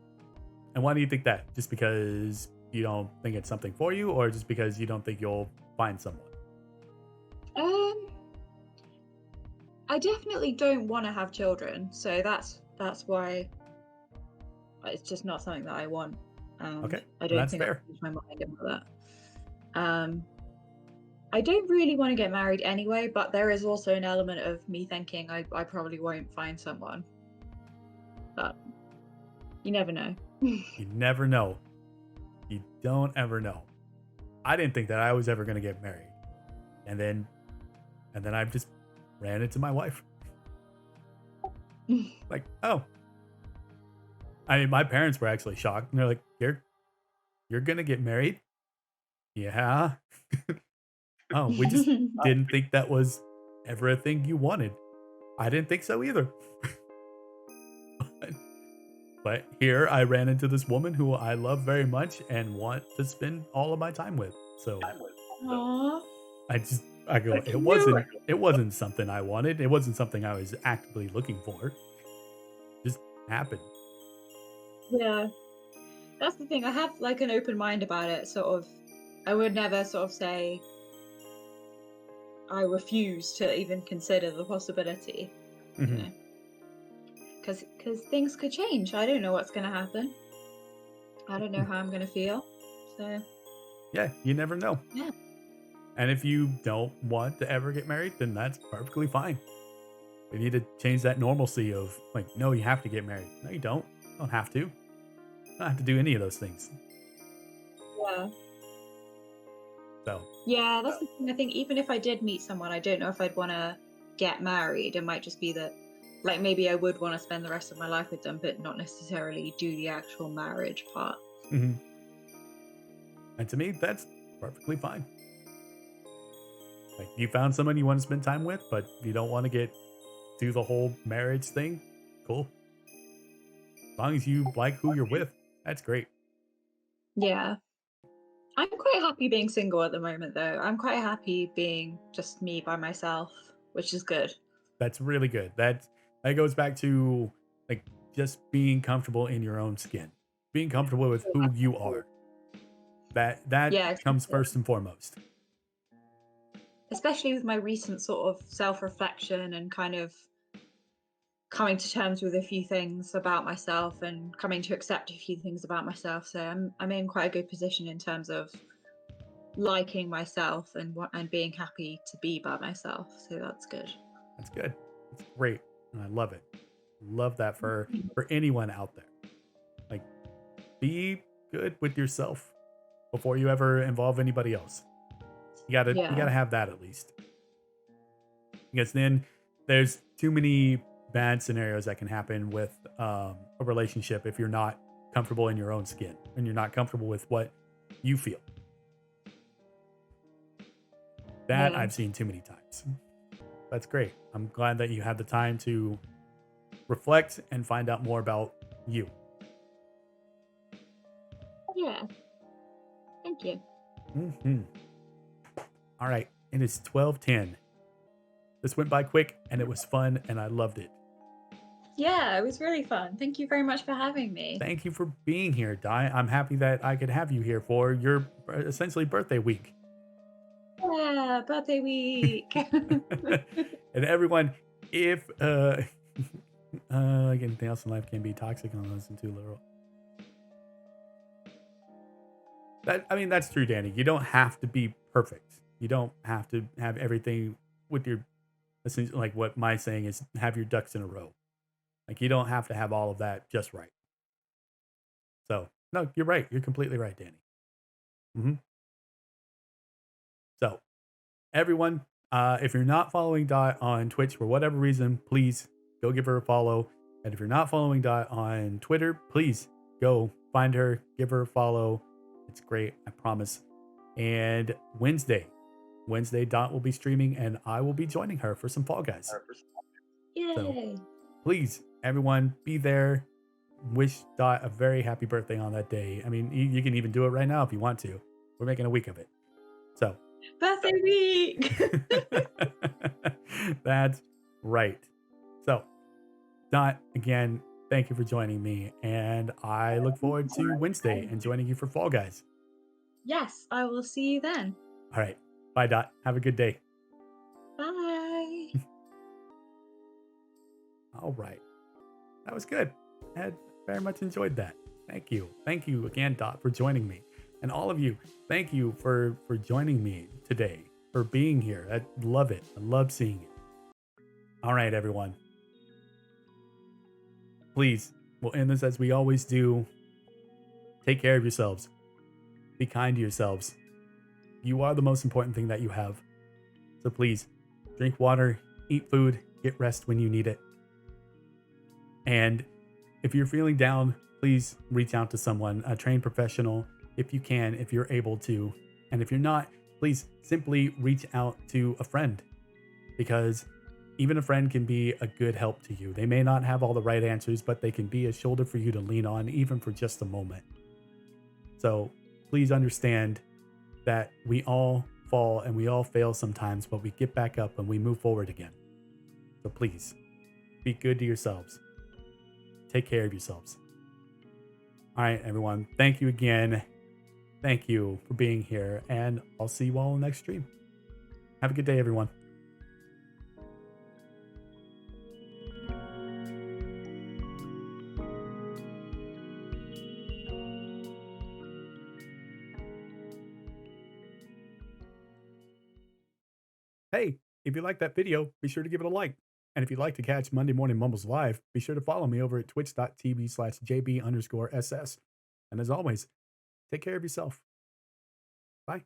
And why do you think that? Just because you don't think it's something for you, or just because you don't think you'll find someone? I definitely don't want to have children, so that's why it's just not something that I want. Okay, I don't that's think I've fair. changed my mind about that. I don't really want to get married anyway, but there is also an element of me thinking I probably won't find someone. But you never know. You never know. You don't ever know. I didn't think that I was ever going to get married. And then I just ran into my wife. Like, oh. I mean, my parents were actually shocked. And they're like, you're going to get married? Yeah. Oh, we just didn't think that was ever a thing you wanted. I didn't think so either. But here I ran into this woman who I love very much and want to spend all of my time with. So Aww. I go, it wasn't something I wanted. It wasn't something I was actively looking for. Just happened. Yeah, that's the thing. I have like an open mind about it. Sort of, I would never sort of say I refuse to even consider the possibility. Mhm. You know, because things could change. I don't know what's going to happen. I don't know how I'm going to feel. So Yeah, you never know. yeah, And if you don't want to ever get married, then that's perfectly fine. We need to change that normalcy of like, no, you have to get married. No, you don't. You don't have to. You don't have to do any of those things. yeah, So yeah. That's the thing. I think even if I did meet someone, I don't know if I'd want to get married. It might just be that, like, maybe I would want to spend the rest of my life with them, but not necessarily do the actual marriage part. mhm. And to me, that's perfectly fine. Like, you found someone you want to spend time with, but you don't want to do the whole marriage thing. Cool. As long as you like who you're with, that's great. Yeah. I'm quite happy being single at the moment, though. I'm quite happy being just me by myself, which is good. That's really good. That goes back to like just being comfortable in your own skin, being comfortable with who you are. That Yeah, comes exactly. first and foremost. Especially with my recent sort of self-reflection and kind of coming to terms with a few things about myself and coming to accept a few things about myself. So I'm in quite a good position in terms of liking myself and being happy to be by myself. So that's good. That's good. That's great, and I love it. Love that for anyone out there. Like, be good with yourself before you ever involve anybody else. You Yeah. gotta have that at least, because then there's too many bad scenarios that can happen with a relationship if you're not comfortable in your own skin and you're not comfortable with what you feel. That Yeah. I've seen too many times. That's great. I'm glad that you had the time to reflect and find out more about you. Yeah. Thank you. Mhm. All right. It is 12:10. This went by quick and it was fun and I loved it. Yeah, it was really fun. Thank you very much for having me. Thank you for being here, Di. I'm happy that I could have you here for your essentially birthday week. Yeah, birthday week. And everyone, if anything else in life can be toxic and listen too literal. That's true, Danny. You don't have to be perfect. You don't have to have everything with your essentially like what my saying is have your ducks in a row. Like you don't have to have all of that just right. So no, you're right. You're completely right, Danny. hmm So everyone, if you're not following Dot on Twitch for whatever reason, please go give her a follow. And if you're not following Dot on Twitter, please go find her, give her a follow. It's great, I promise. And Wednesday, Dot will be streaming, and I will be joining her for some Fall Guys. So Yay. please, everyone, be there. Wish Dot a very happy birthday on that day. I mean, you can even do it right now if you want to. We're making a week of it. So Birthday week. that's right. So, Dot, again, thank you for joining me. And I look forward to Wednesday and joining you for Fall Guys. Yes, I will see you then. All right. Bye, Dot. Have a good day. Bye. All right. That was good. I had very much enjoyed that. Thank you. Thank you again, Dot, for joining me. And all of you, thank you for joining me today, for being here. I love it. I love seeing it. All right, everyone. Please, we'll end this as we always do. Take care of yourselves. Be kind to yourselves. You are the most important thing that you have. So please, drink water, eat food, get rest when you need it. And if you're feeling down, please reach out to someone, a trained professional, if you can, if you're able to. And if you're not, please simply reach out to a friend, because even a friend can be a good help to you. They may not have all the right answers, but they can be a shoulder for you to lean on, even for just a moment. So please understand that we all fall and we all fail sometimes, but we get back up and we move forward again. So please, be good to yourselves. Take care of yourselves. All right, everyone. Thank you again. Thank you for being here, and I'll see you all in the next stream. Have a good day, everyone. Hey, if you liked that video, be sure to give it a like. And if you'd like to catch Monday Morning Mumbles live, be sure to follow me over at twitch.tv/JB_SS. And as always, take care of yourself. Bye.